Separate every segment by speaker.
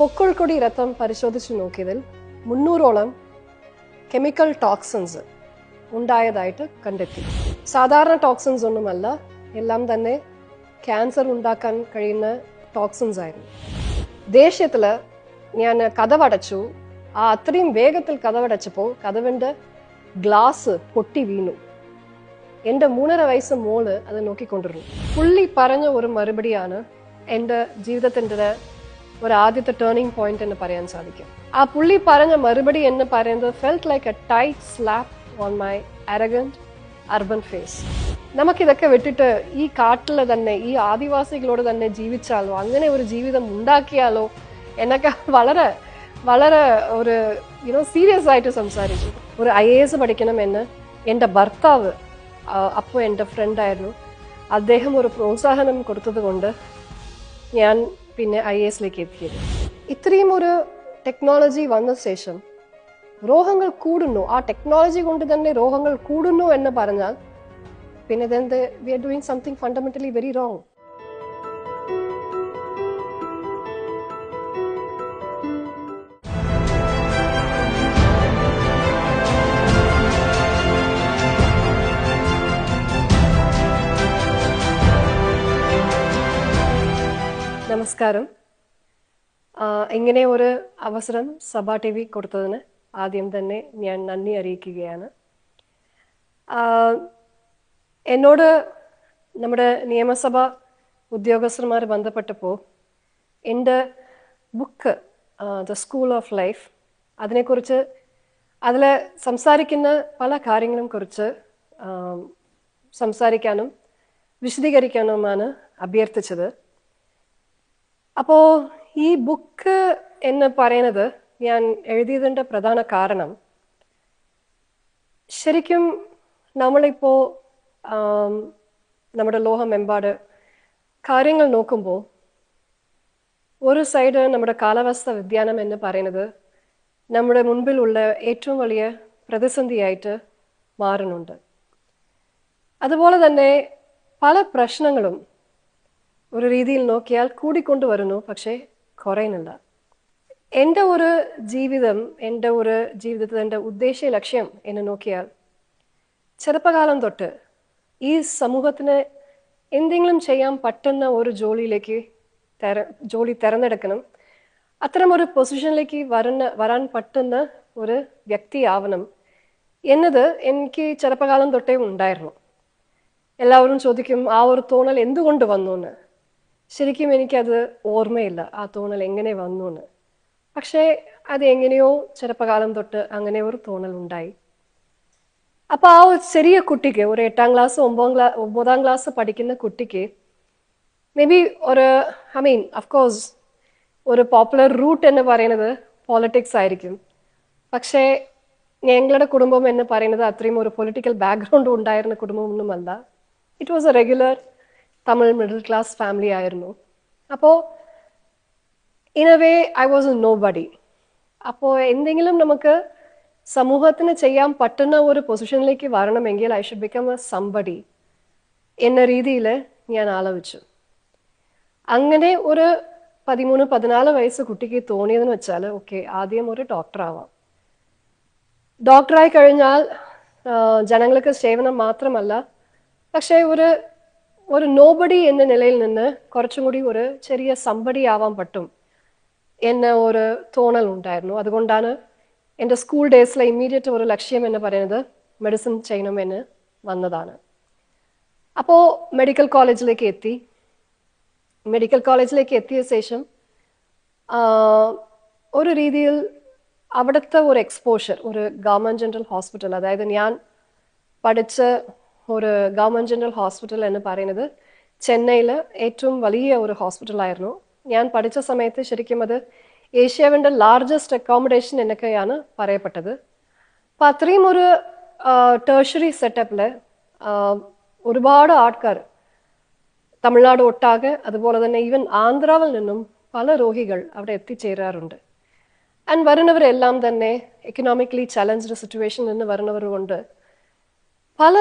Speaker 1: പൊക്കിൾക്കൊടി രക്തം പരിശോധിച്ചു നോക്കിയതിൽ 300ഓളം chemical toxins ഉണ്ടായതായിട്ട് കണ്ടെത്തി. സാധാരണ ടോക്സിൻസ് ഒന്നുമല്ല, എല്ലാം തന്നെ ക്യാൻസർ ഉണ്ടാക്കാൻ കഴിയുന്ന ടോക്സിൻസ് ആയിരുന്നു. ദേഷ്യത്തിൽ ഞാൻ കതവടച്ചു. അത്രയും വേഗത്തിൽ കതവടച്ചപ്പോൾ കതവിൻ്റെ ഗ്ലാസ് പൊട്ടി വീണു. എൻ്റെ 3.5 വയസ്സ് മോള് അത് നോക്കിക്കൊണ്ടിരുന്നു. പുള്ളി പറഞ്ഞ ഒരു മറുപടിയാണ് എൻ്റെ ജീവിതത്തിൻ്റെ ഒരു ആദ്യത്തെ ടേണിംഗ് പോയിന്റ് എന്ന് പറയാൻ സാധിക്കും. ആ പുള്ളി പറഞ്ഞ മറുപടി എന്ന് പറയുന്നത് felt like a tight slap on my arrogant urban face. നമുക്കിതൊക്കെ വിട്ടിട്ട് ഈ കാട്ടിൽ തന്നെ ഈ ആദിവാസികളോട് തന്നെ ജീവിച്ചാലോ, അങ്ങനെ ഒരു ജീവിതം ഉണ്ടാക്കിയാലോ എന്നൊക്കെ വളരെ വളരെ ഒരു സീരിയസ് ആയിട്ട് സംസാരിച്ചു. ഒരു IAS പഠിക്കണമെന്ന് എൻ്റെ ഭർത്താവ്, അപ്പോൾ എൻ്റെ ഫ്രണ്ടായിരുന്നു, അദ്ദേഹം ഒരു പ്രോത്സാഹനം കൊടുത്തത് കൊണ്ട് ഞാൻ പിന്നെ IASലേക്ക് എത്തിയത്. ഇത്രയും ഒരു ടെക്നോളജി വന്ന ശേഷം രോഗങ്ങൾ കൂടുന്നു. ആ ടെക്നോളജി കൊണ്ട് തന്നെ രോഗങ്ങൾ കൂടുന്നു എന്ന് പറഞ്ഞാൽ പിന്നെ we are doing something fundamentally very wrong. നമസ്കാരം. ഇങ്ങനെ ഒരു അവസരം സഭ TV കൊടുത്തതിന് ആദ്യം തന്നെ ഞാൻ നന്ദി അറിയിക്കുകയാണ്. എന്നോട് നമ്മുടെ നിയമസഭ ഉദ്യോഗസ്ഥന്മാർ ബന്ധപ്പെട്ടപ്പോൾ എൻ്റെ book the school of life അതിനെക്കുറിച്ച് അതിൽ സംസാരിക്കുന്ന പല കാര്യങ്ങളും കുറിച്ച് സംസാരിക്കാനും വിശദീകരിക്കാനുമാണ് അഭ്യർത്ഥിച്ചത്. അപ്പോൾ ഈ ബുക്ക് എന്ന് പറയുന്നത് ഞാൻ എഴുതിയതിൻ്റെ പ്രധാന കാരണം, ശരിക്കും നമ്മളിപ്പോൾ നമ്മുടെ ലോകമെമ്പാട് കാര്യങ്ങൾ നോക്കുമ്പോൾ ഒരു സൈഡ് നമ്മുടെ കാലാവസ്ഥ വ്യതിയാനം എന്ന് പറയുന്നത് നമ്മുടെ മുൻപിലുള്ള ഏറ്റവും വലിയ പ്രതിസന്ധിയായിട്ട് മാറുന്നുണ്ട്. അതുപോലെ തന്നെ പല പ്രശ്നങ്ങളും ഒരു രീതിയിൽ നോക്കിയാൽ കൂടിക്കൊണ്ടുവരുന്നു, പക്ഷേ കുറയുന്നില്ല. എൻ്റെ ഒരു ജീവിതം, എൻ്റെ ഒരു ജീവിതത്തിൻ്റെ ഉദ്ദേശ ലക്ഷ്യം എന്ന് നോക്കിയാൽ ചെറുപ്പകാലം തൊട്ട് ഈ സമൂഹത്തിന് എന്തെങ്കിലും ചെയ്യാൻ പറ്റുന്ന ഒരു ജോലി തിരഞ്ഞെടുക്കണം, അത്തരം ഒരു പൊസിഷനിലേക്ക് വരാൻ പറ്റുന്ന ഒരു വ്യക്തിയാവണം എന്നത് എനിക്ക് ചെറുപ്പകാലം തൊട്ടേ ഉണ്ടായിരുന്നു. എല്ലാവരും ചോദിക്കും ആ ഒരു തോന്നൽ എന്തുകൊണ്ട് വന്നു എന്ന്. ശരിക്കും എനിക്കത് ഓർമ്മയില്ല ആ തോന്നൽ എങ്ങനെ വന്നു എന്ന്. പക്ഷേ അത് എങ്ങനെയോ ചെറുപ്പകാലം തൊട്ട് അങ്ങനെ ഒരു തോന്നൽ ഉണ്ടായി. അപ്പോൾ ആ ഒരു ചെറിയ കുട്ടിക്ക്, ഒരു 8ാം ക്ലാസ് 9ാം ക്ലാസ് പഠിക്കുന്ന കുട്ടിക്ക് മേ ബി അഫ്കോഴ്സ് ഒരു പോപ്പുലർ റൂട്ട് എന്ന് പറയുന്നത് പോളിറ്റിക്സ് ആയിരിക്കും. പക്ഷേ ഞങ്ങളുടെ കുടുംബം എന്ന് പറയുന്നത് അത്രയും ഒരു പൊളിറ്റിക്കൽ ബാക്ക്ഗ്രൗണ്ട് ഉണ്ടായിരുന്ന കുടുംബമൊന്നുമല്ല. It was a regular Tamil middle class family ആയിരുന്നു. അപ്പോൾ in a way I was a nobody. അപ്പോൾ എന്തെങ്കിലും നമുക്ക് സമൂഹത്തിന് ചെയ്യാൻ പറ്റുന്ന ഒരു പൊസിഷനിലേക്ക് വരണമെങ്കിൽ I should become a somebody എന്ന രീതിയിൽ ഞാൻ ആലോചിച്ചു. അങ്ങനെ ഒരു 13-14 വയസ്സ് കുട്ടിക്ക് തോന്നിയതെന്ന് വെച്ചാൽ, ഓക്കെ, ആദ്യം ഒരു ഡോക്ടറാവാം. ഡോക്ടറായി കഴിഞ്ഞാൽ ജനങ്ങൾക്ക് സേവനം മാത്രമല്ല, പക്ഷേ ഒരു നോബഡി എന്ന നിലയിൽ നിന്ന് കുറച്ചും കൂടി ഒരു ചെറിയ സംബടി ആവാൻ പറ്റും എന്ന ഒരു തോന്നൽ ഉണ്ടായിരുന്നു. അതുകൊണ്ടാണ് എൻ്റെ സ്കൂൾ ഡേയ്സിലെ ഇമ്മീഡിയറ്റ് ഒരു ലക്ഷ്യം എന്ന് പറയുന്നത് മെഡിസിൻ ചെയ്യണമെന്ന് വന്നതാണ്. അപ്പോൾ മെഡിക്കൽ കോളേജിലേക്ക് എത്തി. മെഡിക്കൽ കോളേജിലേക്ക് എത്തിയ ശേഷം ഒരു രീതിയിൽ അവിടുത്തെ ഒരു എക്സ്പോഷർ, ഒരു ഗവൺമെൻറ് ജനറൽ ഹോസ്പിറ്റൽ, അതായത് ഞാൻ പഠിച്ച ഒരു ഗവൺമെൻറ് ജനറൽ ഹോസ്പിറ്റൽ എന്ന് പറയുന്നത് ചെന്നൈയിൽ ഏറ്റവും വലിയ ഒരു ഹോസ്പിറ്റലായിരുന്നു. ഞാൻ പഠിച്ച സമയത്ത് ശരിക്കും അത് ഏഷ്യാവിൻ്റെ ലാർജസ്റ്റ് അക്കോമഡേഷൻ എന്നൊക്കെയാണ് പറയപ്പെട്ടത്. അപ്പോൾ അത്രയും ഒരു ടേർഷറി സെറ്റപ്പിൽ ഒരുപാട് ആൾക്കാർ തമിഴ്നാട് ഒട്ടാകെ, അതുപോലെ തന്നെ ഈവൻ ആന്ധ്രാവിൽ നിന്നും പല രോഗികൾ അവിടെ എത്തിച്ചേരാറുണ്ട്. ആൻഡ് വരുന്നവരെല്ലാം തന്നെ എക്കണോമിക്കലി ചലഞ്ച്ഡ് സിറ്റുവേഷനിൽ നിന്ന് വരുന്നവർ കൊണ്ട് പല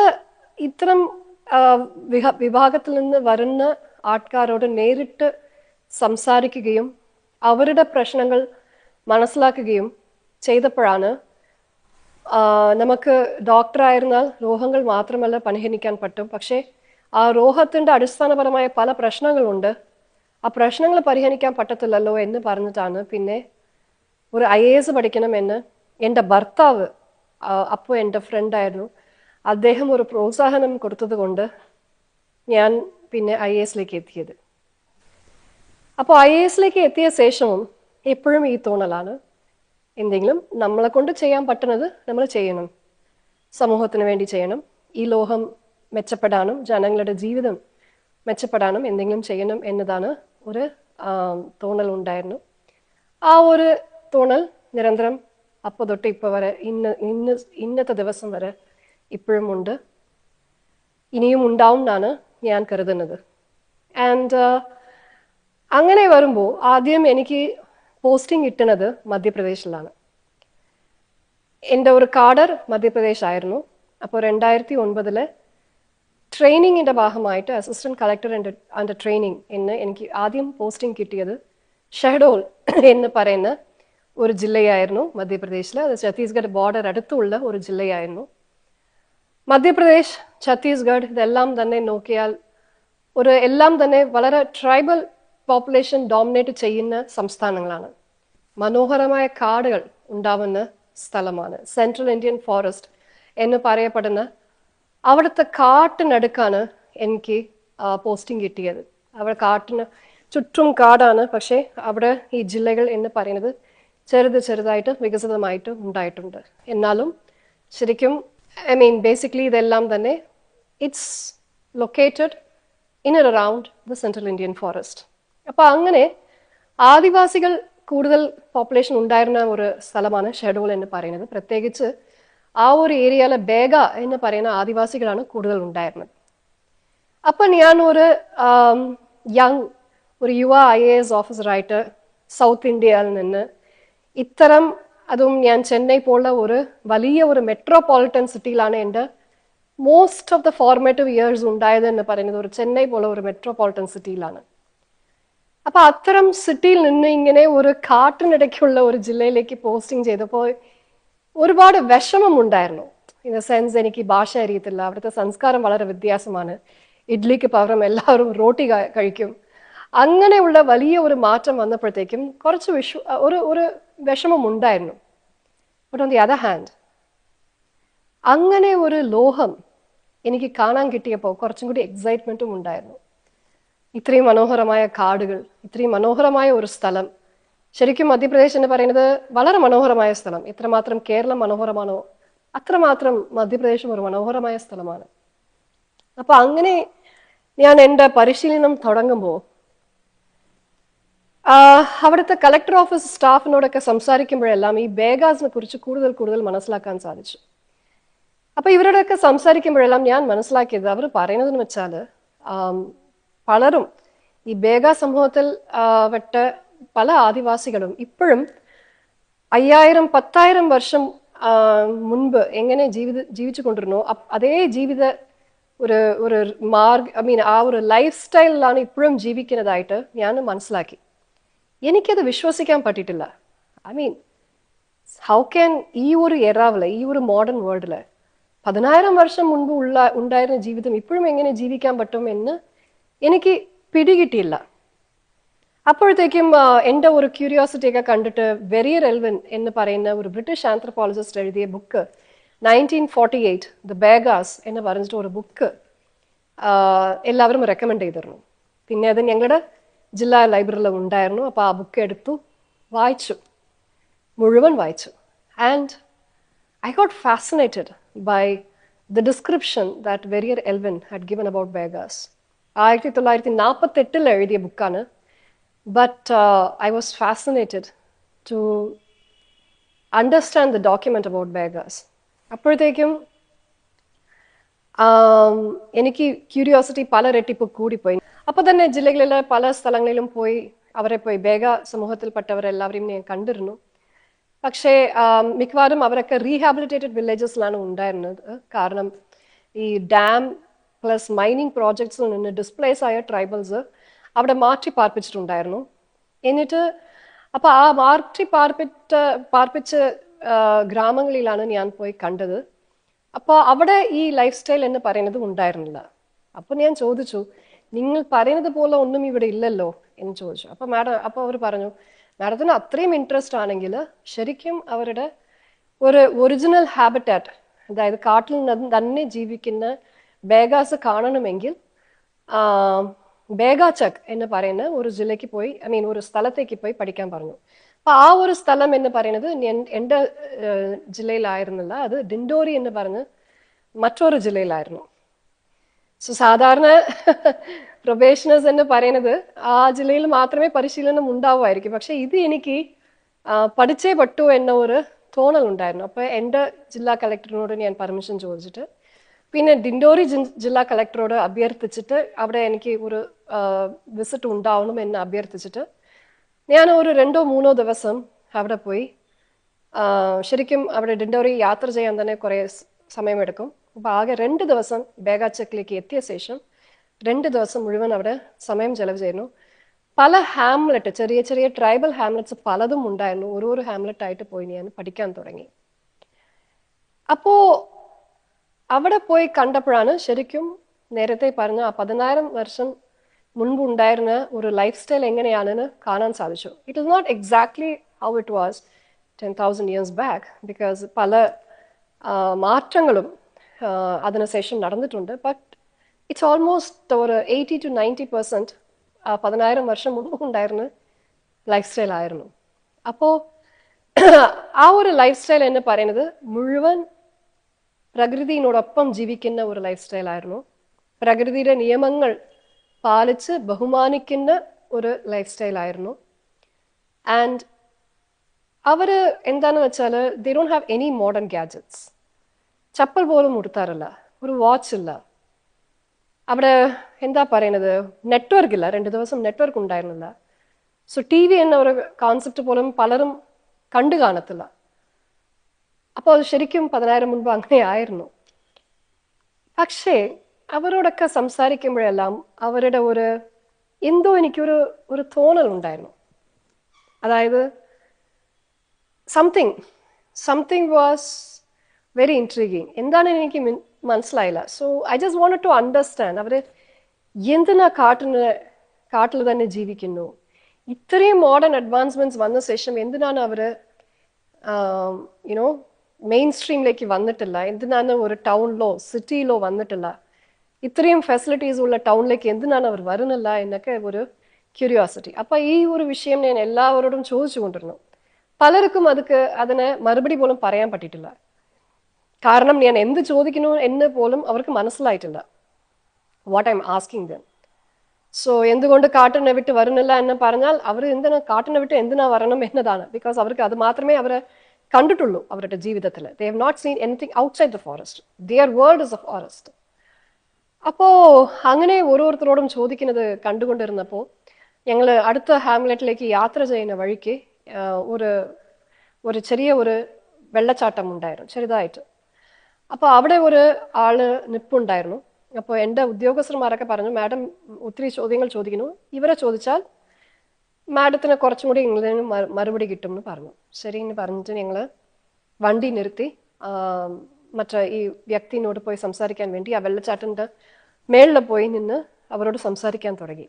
Speaker 1: ഇത്തരം വിഭാഗത്തിൽ നിന്ന് വരുന്ന ആൾക്കാരോട് നേരിട്ട് സംസാരിക്കുകയും അവരുടെ പ്രശ്നങ്ങൾ മനസ്സിലാക്കുകയും ചെയ്തപ്പോഴാണ് നമുക്ക് ഡോക്ടറായിരുന്നാൽ രോഗങ്ങൾ മാത്രമല്ല പരിഹരിക്കാൻ പറ്റും, പക്ഷേ ആ രോഗത്തിൻ്റെ അടിസ്ഥാനപരമായ പല പ്രശ്നങ്ങളുണ്ട്, ആ പ്രശ്നങ്ങൾ പരിഹരിക്കാൻ പറ്റത്തില്ലല്ലോ എന്ന് പറഞ്ഞിട്ടാണ് പിന്നെ ഒരു IAS പഠിക്കണമെന്ന് എൻ്റെ ഭർത്താവ്, അപ്പോൾ എൻ്റെ ഫ്രണ്ടായിരുന്നു, അദ്ദേഹം ഒരു പ്രോത്സാഹനം കൊടുത്തത് കൊണ്ട് ഞാൻ പിന്നെ IASലേക്ക് എത്തിയത്. അപ്പോൾ IASലേക്ക് എത്തിയ ശേഷവും എപ്പോഴും ഈ തോന്നലാണ്, എന്തെങ്കിലും നമ്മളെ കൊണ്ട് ചെയ്യാൻ പറ്റുന്നത് നമ്മൾ ചെയ്യണം, സമൂഹത്തിന് വേണ്ടി ചെയ്യണം, ഈ ലോകം മെച്ചപ്പെടാനും ജനങ്ങളുടെ ജീവിതം മെച്ചപ്പെടാനും എന്തെങ്കിലും ചെയ്യണം എന്നതാണ് ഒരു തോന്നൽ ഉണ്ടായിരുന്നു. ആ ഒരു തോന്നൽ നിരന്തരം അപ്പോൾ തൊട്ട് ഇപ്പോൾ വരെ ഇന്നത്തെ ദിവസം വരെ ഇപ്പോഴും ഉണ്ട്, ഇനിയും ഉണ്ടാവും എന്നാണ് ഞാൻ കരുതുന്നത്. ആൻഡ് അങ്ങനെ വരുമ്പോൾ ആദ്യം എനിക്ക് പോസ്റ്റിംഗ് കിട്ടുന്നത് മധ്യപ്രദേശിലാണ്. എൻ്റെ ഒരു കാഡർ മധ്യപ്രദേശ് ആയിരുന്നു. അപ്പോൾ 2009 ട്രെയിനിങ്ങിൻ്റെ ഭാഗമായിട്ട് അസിസ്റ്റന്റ് കളക്ടർ ആൻഡ് ട്രെയിനിങ് എന്ന് എനിക്ക് ആദ്യം പോസ്റ്റിംഗ് കിട്ടിയത് ഷഹഡോൾ എന്ന് പറയുന്ന ഒരു ജില്ലയായിരുന്നു മധ്യപ്രദേശിൽ. അത് ഛത്തീസ്ഗഡ് ബോർഡർ അടുത്തുള്ള ഒരു ജില്ലയായിരുന്നു. മധ്യപ്രദേശ്, ഛത്തീസ്ഗഡ് ഇതെല്ലാം തന്നെ നോക്കിയാൽ എല്ലാം തന്നെ വളരെ ട്രൈബൽ പോപ്പുലേഷൻ ഡോമിനേറ്റ് ചെയ്യുന്ന സംസ്ഥാനങ്ങളാണ്. മനോഹരമായ കാടുകൾ ഉണ്ടാവുന്ന സ്ഥലമാണ്. സെൻട്രൽ ഇന്ത്യൻ ഫോറസ്റ്റ് എന്ന് പറയപ്പെടുന്ന അവിടുത്തെ കാട്ടിനടുക്കാണ് എനിക്ക് പോസ്റ്റിംഗ് കിട്ടിയത്. അവിടെ കാട്ടിന് ചുറ്റും കാടാണ്, പക്ഷേ അവിടെ ഈ ജില്ലകൾ എന്ന് പറയുന്നത് ചെറുതായിട്ട് വികസിതമായിട്ട് ഉണ്ടായിട്ടുണ്ട്. എന്നാലും ശരിക്കും ബേസിക്കലി ഇതെല്ലാം തന്നെ it's located in and around the central Indian forest. അപ്പോൾ അങ്ങനെ ആദിവാസികൾ കൂടുതൽ പോപ്പുലേഷൻ ഉണ്ടായിരുന്ന ഒരു സ്ഥലമാണ് ഷഹഡോൾ എന്ന് പറയുന്നത്. പ്രത്യേകിച്ച് ആ ഒരു ഏരിയയിലെ ബേഗ എന്ന് പറയുന്ന ആദിവാസികളാണ് കൂടുതൽ ഉണ്ടായിരുന്നത്. അപ്പം ഞാൻ ഒരു യുവ IAS ഓഫീസറായിട്ട് സൗത്ത് ഇന്ത്യയിൽ നിന്ന് അതും ഞാൻ ചെന്നൈ പോലുള്ള ഒരു വലിയ ഒരു മെട്രോപൊളിറ്റൻ സിറ്റിയിലാണ് എൻ്റെ most of the formative years ഉണ്ടായത് എന്ന് പറയുന്നത് ഒരു ചെന്നൈ പോലെ ഒരു മെട്രോപൊളിറ്റൻ സിറ്റിയിലാണ്. അപ്പൊ അത്തരം സിറ്റിയിൽ നിന്ന് ഇങ്ങനെ ഒരു കാട്ടിനിടയ്ക്കുള്ള ഒരു ജില്ലയിലേക്ക് പോസ്റ്റിംഗ് ചെയ്തപ്പോൾ ഒരുപാട് വിഷമം ഉണ്ടായിരുന്നു. ഇൻ ദ സെൻസ് എനിക്ക് ഭാഷ അറിയത്തില്ല, അവിടുത്തെ സംസ്കാരം വളരെ വ്യത്യാസമാണ്, ഇഡ്ലിക്ക് പകരം എല്ലാവരും റോട്ടി കഴിക്കും. അങ്ങനെയുള്ള വലിയ ഒരു മാറ്റം വന്നപ്പോഴത്തേക്കും കുറച്ച് ഒരു വിഷമം ഉണ്ടായിരുന്നു. But on the other hand അങ്ങനെ ഒരു ലോകം എനിക്ക് കാണാൻ കിട്ടിയപ്പോൾ കുറച്ചും കൂടി എക്സൈറ്റ്മെന്റും ഉണ്ടായിരുന്നു. ഇത്രയും മനോഹരമായ കാടുകൾ, ഇത്രയും മനോഹരമായ ഒരു സ്ഥലം. ശരിക്കും മധ്യപ്രദേശ് എന്ന് പറയുന്നത് വളരെ മനോഹരമായ സ്ഥലം. എത്രമാത്രം കേരളം മനോഹരമാണോ അത്രമാത്രം മധ്യപ്രദേശും ഒരു മനോഹരമായ സ്ഥലമാണ്. അപ്പൊ അങ്ങനെ ഞാൻ എൻ്റെ പരിശീലനം തുടങ്ങുമ്പോൾ അവിടുത്തെ കളക്ടർ ഓഫീസ് സ്റ്റാഫിനോടൊക്കെ സംസാരിക്കുമ്പോഴെല്ലാം ഈ ബേഗാസിനെ കുറിച്ച് കൂടുതൽ മനസ്സിലാക്കാൻ സാധിച്ചു. അപ്പൊ ഇവരോടൊക്കെ സംസാരിക്കുമ്പോഴെല്ലാം ഞാൻ മനസ്സിലാക്കിയത് അവർ പറയുന്നതെന്ന് വെച്ചാൽ പലരും ഈ ബേഗ സമൂഹത്തിൽ പെട്ട പല ആദിവാസികളും ഇപ്പോഴും 5000-10,000 വർഷം മുൻപ് എങ്ങനെ ജീവിച്ചു കൊണ്ടിരുന്നോ അതേ ജീവിത ഒരു ആ ഒരു ലൈഫ് സ്റ്റൈലിലാണ് ഇപ്പോഴും ജീവിക്കുന്നതായിട്ട് ഞാൻ മനസ്സിലാക്കി. എനിക്കത് വിശ്വസിക്കാൻ പറ്റിയിട്ടില്ല. ഹൗ ക്യാൻ ഈ ഒരു എറാവില്, ഈ ഒരു മോഡേൺ വേൾഡില് 10,000 വർഷം മുൻപ് ഉണ്ടായിരുന്ന ജീവിതം ഇപ്പോഴും എങ്ങനെ ജീവിക്കാൻ പറ്റും എന്ന് എനിക്ക് പിടികിട്ടിയില്ല. അപ്പോഴത്തേക്കും എൻ്റെ ഒരു ക്യൂരിയോസിറ്റി ഒക്കെ കണ്ടിട്ട് വെരിയർ എൽവിൻ എന്ന് പറയുന്ന ഒരു ബ്രിട്ടീഷ് ആന്ത്രപ്പോളജിസ്റ്റ് എഴുതിയ ബുക്ക് 1948 ദ ബേഗാസ് എന്ന് പറഞ്ഞിട്ട് ഒരു ബുക്ക് എല്ലാവരും റെക്കമെൻഡ് ചെയ്തിരുന്നു. പിന്നെ അത് ഞങ്ങളുടെ ജില്ലാ ലൈബ്രറിയിൽ ഉണ്ടായിരുന്നു. അപ്പോൾ ആ ബുക്ക് എടുത്തു മുഴുവൻ വായിച്ചു. And I got fascinated by the description that Verrier Elwin had given about Baigas. 1948 എഴുതിയ ബുക്കാണ്. But I was fascinated to understand the document about Begas. അപ്പോഴത്തേക്കും എനിക്ക് ക്യൂരിയോസിറ്റി പല റെട്ടിപ്പ് കൂടിപ്പോയി. അപ്പോൾ തന്നെ ജില്ലകളിലെ പല സ്ഥലങ്ങളിലും പോയി ബേഗ സമൂഹത്തിൽപ്പെട്ടവരെല്ലാവരെയും ഞാൻ കണ്ടിരുന്നു. പക്ഷേ മിക്കവാറും അവരൊക്കെ റീഹാബിലിറ്റേറ്റഡ് വില്ലേജസിലാണ് ഉണ്ടായിരുന്നത്. കാരണം ഈ ഡാം പ്ലസ് മൈനിങ് പ്രോജക്ട്സിൽ നിന്ന് ഡിസ്പ്ലേസ് ആയ ട്രൈബൽസ് അവിടെ മാറ്റി പാർപ്പിച്ചിട്ടുണ്ടായിരുന്നു. എന്നിട്ട് അപ്പൊ ആ പാർപ്പിച്ച ഗ്രാമങ്ങളിലാണ് ഞാൻ പോയി കണ്ടത്. അപ്പൊ അവിടെ ഈ ലൈഫ് സ്റ്റൈൽ എന്ന് പറയുന്നത് ഉണ്ടായിരുന്നില്ല. അപ്പൊ ഞാൻ ചോദിച്ചു, നിങ്ങൾ പറയുന്നത് പോലെ ഒന്നും ഇവിടെ ഇല്ലല്ലോ എന്ന് ചോദിച്ചു. അപ്പൊ അവർ പറഞ്ഞു, മാഡത്തിന് അത്രയും ഇൻട്രസ്റ്റ് ആണെങ്കിൽ ശരിക്കും അവരുടെ ഒരു ഒറിജിനൽ ഹാബിറ്റാറ്റ്, അതായത് കാട്ടിൽ തന്നെ ജീവിക്കുന്ന ബേഗാസ് കാണണമെങ്കിൽ ബേഗാചക് എന്ന് പറയുന്ന ഒരു ജില്ലയ്ക്ക് പോയി, ഒരു സ്ഥലത്തേക്ക് പോയി പഠിക്കാൻ പറഞ്ഞു. അപ്പൊ ആ ഒരു സ്ഥലം എന്ന് പറയുന്നത് എൻ്റെ ജില്ലയിലായിരുന്നില്ല, അത് ഡിൻഡോറി എന്ന് പറഞ്ഞ് മറ്റൊരു ജില്ലയിലായിരുന്നു. സോ സാധാരണ പ്രൊബേഷണേഴ്സ് എന്ന് പറയുന്നത് ആ ജില്ലയിൽ മാത്രമേ പരിശീലനം ഉണ്ടാവുമായിരിക്കും. പക്ഷെ ഇത് എനിക്ക് പഠിച്ചേ പറ്റൂ എന്ന ഒരു തോന്നൽ ഉണ്ടായിരുന്നു. അപ്പൊ എൻ്റെ ജില്ലാ കളക്ടറിനോട് ഞാൻ പെർമിഷൻ ചോദിച്ചിട്ട്, പിന്നെ ഡിൻഡോറി ജില്ലാ കളക്ടറോട് അഭ്യർത്ഥിച്ചിട്ട് അവിടെ എനിക്ക് ഒരു വിസിറ്റ് ഉണ്ടാവണം എന്ന് അഭ്യർത്ഥിച്ചിട്ട് ഞാൻ ഒരു 2-3 ദിവസം അവിടെ പോയി. ശരിക്കും അവിടെ ഡിൻഡോറി യാത്ര ചെയ്യാൻ തന്നെ കുറേ സമയമെടുക്കും. അപ്പൊ ആകെ 2 ദിവസം ബേഗാചക്കിലേക്ക് എത്തിയ ശേഷം 2 ദിവസം മുഴുവൻ അവിടെ സമയം ചെലവ് ചെയ്യുന്നു. പല ഹാംലെറ്റ്, ചെറിയ ചെറിയ ട്രൈബൽ ഹാംലെറ്റ്സ് പലതും ഉണ്ടായിരുന്നു. ഓരോരോ ഹാംലെറ്റ് ആയിട്ട് പോയി ഞാൻ പഠിക്കാൻ തുടങ്ങി. അപ്പോ അവിടെ പോയി കണ്ടപ്പോഴാണ് ശരിക്കും നേരത്തെ പറഞ്ഞ ആ 10,000 വർഷം മുൻപ് ഉണ്ടായിരുന്ന ഒരു ലൈഫ് സ്റ്റൈൽ എങ്ങനെയാണെന്ന് കാണാൻ സാധിച്ചു. It is not exactly how it was 10,000 years back, because പല മാറ്റങ്ങളും അതിനുശേഷം നടന്നിട്ടുണ്ട്. ബട്ട് ഇറ്റ്സ് ഓൾമോസ്റ്റ് ഒരു 80-90% 10,000 വർഷം മുൻപ് ഉണ്ടായിരുന്ന ലൈഫ് സ്റ്റൈൽ ആയിരുന്നു. അപ്പോ ആ ഒരു ലൈഫ് സ്റ്റൈൽ എന്ന് പറയുന്നത് മുഴുവൻ പ്രകൃതിയോടൊപ്പം ജീവിക്കുന്ന ഒരു ലൈഫ് സ്റ്റൈൽ ആയിരുന്നു. പ്രകൃതിയുടെ നിയമങ്ങൾ പാലിച്ച് ബഹുമാനിക്കുന്ന ഒരു ലൈഫ് സ്റ്റൈൽ ആയിരുന്നു. ആൻഡ് അവര് എന്താന്ന് വെച്ചാൽ they don't have any modern gadgets. Chappal പോലും ഉടുത്താറില്ല, ഒരു വാച്ച് ഇല്ല. അവിടെ എന്താ പറയുന്നത്, നെറ്റ്വർക്ക് ഇല്ല, 2 ദിവസം നെറ്റ്വർക്ക് ഉണ്ടായിരുന്നില്ല. സോ TV എന്ന ഒരു കോൺസെപ്റ്റ് പോലും പലരും കണ്ടു കാണത്തില്ല. അപ്പോൾ അത് ശരിക്കും 10,000 മുൻപ് അങ്ങനെ ആയിരുന്നു. പക്ഷേ അവരോടൊക്കെ സംസാരിക്കുമ്പോഴെല്ലാം അവരുടെ എന്തോ എനിക്കൊരു തോന്നൽ ഉണ്ടായിരുന്നു. അതായത് സംതിങ് വാസ് വെരി ഇൻട്രീഗിങ്. എന്താണ് എനിക്ക് മനസ്സിലായില്ല. So I just wanted to understand അവർ എന്തിനാ കാട്ടിൽ തന്നെ ജീവിക്കുന്നു, ഇത്രയും മോഡേൺ അഡ്വാൻസ്മെന്റ്സ് വന്ന ശേഷം എന്തിനാണ് അവര് മെയിൻ സ്ട്രീമിലേക്ക് വന്നിട്ടില്ല, എന്തിനാണ് ഒരു ടൗണിലോ സിറ്റിയിലോ വന്നിട്ടില്ല, ഇത്രയും ഫെസിലിറ്റീസ് ഉള്ള ടൗണിലേക്ക് എന്തിനാണ് അവർ വരുന്നില്ല എന്നൊക്കെ ഒരു ക്യൂരിയോസിറ്റി. അപ്പൊ ഈ ഒരു വിഷയം ഞാൻ എല്ലാവരോടും ചോദിച്ചുകൊണ്ടിരുന്നു. പലർക്കും അതിന് മറുപടി പോലും പറയാൻ പറ്റിയിട്ടില്ല. കാരണം ഞാൻ എന്ത് ചോദിക്കുന്നു എന്ന് പോലും അവർക്ക് മനസ്സിലായിട്ടില്ല, what I am asking dum. So എന്തുകൊണ്ട് കാട്ടിനെ വിട്ട് വരുന്നില്ല എന്ന് പറഞ്ഞാൽ അവർ കാട്ടിനെ വിട്ട് എന്തിനാ വരണം എന്നതാണ്. ബിക്കോസ് അവർക്ക് അത് മാത്രമേ അവർ കണ്ടിട്ടുള്ളൂ അവരുടെ ജീവിതത്തിൽ. They have not seen anything outside the forest. Their world is a forest. അപ്പോ അങ്ങനെ ഓരോരുത്തരോടും ചോദിക്കുന്നത് കണ്ടുകൊണ്ടിരുന്നപ്പോൾ ഞങ്ങൾ അടുത്ത ഹാംലെറ്റിലേക്ക് യാത്ര ചെയ്യുന്ന വഴിക്ക് ഒരു ചെറിയ വെള്ളച്ചാട്ടം ഉണ്ടായിരുന്നു, ചെറുതായിട്ട്. അപ്പോൾ അവിടെ ഒരു ആള് നിപ്പുണ്ടായിരുന്നു. അപ്പോൾ എൻ്റെ ഉദ്യോഗസ്ഥന്മാരൊക്കെ പറഞ്ഞു, മാഡം ഒത്തിരി ചോദ്യങ്ങൾ ചോദിക്കുന്നു, ഇവരെ ചോദിച്ചാൽ മാഡത്തിന് കുറച്ചും കൂടി ഇംഗ്ലീഷിന് മറുപടി കിട്ടും എന്ന് പറഞ്ഞു. ശരി എന്ന് പറഞ്ഞിട്ട് ഞങ്ങൾ വണ്ടി നിർത്തി ഈ വ്യക്തിനോട് പോയി സംസാരിക്കാൻ വേണ്ടി ആ വെള്ളച്ചാട്ടൻ്റെ മേളിൽ പോയി നിന്ന് അവരോട് സംസാരിക്കാൻ തുടങ്ങി.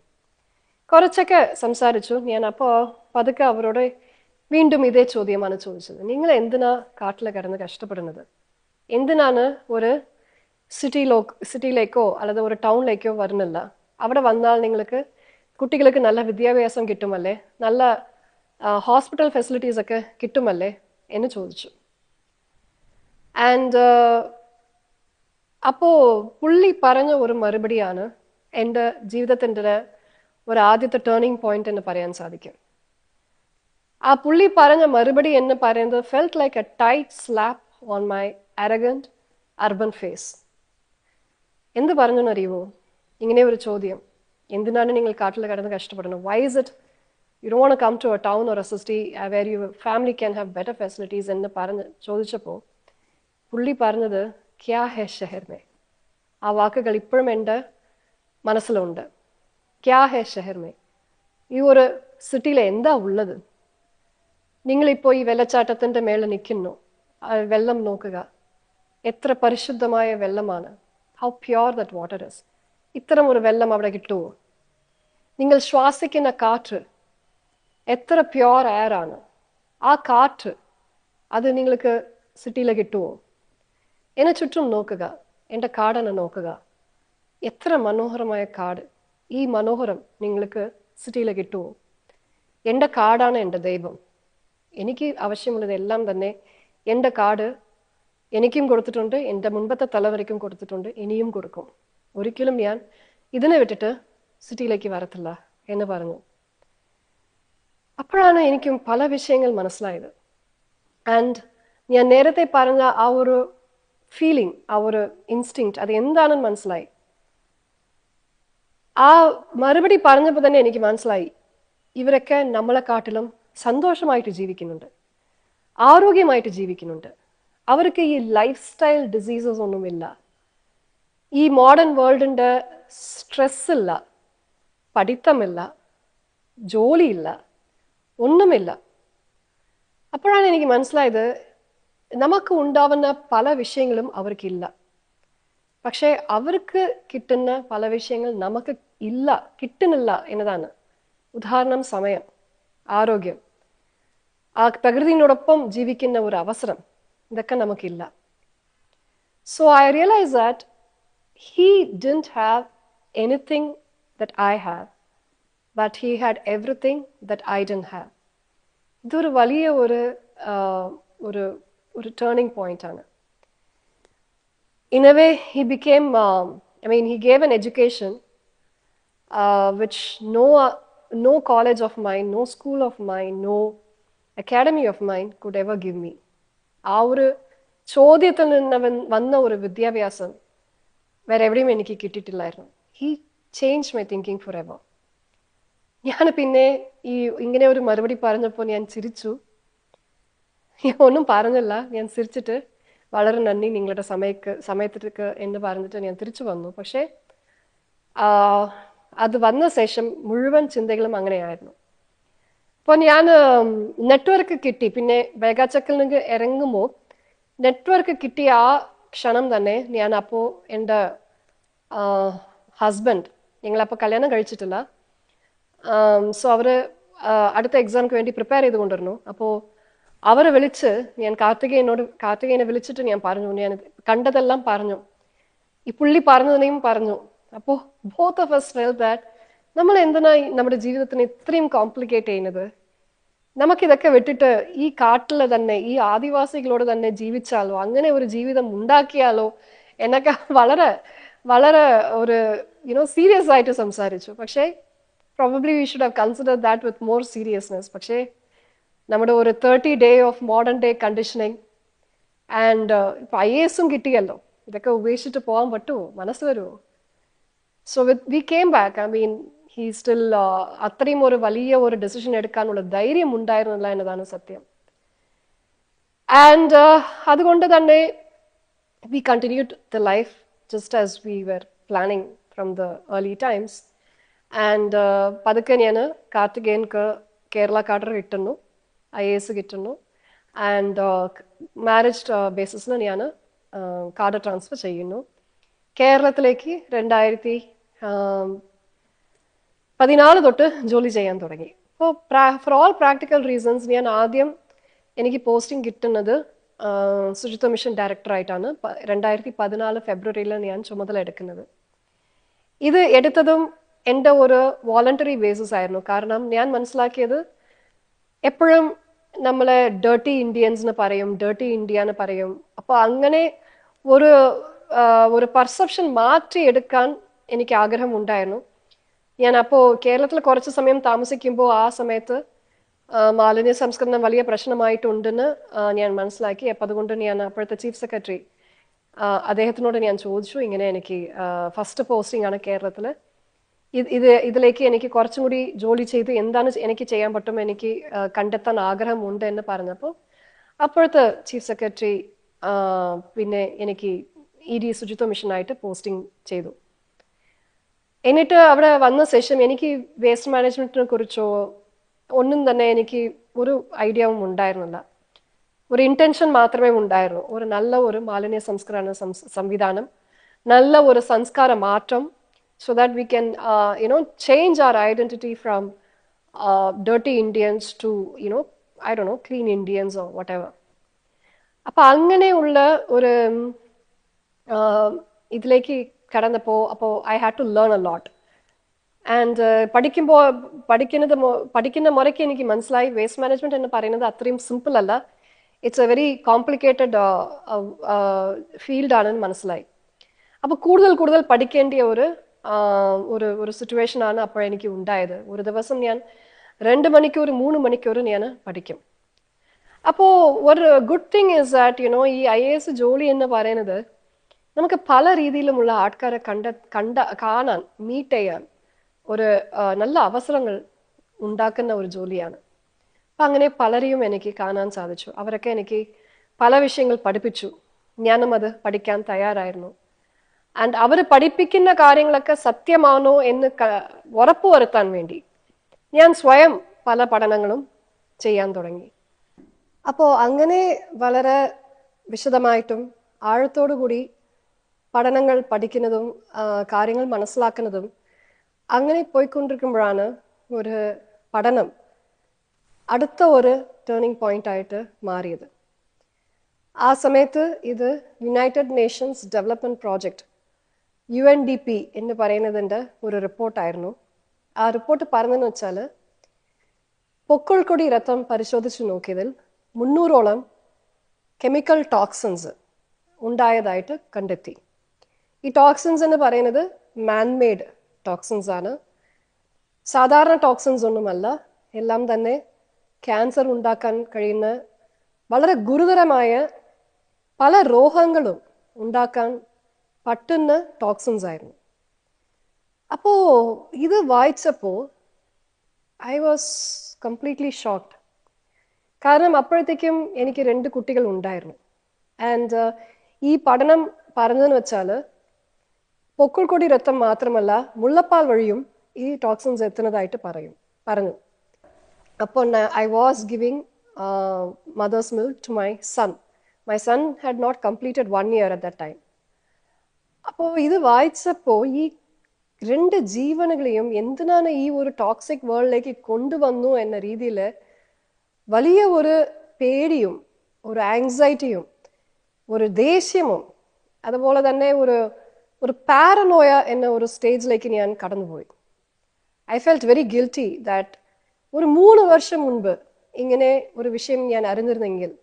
Speaker 1: കുറച്ചൊക്കെ സംസാരിച്ചു ഞാൻ. അപ്പോൾ പതുക്കെ അവരോട് വീണ്ടും ഇതേ ചോദ്യമാണ് ചോദിച്ചത്. നിങ്ങൾ എന്തിനാ കാട്ടിൽ കിടന്ന് കഷ്ടപ്പെടുന്നത്? എന്തിനാണ് ഒരു സിറ്റിയിലേക്കോ അല്ലെങ്കിൽ ഒരു ടൗണിലേക്കോ വരുന്നില്ല? അവിടെ വന്നാൽ കുട്ടികൾക്ക് നല്ല വിദ്യാഭ്യാസം കിട്ടുമല്ലേ, നല്ല ഹോസ്പിറ്റൽ ഫെസിലിറ്റീസ് ഒക്കെ കിട്ടുമല്ലേ എന്ന് ചോദിച്ചു. ആൻഡ് അപ്പോ പുള്ളി പറഞ്ഞ ഒരു മറുപടിയാണ് എൻ്റെ ജീവിതത്തിൻ്റെ ആദ്യത്തെ ടേണിംഗ് പോയിന്റ് എന്ന് പറയാൻ സാധിക്കും. ആ പുള്ളി പറഞ്ഞ മറുപടി എന്ന് പറയുന്നത് felt like a tight slap on my arrogant urban face. എന്ത് പറഞ്ഞെന്നറിയുമോ? ഇങ്ങനെ ഒരു ചോദ്യം, എന്തിനാണ് നിങ്ങൾ കാട്ടിൽ കിടന്ന് കഷ്ടപ്പെടുന്നത്? Why is it you don't want to come to a town or a city where your family can have better facilities എന്ന് ചോദിച്ചപ്പോൾ പുള്ളി പറഞ്ഞത് ക്യാ ഹെ ഷെഹർ മേ. ആ വാക്കുകൾ ഇപ്പോഴും എൻ്റെ മനസ്സിലുണ്ട്. ക്യാ ഹെ ഷെഹർ മേ, ഈ ഒരു സിറ്റിയിൽ എന്താ ഉള്ളത്? നിങ്ങളിപ്പോൾ ഈ വെള്ളച്ചാട്ടത്തിൻ്റെ മേലെ നിൽക്കുന്നു, വെള്ളം നോക്കുക, എത്ര പരിശുദ്ധമായ വെള്ളമാണ്. How pure that water is. ഇത്തരം ഒരു വെള്ളം അവിടെ കിട്ടുമോ? നിങ്ങൾ ശ്വാസിക്കുന്ന കാറ്റ് എത്ര പ്യുവർ എയർ ആണ്. ആ കാറ്റ് അത് നിങ്ങൾക്ക് സിറ്റിയിൽ കിട്ടുമോ? എന്നെ ചുറ്റും നോക്കുക, എൻ്റെ കാടിനെ നോക്കുക, എത്ര മനോഹരമായ കാട്. ഈ മനോഹരം നിങ്ങൾക്ക് സിറ്റിയിൽ കിട്ടുമോ? എൻ്റെ കാടാണ് എൻ്റെ ദൈവം. എനിക്ക് ആവശ്യമുള്ളതെല്ലാം തന്നെ എൻ്റെ കാട് എനിക്കും കൊടുത്തിട്ടുണ്ട്, എൻ്റെ മുൻപത്തെ തലമുറയ്ക്കും കൊടുത്തിട്ടുണ്ട്, ഇനിയും കൊടുക്കും. ഒരിക്കലും ഞാൻ ഇതിനെ വിട്ടിട്ട് സിറ്റിയിലേക്ക് വരത്തില്ല എന്ന് പറഞ്ഞു. അപ്പോഴാണ് എനിക്കും പല വിഷയങ്ങൾ മനസ്സിലായത്. ആൻഡ് ഞാൻ നേരത്തെ പറഞ്ഞ ആ ഒരു ഫീലിംഗ്, ആ ഒരു ഇൻസ്റ്റിങ്ക്റ്റ്, അത് എന്താണെന്ന് മനസ്സിലായി. ആ മറുപടി പറഞ്ഞപ്പോൾ തന്നെ എനിക്ക് മനസ്സിലായി, ഇവരൊക്കെ നമ്മളെക്കാട്ടിലും സന്തോഷമായിട്ട് ജീവിക്കുന്നുണ്ട്, ആരോഗ്യമായിട്ട് ജീവിക്കുന്നുണ്ട്. അവർക്ക് ഈ ലൈഫ് സ്റ്റൈൽ ഡിസീസസ് ഒന്നുമില്ല. ഈ മോഡേൺ വേൾഡിൻ്റെ സ്ട്രെസ്സില്ല, പഠിത്തമില്ല, ജോലിയില്ല, ഒന്നുമില്ല. അപ്പോഴാണ് എനിക്ക് മനസ്സിലായത്, നമുക്ക് ഉണ്ടാവുന്ന പല വിഷയങ്ങളും അവർക്കില്ല. പക്ഷേ അവർക്ക് കിട്ടുന്ന പല വിഷയങ്ങൾ നമുക്ക് ഇല്ല, കിട്ടുന്നില്ല എന്നതാണ്. ഉദാഹരണം സമയം, ആരോഗ്യം, ആ പ്രകൃതിയോടൊപ്പം ജീവിക്കുന്ന ഒരു അവസരം, ഇതൊക്കെ നമുക്കില്ല. So I realise that he didn't have anything that I have, but he had everything that I didn't have. ഇതൊരു വലിയ ഒരു ഒരു ടേണിംഗ് പോയിന്റ് ആണ്. In a way, he became, he gave an education which no college of mine, no school of mine, no academy of mine could ever give me. ആ ഒരു ചോദ്യത്തിൽ നിന്ന് വന്ന ഒരു വിദ്യാഭ്യാസം വേറെ എവിടെയും എനിക്ക് കിട്ടിയിട്ടില്ലായിരുന്നു. He change my thinking for ever. ഞാൻ പിന്നെ ഇങ്ങനെ ഒരു മറുപടി പറഞ്ഞപ്പോൾ ഞാൻ ചിരിച്ചു. ഞാൻ ഒന്നും പറഞ്ഞില്ല, ഞാൻ ചിരിച്ചിട്ട് വളരെ നന്ദി നിങ്ങളുടെ സമയത്തേക്ക് എന്ന് പറഞ്ഞിട്ട് ഞാൻ തിരിച്ചു വന്നു. പക്ഷേ അത് വന്ന ശേഷം മുഴുവൻ ചിന്തകളും അങ്ങനെയായിരുന്നു. അപ്പോൾ ഞാൻ നെറ്റ്വർക്ക് കിട്ടി. പിന്നെ വേഗാച്ചക്കിൽ നിന്ന് ഇറങ്ങുമ്പോൾ നെറ്റ്വർക്ക് കിട്ടിയ ആ ക്ഷണം തന്നെ ഞാൻ അപ്പോൾ എൻ്റെ ഹസ്ബൻഡ്, ഞങ്ങളപ്പോൾ കല്യാണം കഴിച്ചിട്ടില്ല, സോ അവർ അടുത്ത എക്സാമിക്ക് വേണ്ടി പ്രിപ്പയർ ചെയ്തുകൊണ്ടിരുന്നു. അപ്പോൾ അവരെ വിളിച്ച് ഞാൻ കാർത്തികേയനെ വിളിച്ചിട്ട് ഞാൻ പറഞ്ഞു, ഞാൻ കണ്ടതെല്ലാം പറഞ്ഞു, ഈ പുള്ളി പറഞ്ഞതിനെയും പറഞ്ഞു. അപ്പോൾ both of us felt that നമ്മൾ എന്തിനായി നമ്മുടെ ജീവിതത്തിന് ഇത്രയും കോംപ്ലിക്കേറ്റ് ചെയ്യുന്നത്? നമുക്കിതൊക്കെ വിട്ടിട്ട് ഈ കാട്ടിൽ തന്നെ ഈ ആദിവാസികളോട് തന്നെ ജീവിച്ചാലോ, അങ്ങനെ ഒരു ജീവിതം ഉണ്ടാക്കിയാലോ എന്നൊക്കെ വളരെ വളരെ ഒരു സീരിയസ് ആയിട്ട് സംസാരിച്ചു. പക്ഷേ probably we should have consider that with more seriousness. പക്ഷേ നമ്മുടെ ഒരു 30 days of modern day conditioning and ഇപ്പം IAS കിട്ടിയല്ലോ, ഇതൊക്കെ ഉപേക്ഷിച്ചിട്ട് പോകാൻ പറ്റുമോ? മനസ്സ് വരുമോ? So we came back. He still അത്രയും ഒരു വലിയ ഒരു ഡെസിഷൻ എടുക്കാനുള്ള ധൈര്യം ഉണ്ടായിരുന്നില്ല എന്നതാണ് സത്യം. ആൻഡ് അതുകൊണ്ട് തന്നെ we continued the life just as we were planning from the early times. And പതുക്കെ ഞാൻ കാർത്തികേയൻക്ക് കേരള കാഡർ കിട്ടുന്നു, IAS കിട്ടുന്നു. ആൻഡ് മാരേജ് ബേസിസിന് ഞാൻ കാർഡ് ട്രാൻസ്ഫർ ചെയ്യുന്നു കേരളത്തിലേക്ക്. 2014 തൊട്ട് ജോലി ചെയ്യാൻ തുടങ്ങി. അപ്പോൾ ഫോർ ഓൾ പ്രാക്ടിക്കൽ റീസൺസ് ഞാൻ ആദ്യം എനിക്ക് പോസ്റ്റിംഗ് കിട്ടുന്നത് ശുചിത്വ മിഷൻ ഡയറക്ടറായിട്ടാണ്. 2014 ഫെബ്രുവരിയിൽ ഞാൻ ചുമതല എടുക്കുന്നത്. ഇത് എടുത്തതും എൻ്റെ ഒരു വോളണ്ടറി ബേസിസ് ആയിരുന്നു. കാരണം ഞാൻ മനസ്സിലാക്കിയത്, എപ്പോഴും നമ്മളെ ഡേർട്ടി ഇന്ത്യൻസിന് പറയും, ഡേർട്ടി ഇന്ത്യ എന്ന് പറയും. അപ്പോൾ അങ്ങനെ ഒരു പെർസെപ്ഷൻ മാറ്റിയെടുക്കാൻ എനിക്ക് ആഗ്രഹമുണ്ടായിരുന്നു. ഞാൻ അപ്പോൾ കേരളത്തിൽ കുറച്ച് സമയം താമസിക്കുമ്പോൾ ആ സമയത്ത് മാലിന്യ സംസ്കരണം വലിയ പ്രശ്നമായിട്ടുണ്ടെന്ന് ഞാൻ മനസ്സിലാക്കി. അപ്പം അതുകൊണ്ട് ഞാൻ അപ്പോഴത്തെ ചീഫ് സെക്രട്ടറി അദ്ദേഹത്തിനോട് ഞാൻ ചോദിച്ചു, ഇങ്ങനെ എനിക്ക് ഫസ്റ്റ് പോസ്റ്റിംഗ് ആണ് കേരളത്തിൽ, ഇതിലേക്ക് എനിക്ക് കുറച്ചും കൂടി ജോലി ചെയ്ത് എന്താണ് എനിക്ക് ചെയ്യാൻ പറ്റും, എനിക്ക് കണ്ടെത്താൻ ആഗ്രഹമുണ്ട് എന്ന് പറഞ്ഞപ്പോൾ അപ്പോഴത്തെ ചീഫ് സെക്രട്ടറി പിന്നെ എനിക്ക് ED ശുചിത്വ മിഷനായിട്ട് പോസ്റ്റിംഗ് ചെയ്തു. എന്നിട്ട് അവിടെ വന്ന ശേഷം എനിക്ക് വേസ്റ്റ് മാനേജ്മെന്റിനെ കുറിച്ചോ ഒന്നും തന്നെ എനിക്ക് ഒരു ഐഡിയയും ഉണ്ടായിരുന്നില്ല. ഒരു ഇന്റൻഷൻ മാത്രമേ ഉണ്ടായിരുന്നു. ഒരു നല്ല ഒരു മാലിന്യ സംസ്കരണ സംവിധാനം, നല്ല ഒരു സംസ്കാര മാറ്റം, so that we can change our identity from dirty Indians to I don't know, clean Indians or whatever. അപ്പൊ അങ്ങനെയുള്ള ഒരു ഇതിലേക്ക് കടന്നപ്പോൾ I had to learn a lot. And പഠിക്കുന്ന മുറയ്ക്ക് എനിക്ക് മനസ്സിലായി വേസ്റ്റ് മാനേജ്മെന്റ് എന്ന് പറയുന്നത് അത്രയും സിമ്പിൾ അല്ല. ഇറ്റ്സ് എ വെരി കോംപ്ലിക്കേറ്റഡ് ഫീൽഡാണെന്ന് മനസ്സിലായി. അപ്പോൾ കൂടുതൽ പഠിക്കേണ്ട ഒരു സിറ്റുവേഷനാണ് അപ്പോഴെനിക്ക് ഉണ്ടായത്. ഒരു ദിവസം ഞാൻ 2 മണിക്കൂർ 3 മണിക്കൂർ ഞാൻ പഠിക്കും. അപ്പോൾ ഒരു ഗുഡ് തിങ് ഇസ് ദാറ്റ് ഈ IAS ജോലി എന്ന് പറയുന്നത് നമുക്ക് പല രീതിയിലുമുള്ള ആൾക്കാരെ കാണാൻ മീറ്റ് ചെയ്യാൻ ഒരു നല്ല അവസരങ്ങൾ ഉണ്ടാക്കുന്ന ഒരു ജോലിയാണ്. അപ്പം അങ്ങനെ പലരെയും എനിക്ക് കാണാൻ സാധിച്ചു. അവരൊക്കെ എനിക്ക് പല വിഷയങ്ങൾ പഠിപ്പിച്ചു. ഞാനും അത് പഠിക്കാൻ തയ്യാറായിരുന്നു. ആൻഡ് അവർ പഠിപ്പിക്കുന്ന കാര്യങ്ങളൊക്കെ സത്യമാണോ എന്ന് ഉറപ്പുവരുത്താൻ വേണ്ടി ഞാൻ സ്വയം പല പഠനങ്ങളും ചെയ്യാൻ തുടങ്ങി. അപ്പോൾ അങ്ങനെ വളരെ വിശദമായിട്ടും ആഴത്തോടു കൂടി പഠനങ്ങൾ പഠിക്കുന്നതും കാര്യങ്ങൾ മനസ്സിലാക്കുന്നതും അങ്ങനെ പോയിക്കൊണ്ടിരിക്കുമ്പോഴാണ് ഒരു പഠനം അടുത്ത ഒരു ടേണിംഗ് പോയിന്റ് ആയിട്ട് മാറിയത്. ആ സമയത്ത് ഇത് United Nations development project UNDP എന്ന് പറയുന്നതിൻ്റെ ഒരു റിപ്പോർട്ടായിരുന്നു. ആ റിപ്പോർട്ട് പറഞ്ഞതെന്ന് വെച്ചാൽ പൊക്കിൾക്കൊടി രക്തം പരിശോധിച്ച് നോക്കിയതിൽ 300ഓളം കെമിക്കൽ ടോക്സിൻസ് ഉണ്ടായതായിട്ട് കണ്ടെത്തി. ഈ ടോക്സിൻസ് എന്ന് പറയുന്നത് മാൻമെയ്ഡ് ടോക്സിൻസ് ആണ്. സാധാരണ ടോക്സിൻസ് ഒന്നുമല്ല. എല്ലാം തന്നെ ക്യാൻസർ ഉണ്ടാക്കാൻ കഴിയുന്ന വളരെ ഗുരുതരമായ പല രോഗങ്ങളും ഉണ്ടാക്കാൻ പറ്റുന്ന ടോക്സിൻസ് ആയിരുന്നു. അപ്പോൾ ഇത് വായിച്ചപ്പോൾ I was completely shocked. കാരണം അപ്പോഴത്തേക്കും എനിക്ക് 2 കുട്ടികൾ ഉണ്ടായിരുന്നു. ആൻഡ് ഈ പഠനം പറഞ്ഞതെന്ന് വെച്ചാൽ പൊക്കിൾക്കൊടി രക്തം മാത്രമല്ല മുലപ്പാൽ വഴിയും ഈ ടോക്സിൻസ് എത്തുന്നതായിട്ട് പറഞ്ഞു. അപ്പോൾ I was giving mother's milk to my son. My son had not completed 1 year at that time. അപ്പോൾ ഇത് വായിച്ചപ്പോൾ ഈ 2 ജീവനുകളെയും എന്തിനാണ് ഈ ഒരു ടോക്സിക് വേൾഡിലേക്ക് കൊണ്ടുവന്നു എന്ന രീതിയിൽ വലിയ ഒരു പേടിയും ഒരു ആങ്സൈറ്റിയും ഒരു ദേഷ്യവും അതുപോലെ തന്നെ ഒരു പാരനോയ എന്ന ഒരു സ്റ്റേജിലേക്ക് ഞാൻ കടന്നുപോയി. I felt very guilty that ഒരു 3 വർഷം മുൻപ് ഇങ്ങനെ ഒരു വിഷയം ഞാൻ അറിഞ്ഞിരുന്നെങ്കിൽ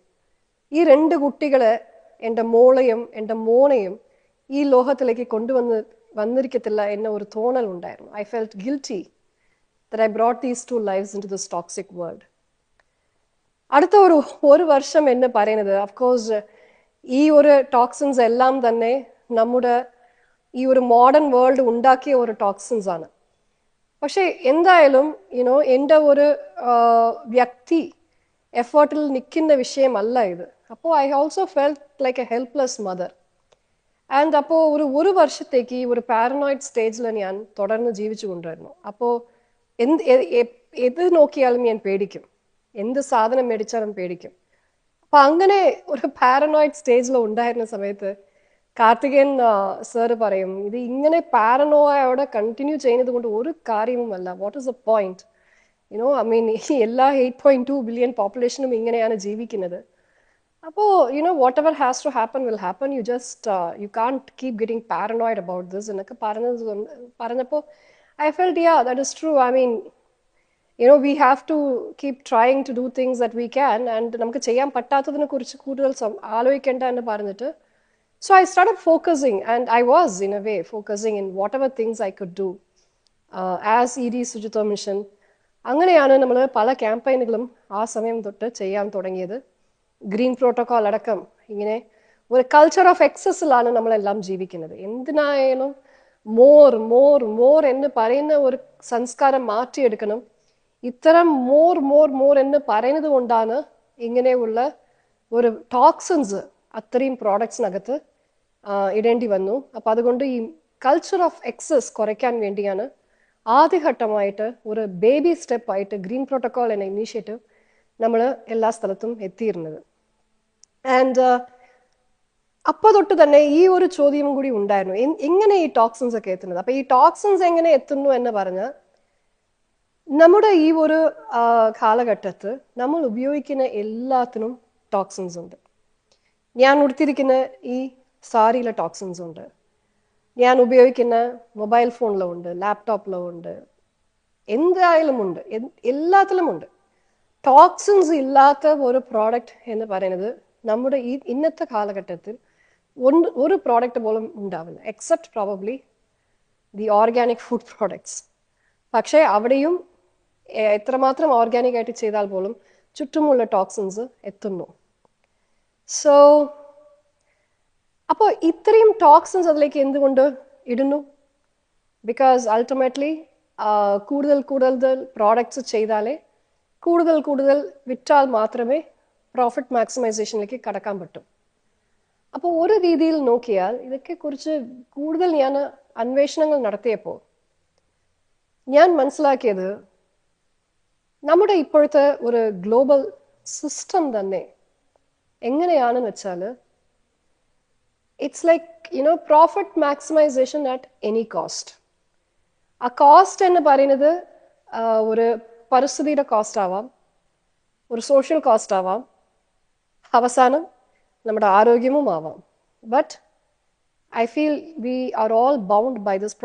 Speaker 1: ഈ 2 കുട്ടികളെ, എൻ്റെ മോളെയും എൻ്റെ മോനെയും ഈ ലോകത്തിലേക്ക് വന്നിരിക്കത്തില്ല എന്ന ഒരു തോന്നൽ ഉണ്ടായിരുന്നു. I felt guilty that I brought these 2 lives into this toxic world. അടുത്ത ഒരു വർഷം എന്ന് പറയുന്നത് അഫ്കോഴ്സ് ഈ ഒരു ടോക്സിൻസ് എല്ലാം തന്നെ നമ്മുടെ ഈ ഒരു മോഡേൺ വേൾഡ് ഉണ്ടാക്കിയ ഒരു ടോക്സിൻസ് ആണ്. പക്ഷെ എന്തായാലും എൻ്റെ ഒരു വ്യക്തി എഫേർട്ടിൽ നിൽക്കുന്ന വിഷയമല്ല ഇത്. അപ്പോൾ I also felt like a helpless mother. And അപ്പോൾ ഒരു വർഷത്തേക്ക് ഈ ഒരു പാരനോയിഡ് സ്റ്റേജിൽ ഞാൻ തുടർന്ന് ജീവിച്ചു കൊണ്ടിരുന്നു. അപ്പോൾ എന്ത് നോക്കിയാലും ഞാൻ പേടിക്കും, എന്ത് സാധനം മേടിച്ചാലും പേടിക്കും. അപ്പൊ അങ്ങനെ ഒരു പാരനോയിഡ് സ്റ്റേജിൽ ഉണ്ടായിരുന്ന സമയത്ത് കാർത്തികേയൻ സാറ് പറയും, ഇത് ഇങ്ങനെ പാരനോയോടെ കണ്ടിന്യൂ ചെയ്യുന്നത് കൊണ്ട് ഒരു കാര്യവുമല്ല. What is a point? I mean എല്ലാ 8.2 ബില്യൺ പോപ്പുലേഷനും ഇങ്ങനെയാണ് ജീവിക്കുന്നത്. അപ്പോൾ whatever has to happen will happen. You can't keep getting paranoid about this എന്നൊക്കെ പറഞ്ഞപ്പോൾ I felt that is true. I mean we have to keep trying to do things that we can, and നമുക്ക് ചെയ്യാൻ പറ്റാത്തതിനെ കുറിച്ച് കൂടുതൽ ആലോചിക്കേണ്ട എന്ന് പറഞ്ഞിട്ട് so I started focusing, and I was in a way focusing in whatever things I could do as ED ശുചിത്വ mission. അങ്ങനെയാണ് നമ്മൾ പല ക്യാമ്പയിനുകളും ആ സമയം തൊട്ട് ചെയ്യാൻ തുടങ്ങിയത്. ഗ്രീൻ പ്രോട്ടോകോൾ അടക്കം ഇങ്ങനെ ഒരു കൾച്ചർ ഓഫ് എക്സസിലാണ് നമ്മളെല്ലാം ജീവിക്കുന്നത്. എന്തിനായാലും മോർ എന്ന് പറയുന്ന ഒരു സംസ്കാരം മാറ്റിയെടുക്കണം. ഇത്തരം മോർ എന്ന് പറയുന്നത് കൊണ്ടാണ് ഇങ്ങനെയുള്ള ഒരു ടോക്സിൻസ് അത്രയും പ്രോഡക്ട്സിനകത്ത് ഇടേണ്ടി വന്നു. അപ്പം അതുകൊണ്ട് ഈ കൾച്ചർ ഓഫ് എക്സസ് കുറയ്ക്കാൻ വേണ്ടിയാണ് ആദ്യഘട്ടമായിട്ട് ഒരു ബേബി സ്റ്റെപ്പായിട്ട് ഗ്രീൻ പ്രോട്ടോകോൾ എന്ന ഇനീഷ്യേറ്റീവ് നമ്മൾ എല്ലാ സ്ഥലത്തും എത്തിയിരുന്നത്. ആൻഡ് അപ്പോൾ തൊട്ട് തന്നെ ഈ ഒരു ചോദ്യം കൂടി ഉണ്ടായിരുന്നു, എങ്ങനെ ഈ ടോക്സിൻസ് ഒക്കെ എത്തുന്നത്. അപ്പൊ ഈ ടോക്സിൻസ് എങ്ങനെ എത്തുന്നു എന്ന് പറഞ്ഞാൽ, നമ്മുടെ ഈ ഒരു കാലഘട്ടത്ത് നമ്മൾ ഉപയോഗിക്കുന്ന എല്ലാത്തിനും ടോക്സിൻസ് ഉണ്ട്. ഞാൻ ഉടുത്തിരിക്കുന്ന ഈ സാരിയിലെ ടോക്സിൻസ് ഉണ്ട്, ഞാൻ ഉപയോഗിക്കുന്ന മൊബൈൽ ഫോണിലും ഉണ്ട്, ലാപ്ടോപ്പിലും ഉണ്ട്, എന്തായാലും ഉണ്ട്, എല്ലാത്തിലും ഉണ്ട്. ടോക്സിൻസ് ഇല്ലാത്ത ഒരു പ്രോഡക്റ്റ് എന്ന് പറയുന്നത് നമ്മുടെ ഈ ഇന്നത്തെ കാലഘട്ടത്തിൽ ഒരു പ്രോഡക്റ്റ് പോലും ഉണ്ടാവില്ല, except probably the organic food products. പക്ഷേ അവിടെയും എത്രമാത്രം ഓർഗാനിക് ആയിട്ട് ചെയ്താൽ പോലും ചുറ്റുമുള്ള ടോക്സിൻസ് എത്തുന്നു. സോ അപ്പോൾ ഇത്രയും ടോക്സിൻസ് അതിലേക്ക് എന്തുകൊണ്ട് ഇടുന്നു? ബിക്കോസ് അൾട്ടിമേറ്റ്ലി കൂടുതൽ കൂടുതൽ പ്രോഡക്ട്സ് ചെയ്താലേ കൂടുതൽ വിറ്റാൽ മാത്രമേ പ്രോഫിറ്റ് മാക്സിമൈസേഷനിലേക്ക് കടക്കാൻ പറ്റും. അപ്പോൾ ഒരു രീതിയിൽ നോക്കിയാൽ ഇതൊക്കെ കുറിച്ച് കൂടുതൽ ഞാൻ അന്വേഷണങ്ങൾ നടത്തിയപ്പോൾ ഞാൻ മനസ്സിലാക്കിയത്, നമ്മുടെ ഇപ്പോഴത്തെ ഒരു ഗ്ലോബൽ സിസ്റ്റം തന്നെ എങ്ങനെയാണെന്ന് വെച്ചാൽ, it's like profit maximisation at any cost. ആ കോസ്റ്റ് എന്ന് പറയുന്നത് ഒരു പരിസ്ഥിതിയുടെ കോസ്റ്റ് ആവാം, ഒരു സോഷ്യൽ കോസ്റ്റ് ആവാം, അവസാനം നമ്മുടെ ആരോഗ്യവും ആവാം. But I feel we are all bound by this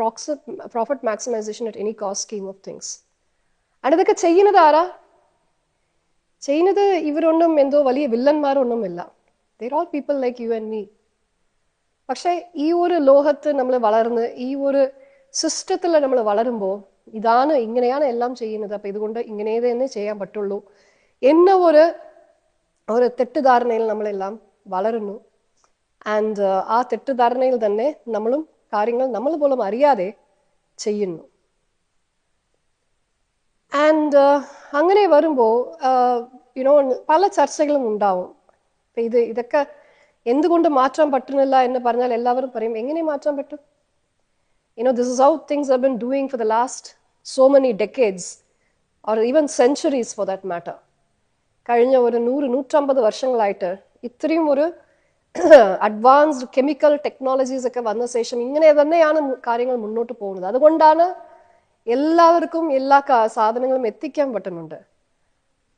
Speaker 1: profit maximisation at any cost scheme of things. And ഇതൊക്കെ ചെയ്യുന്നത് ആരാ? ചെയ്യുന്നത് ഇവരൊന്നും എന്തോ വലിയ വില്ലന്മാരൊന്നുമില്ല. They are all people like you and me. പക്ഷേ ഈ ഒരു ലോകത്ത് നമ്മൾ വളർന്ന് ഈ ഒരു സിസ്റ്റത്തിൽ നമ്മൾ വളരുമ്പോൾ ഇങ്ങനെയാണ് എല്ലാം ചെയ്യുന്നത്, അപ്പം ഇതുകൊണ്ട് ഇങ്ങനെ തന്നെ ചെയ്യാൻ പറ്റുള്ളൂ എന്ന ഒരു തെറ്റിദ്ധാരണയിൽ നമ്മളെല്ലാം വളരുന്നു. ആൻഡ് ആ തെറ്റിദ്ധാരണയിൽ തന്നെ നമ്മളും കാര്യങ്ങൾ നമ്മൾ പോലും അറിയാതെ ചെയ്യുന്നു. ആൻഡ് അങ്ങനെ വരുമ്പോൾ പല ചർച്ചകളും ഉണ്ടാവും. ഇതൊക്കെ എന്തുകൊണ്ട് മാറ്റാൻ പറ്റുന്നില്ല എന്ന് പറഞ്ഞാൽ എല്ലാവരും പറയും, എങ്ങനെ മാറ്റാൻ പറ്റും? This is how things have been doing for the last so many decades, or even centuries for that matter. കഴിഞ്ഞ ഒരു 100-150 വർഷങ്ങളായിട്ട് ഇത്രയും ഒരു അഡ്വാൻസ്ഡ് കെമിക്കൽ ടെക്നോളജീസ് ഒക്കെ വന്ന ശേഷം ഇങ്ങനെ തന്നെയാണ് കാര്യങ്ങൾ മുന്നോട്ട് പോകുന്നത്. അതുകൊണ്ടാണ് എല്ലാവർക്കും എല്ലാ സാധനങ്ങളും എത്തിക്കാൻ പറ്റുന്നുണ്ട്.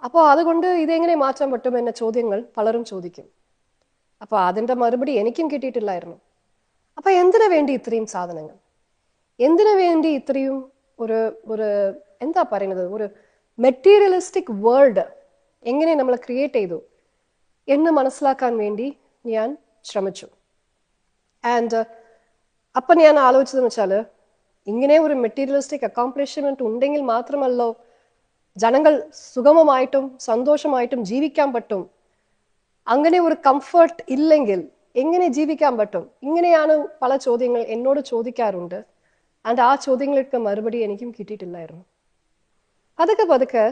Speaker 1: അപ്പോൾ അതുകൊണ്ട് ഇതെങ്ങനെ മാറ്റാൻ പറ്റും എന്ന ചോദ്യങ്ങൾ പലരും ചോദിക്കും. അപ്പോൾ അതിൻ്റെ മറുപടി എനിക്കും കിട്ടിയിട്ടില്ലായിരുന്നു. അപ്പോൾ എന്തിനു വേണ്ടി ഇത്രയും സാധനങ്ങൾ, എന്തിനു വേണ്ടി ഇത്രയും ഒരു എന്താ പറയുന്നത്, ഒരു മെറ്റീരിയലിസ്റ്റിക് വേൾഡ് എങ്ങനെ നമ്മൾ ക്രിയേറ്റ് ചെയ്തു എന്ന് മനസ്സിലാക്കാൻ വേണ്ടി ഞാൻ ശ്രമിച്ചു. ആൻഡ് അപ്പം ഞാൻ ആലോചിച്ചതെന്ന് വെച്ചാൽ, ഇങ്ങനെ ഒരു മെറ്റീരിയലിസ്റ്റിക് അക്കോംപ്ലിഷ്മെന്റ് ഉണ്ടെങ്കിൽ മാത്രമല്ലോ ജനങ്ങൾ സുഗമമായിട്ടും സന്തോഷമായിട്ടും ജീവിക്കാൻ പറ്റും. അങ്ങനെ ഒരു കംഫർട്ട് ഇല്ലെങ്കിൽ എങ്ങനെ ജീവിക്കാൻ പറ്റും? ഇങ്ങനെയാണ് പല ചോദ്യങ്ങൾ എന്നോട് ചോദിക്കാറുണ്ട്. ആൻഡ് ആ ചോദ്യങ്ങൾക്ക് മറുപടി എനിക്കും കിട്ടിയിട്ടില്ലായിരുന്നു. പതുക്കെ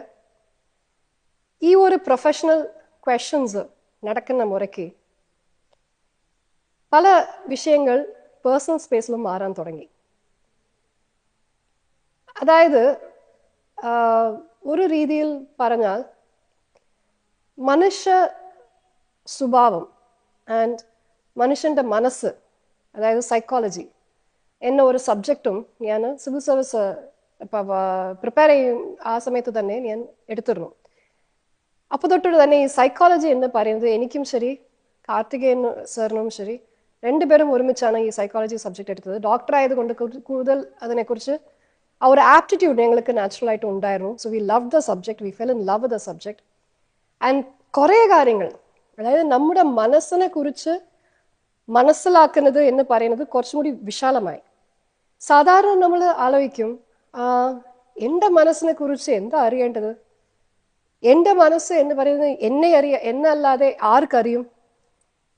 Speaker 1: ഈ ഒരു പ്രൊഫഷണൽ ക്വസ്റ്റ്യൻസ് നടക്കുന്ന മുറയ്ക്ക് പല വിഷയങ്ങൾ പേഴ്സണൽ സ്പേസിലും മാറാൻ തുടങ്ങി. അതായത് ഒരു രീതിയിൽ പറഞ്ഞാൽ മനുഷ്യ സ്വഭാവം ആൻഡ് മനുഷ്യൻ്റെ മനസ്സ്, അതായത് സൈക്കോളജി എന്ന ഒരു സബ്ജക്റ്റും ഞാൻ സിവിൽ സർവീസ് പ്രിപ്പയർ ചെയ്യും ആ സമയത്ത് തന്നെ ഞാൻ എടുത്തിരുന്നു. അപ്പോൾ തൊട്ട് തന്നെ ഈ സൈക്കോളജി എന്ന് പറയുന്നത് എനിക്കും ശരി കാർത്തികേയൻ സാറിനും ശരി രണ്ടുപേരും ഒരുമിച്ചാണ് ഈ സൈക്കോളജി സബ്ജക്റ്റ് എടുത്തത്. ഡോക്ടർ ആയതുകൊണ്ട് കൂടുതൽ അതിനെക്കുറിച്ച് ആ ഒരു ആപ്റ്റിറ്റ്യൂഡ് ഞങ്ങൾക്ക് നാച്ചുറലായിട്ട് ഉണ്ടായിരുന്നു. So we love the subject, we fell in love with the subject. And കുറേ കാര്യങ്ങൾ, അതായത് നമ്മുടെ മനസ്സിനെ കുറിച്ച് മനസ്സിലാക്കുന്നത് എന്ന് പറയുന്നത് കുറച്ചും കൂടി വിശാലമായി. സാധാരണ നമ്മൾ ആലോചിക്കും, എൻ്റെ മനസ്സിനെ കുറിച്ച് എന്താ അറിയേണ്ടത്, എൻ്റെ മനസ്സ് എന്ന് പറയുന്നത് എന്നല്ലാതെ ആർക്കറിയും,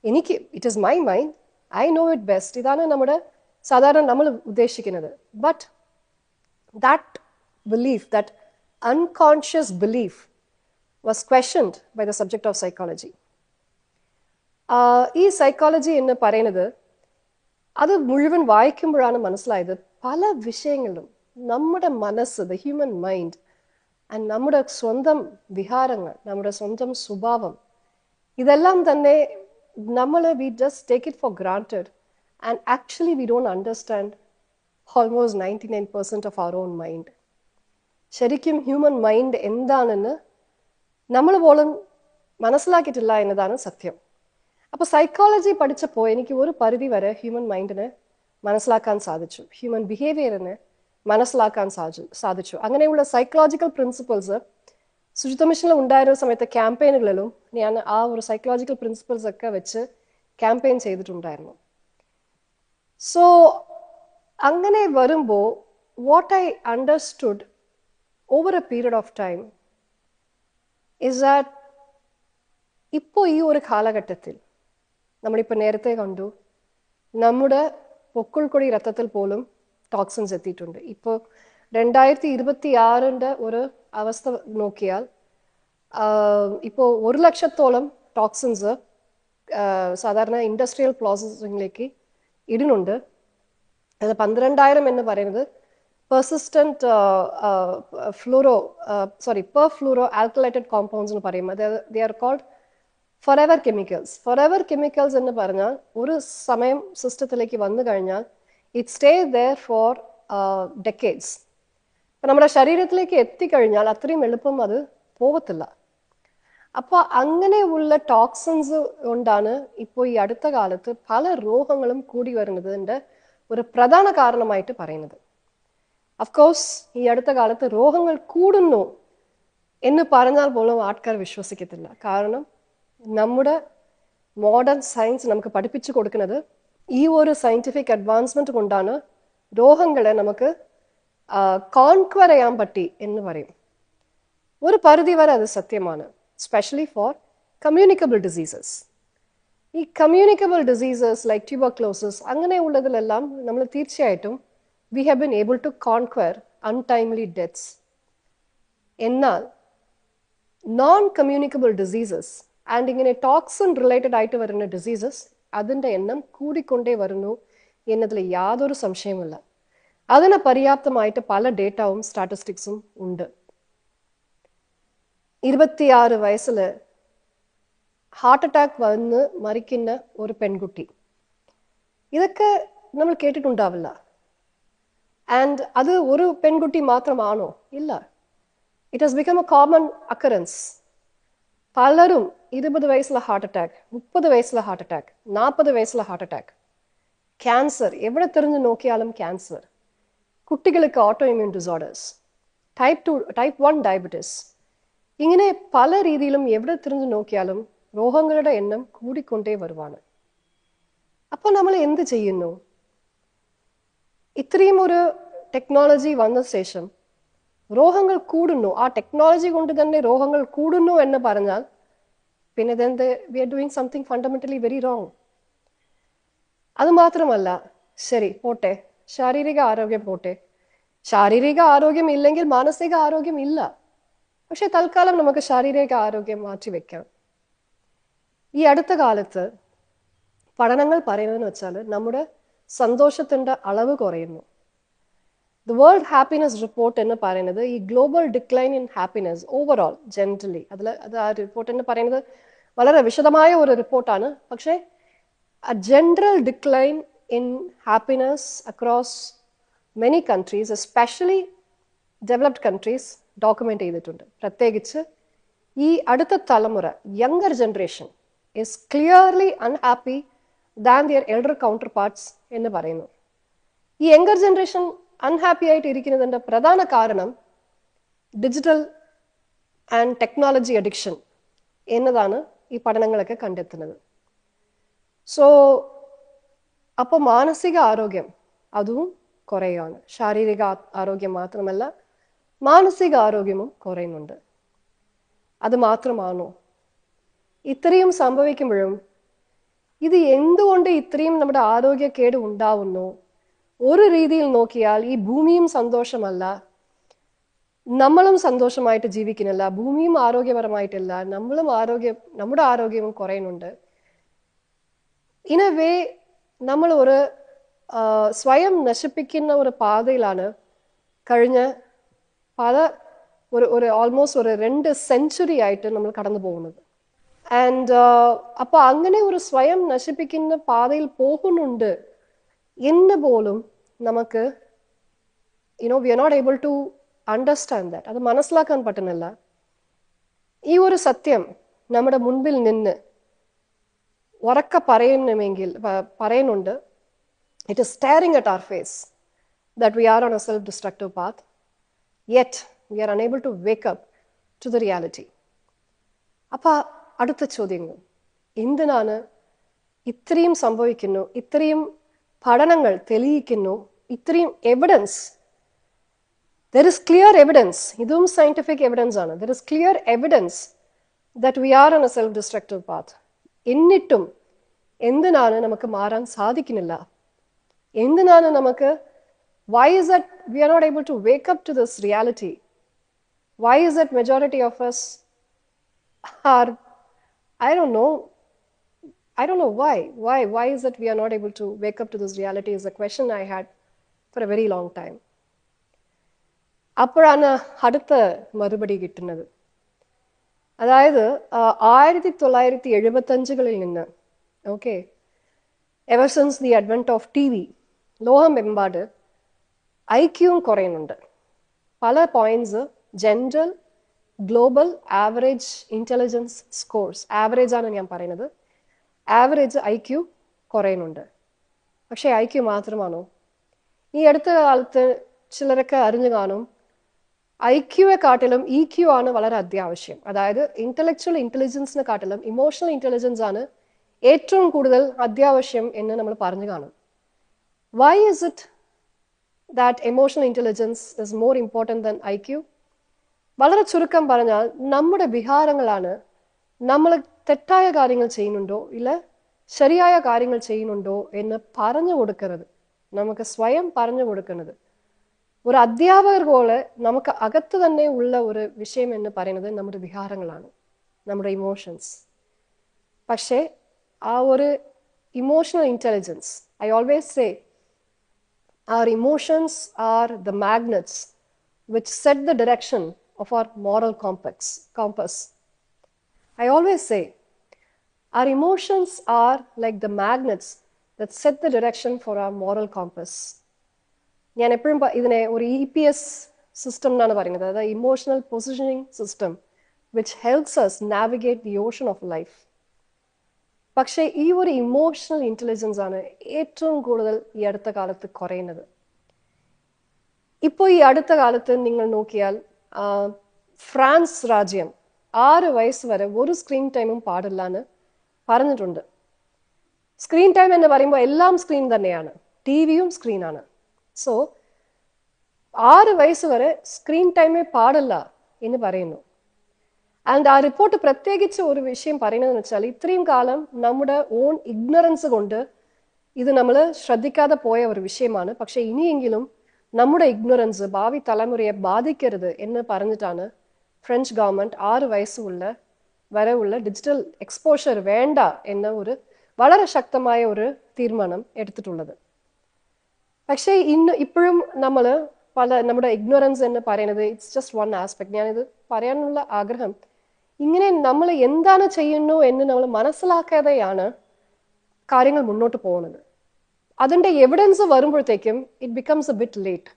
Speaker 1: എനിക്ക് it is my mind, I know it best, ഇതാണ് നമ്മുടെ സാധാരണ നമ്മൾ ഉദ്ദേശിക്കുന്നത്. But that belief, that unconscious belief was questioned by the subject of psychology. ഈ സൈക്കോളജി എന്ന് പറയുന്നത് അത് മുഴുവൻ വായിക്കുമ്പോഴാണ് മനസ്സിലായത് പല വിഷയങ്ങളിലും നമ്മുടെ മനസ്സ്, ദ ഹ്യൂമൻ മൈൻഡ്, ആൻഡ് നമ്മുടെ സ്വന്തം വിഹാരങ്ങൾ, നമ്മുടെ സ്വന്തം സ്വഭാവം, ഇതെല്ലാം തന്നെ നമ്മൾ we just take it for granted and actually we don't understand almost 99% of our own mind. ശരിക്കും ഹ്യൂമൻ മൈൻഡ് എന്താണെന്ന് നമ്മൾ പോലും മനസ്സിലാക്കിയിട്ടില്ല എന്നതാണ് സത്യം. അപ്പോൾ സൈക്കോളജി പഠിച്ചപ്പോൾ എനിക്ക് ഒരു പരിധി വരെ ഹ്യൂമൻ മൈൻഡിനെ മനസ്സിലാക്കാൻ സാധിച്ചു, ഹ്യൂമൻ ബിഹേവിയറിനെ മനസ്സിലാക്കാൻ സാധിച്ചു. അങ്ങനെയുള്ള സൈക്കോളജിക്കൽ പ്രിൻസിപ്പിൾസ് ശുചിത്വ മിഷനിൽ ഉണ്ടായിരുന്ന സമയത്ത് ക്യാമ്പയിനുകളിലും ഞാൻ ആ ഒരു സൈക്കോളജിക്കൽ പ്രിൻസിപ്പിൾസ് ഒക്കെ വെച്ച് ക്യാമ്പയിൻ ചെയ്തിട്ടുണ്ടായിരുന്നു. സോ അങ്ങനെ വരുമ്പോൾ what I understood over A period of time is that ഇപ്പോൾ ഈ ഒരു കാലഘട്ടത്തിൽ നമ്മളിപ്പോൾ നേരത്തെ കണ്ടു, നമ്മുടെ പൊക്കിൾക്കൊടി രക്തത്തിൽ പോലും ടോക്സിൻസ് എത്തിയിട്ടുണ്ട്. ഇപ്പോൾ 2026 ഒരു അവസ്ഥ നോക്കിയാൽ ഇപ്പോൾ 1 ലക്ഷത്തോളം ടോക്സിൻസ് സാധാരണ ഇൻഡസ്ട്രിയൽ പ്രോസസ്സിങ്ങിലേക്ക് ഇടുന്നുണ്ട്. അത് 12,000 എന്ന് പറയുന്നത് പെർസിസ്റ്റന്റ് പെർഫ്ലൂറോ ആൽക്കലൈറ്റഡ് കോമ്പൗണ്ട്സ് എന്ന് പറയും. They are called forever chemicals. Forever chemicals എന്ന് പറഞ്ഞാൽ ഒരു സമയം സിസ്റ്റത്തിലേക്ക് വന്നു കഴിഞ്ഞാൽ it stay there for decades. അപ്പം നമ്മുടെ ശരീരത്തിലേക്ക് എത്തിക്കഴിഞ്ഞാൽ അത്രയും എളുപ്പം അത് പോകത്തില്ല. അപ്പോൾ അങ്ങനെയുള്ള ടോക്സിൻസ് കൊണ്ടാണ് ഇപ്പോൾ ഈ അടുത്ത കാലത്ത് പല രോഗങ്ങളും കൂടി വരുന്നതിൻ്റെ ഒരു പ്രധാന കാരണമായിട്ട് പറയുന്നത്. അഫ്കോഴ്സ് ഈ അടുത്ത കാലത്ത് രോഗങ്ങൾ കൂടുന്നു എന്ന് പറഞ്ഞാൽ പോലും ആൾക്കാർ വിശ്വസിക്കത്തില്ല. കാരണം നമ്മുടെ മോഡേൺ സയൻസ് നമുക്ക് പഠിപ്പിച്ചു കൊടുക്കുന്നത് ഈ ഒരു സയൻറ്റിഫിക് അഡ്വാൻസ്മെന്റ് കൊണ്ടാണ് രോഗങ്ങളെ നമുക്ക് കോൺക്വർ ചെയ്യാൻ പറ്റി എന്ന് പറയും. ഒരു പരിധി വരെ അത് സത്യമാണ്, സ്പെഷ്യലി ഫോർ കമ്മ്യൂണിക്കബിൾ ഡിസീസസ്. ഈ കമ്മ്യൂണിക്കബിൾ ഡിസീസസ് ലൈക്ക് ട്യൂബർക്ലോസിസ് അങ്ങനെയുള്ളതിലെല്ലാം നമ്മൾ തീർച്ചയായിട്ടും we have been able to conquer untimely deaths. എന്നാൽ നോൺ കമ്മ്യൂണിക്കബിൾ ഡിസീസസ് ആൻഡ് ഇങ്ങനെ ടോക്സിൻ റിലേറ്റഡ് ആയിട്ട് വരുന്ന ഡിസീസസ് അതിൻ്റെ എണ്ണം കൂടിക്കൊണ്ടേ വരുന്നു എന്നതിൽ യാതൊരു സംശയമില്ല. അതിന് പര്യാപ്തമായിട്ട് പല ഡേറ്റാവും സ്റ്റാറ്റിസ്റ്റിക്സും ഉണ്ട്. 26 വയസ്സിൽ ഹാർട്ട് അറ്റാക്ക് വന്ന് മരിക്കുന്ന ഒരു പെൺകുട്ടി, ഇതൊക്കെ നമ്മൾ കേട്ടിട്ടുണ്ടാവില്ല. ആൻഡ് അത് ഒരു പെൺകുട്ടി മാത്രമാണോ? ഇല്ല. It has become a common occurrence. പലരും 20 വയസ്സിലെ ഹാർട്ട് അറ്റാക്ക്, 30 വയസ്സിലെ ഹാർട്ട് അറ്റാക്ക്, 40 വയസ്സിലെ ഹാർട്ട് അറ്റാക്ക്, ക്യാൻസർ, എവിടെ തിരിഞ്ഞു നോക്കിയാലും ക്യാൻസർ, കുട്ടികൾക്ക് auto immune disorders, type 1 diabetes, ഇങ്ങനെ പല രീതിയിലും എവിടെ തിരിഞ്ഞു നോക്കിയാലും രോഗങ്ങളുടെ എണ്ണം കൂടിക്കൊണ്ടേ വരുവാണ്. അപ്പോൾ നമ്മൾ എന്ത് ചെയ്യുന്നു? ഇത്രയും ഒരു ടെക്നോളജി വന്ന ശേഷം രോഗങ്ങൾ കൂടുന്നു, ആ ടെക്നോളജി കൊണ്ട് തന്നെ രോഗങ്ങൾ കൂടുന്നു എന്ന് പറഞ്ഞാൽ പിന്നെ we are doing something fundamentally very wrong. അത് മാത്രമല്ല, ശരി പോട്ടെ, ശാരീരിക ആരോഗ്യം പോട്ടെ, ശാരീരിക ആരോഗ്യം ഇല്ലെങ്കിൽ മാനസിക ആരോഗ്യം ഇല്ല. പക്ഷെ തൽക്കാലം നമുക്ക് ശാരീരിക ആരോഗ്യം മാറ്റിവെക്കാം. ഈ അടുത്ത കാലത്ത് പഠനങ്ങൾ പറയുന്നതെന്ന് വെച്ചാൽ നമ്മുടെ സന്തോഷത്തിൻ്റെ അളവ് കുറയുന്നു. ദ വേൾഡ് ഹാപ്പിനെസ് റിപ്പോർട്ട് എന്ന് പറയുന്നത് ഈ global decline in happiness overall generally അത് ആ റിപ്പോർട്ട് എന്ന് പറയുന്നത് വളരെ വിശദമായ ഒരു റിപ്പോർട്ടാണ്. പക്ഷേ a general decline in happiness across many countries, especially developed countries, document ചെയ്തിട്ടുണ്ട്. പ്രത്യേകിച്ച് ഈ അടുത്ത തലമുറ, younger generation is clearly unhappy than their elder counterparts എന്ന് പറയുന്നു. ഈ യങ്ങർ ജനറേഷൻ അൺഹാപ്പി ആയിട്ട് ഇരിക്കുന്നതിൻ്റെ പ്രധാന കാരണം ഡിജിറ്റൽ ആൻഡ് ടെക്നോളജി അഡിക്ഷൻ എന്നതാണ് ഈ പഠനങ്ങളൊക്കെ കണ്ടെത്തുന്നത്. സോ അപ്പോൾ മാനസിക ആരോഗ്യം അതും കുറയുകയാണ്. ശാരീരിക ആരോഗ്യം മാത്രമല്ല, മാനസിക ആരോഗ്യവും കുറയുന്നുണ്ട്. അത് മാത്രമാണോ? ഇത്രയും സംഭവിക്കുമ്പോഴും ഇത് എന്തുകൊണ്ട് ഇത്രയും നമ്മുടെ ആരോഗ്യക്കേട് ഉണ്ടാവുന്നു? ഒരു രീതിയിൽ നോക്കിയാൽ ഈ ഭൂമിയും സന്തോഷമല്ല, നമ്മളും സന്തോഷമായിട്ട് ജീവിക്കുന്നില്ല, ഭൂമിയും ആരോഗ്യപരമായിട്ടില്ല, നമ്മുടെ ആരോഗ്യവും കുറയുന്നുണ്ട്. ഇൻ എ വേ നമ്മൾ ഒരു സ്വയം നശിപ്പിക്കുന്ന ഒരു പാതയിലാണ് കഴിഞ്ഞ പല ഒരു ഓൾമോസ്റ്റ് ഒരു 2 സെഞ്ചുറി ആയിട്ട് നമ്മൾ കടന്നു പോകുന്നത്. ആൻഡ് അപ്പോൾ അങ്ങനെ ഒരു സ്വയം നശിപ്പിക്കുന്ന പാതയിൽ പോകുന്നുണ്ട് എന്ന് പോലും നമുക്ക് we are not able to understand that. അത് മനസ്സിലാക്കാൻ പറ്റുന്നില്ല. ഈ ഒരു സത്യം നമ്മുടെ മുൻപിൽ നിന്ന് ഉറക്കെ പറയുന്നുണ്ട്. It is staring at our face that we are on a self-destructive path, yet we are unable to wake up to the reality. അപ്പോൾ അടുത്ത ചോദ്യങ്ങൾ, എന്തിനാണ് ഇത്രയും സംഭവിക്കുന്നു, ഇത്രയും പഠനങ്ങൾ തെളിയിക്കുന്നു, ഇത്രയും evidence, there is clear evidence, ഇതും സയന്റിഫിക് എവിഡൻസ് ആണ്, there is clear evidence that we are on a self-destructive path. എന്നിട്ടും എന്തിനാണ് നമുക്ക് മാറാൻ സാധിക്കുന്നില്ല? എന്തിനാണ് നമുക്ക്, why is that we are not able to wake up to this reality? Why is that majority of us are, I don't know why is it we are not able to wake up to this reality is a question I had for a very long time. അപ്പോഴാണ് അടുത്ത മറുപടി കിട്ടുന്നത്. അതായത് 1975 നിന്ന് okay, ever since the advent of TV, ലോകമെമ്പാട് ഐക്യവും കുറയുന്നുണ്ട്. പല points, general, global average intelligence scores, average ആണ് ഞാൻ പറയുന്നത്, ആവറേജ് IQ കുറയുന്നുണ്ട്. പക്ഷേ IQ മാത്രമാണോ? ഈ അടുത്ത കാലത്ത് ചിലരൊക്കെ അറിഞ്ഞു കാണും, IQയെ കാട്ടിലും EQ ആണ് വളരെ അത്യാവശ്യം. അതായത് ഇന്റലക്ച്വൽ ഇന്റലിജൻസിനെ കാട്ടിലും ഇമോഷണൽ ഇന്റലിജൻസ് ആണ് ഏറ്റവും കൂടുതൽ അത്യാവശ്യം എന്ന് നമ്മൾ പറഞ്ഞു കാണും. Why is it that emotional intelligence is more important than IQ? വളരെ ചുരുക്കം പറഞ്ഞാൽ, നമ്മുടെ വികാരങ്ങളാണ് നമ്മൾ തെറ്റായ കാര്യങ്ങൾ ചെയ്യുന്നുണ്ടോ ഇല്ല ശരിയായ കാര്യങ്ങൾ ചെയ്യുന്നുണ്ടോ എന്ന് പറഞ്ഞു കൊടുക്കുന്നത്, നമുക്ക് സ്വയം പറഞ്ഞു കൊടുക്കുന്നത്. ഒരു അധ്യാപകർ പോലെ നമുക്ക് അകത്ത് തന്നെ ഉള്ള ഒരു വിഷയം എന്ന് പറയുന്നത് നമ്മുടെ വികാരങ്ങളാണ്, നമ്മുടെ ഇമോഷൻസ്. പക്ഷേ ആ ഒരു emotional intelligence, I always say our emotions are the magnets which set the direction of our moral compass. I always say our emotions are like the magnets that set the direction for our moral compass. ഞാൻ എപ്പോഴും ഇതിനെ ഒരു EPS system എന്നാണ് പറയുന്നത്, അതായത് emotional positioning system, which helps us navigate the ocean of life. പക്ഷേ ഈ ഒരു ഇമോഷണൽ ഇന്റലിജൻസ് ആണ് ഏറ്റവും കൂടുതൽ ഈ അടുത്ത കാലത്ത് കുറയുന്നത്. ഇപ്പോൾ ഈ അടുത്ത കാലത്ത് നിങ്ങൾ നോക്കിയാൽ ഫ്രാൻസ് രാജ്യം 6 വയസ്സ് വരെ ഒരു സ്ക്രീൻ ടൈമും പാടില്ല എന്ന് പറഞ്ഞിട്ടുണ്ട്. സ്ക്രീൻ ടൈം എന്ന് പറയുമ്പോൾ എല്ലാം സ്ക്രീൻ തന്നെയാണ്, TVയും സ്ക്രീനാണ്. സോ 6 വയസ്സ് വരെ സ്ക്രീൻ ടൈമേ പാടില്ല എന്ന് പറയുന്നു. ആൻഡ് ആ റിപ്പോർട്ട് പ്രത്യേകിച്ച് ഒരു വിഷയം പറയുന്നതെന്ന് വെച്ചാൽ, ഇത്രയും കാലം നമ്മുടെ ഓൺ ഇഗ്നറൻസ് കൊണ്ട് ഇത് നമ്മൾ ശ്രദ്ധിക്കാതെ പോയ ഒരു വിഷയമാണ്. പക്ഷെ ഇനിയെങ്കിലും നമ്മുടെ ഇഗ്നറൻസ് ഭാവി തലമുറയെ ബാധിക്കരുത് എന്ന് പറഞ്ഞിട്ടാണ് ഫ്രഞ്ച് ഗവൺമെന്റ് 6 വയസ്സ് വരെ ഉള്ള ഡിജിറ്റൽ എക്സ്പോഷർ വേണ്ട എന്ന ഒരു വളരെ ശക്തമായ ഒരു തീരുമാനം എടുത്തിട്ടുള്ളത്. പക്ഷേ ഇപ്പോഴും നമ്മൾ നമ്മുടെ ഇഗ്നോറൻസ് എന്ന് പറയുന്നത് ഇറ്റ്സ് ജസ്റ്റ് വൺ ആസ്പെക്ട്. ഞാനിത് പറയാനുള്ള ആഗ്രഹം, ഇങ്ങനെ നമ്മൾ എന്താണ് ചെയ്യുന്നു എന്ന് നമ്മൾ മനസ്സിലാക്കാതെയാണ് കാര്യങ്ങൾ മുന്നോട്ട് പോകുന്നത്. അതിൻ്റെ എവിഡൻസ് വരുമ്പോഴത്തേക്കും it becomes A bit late.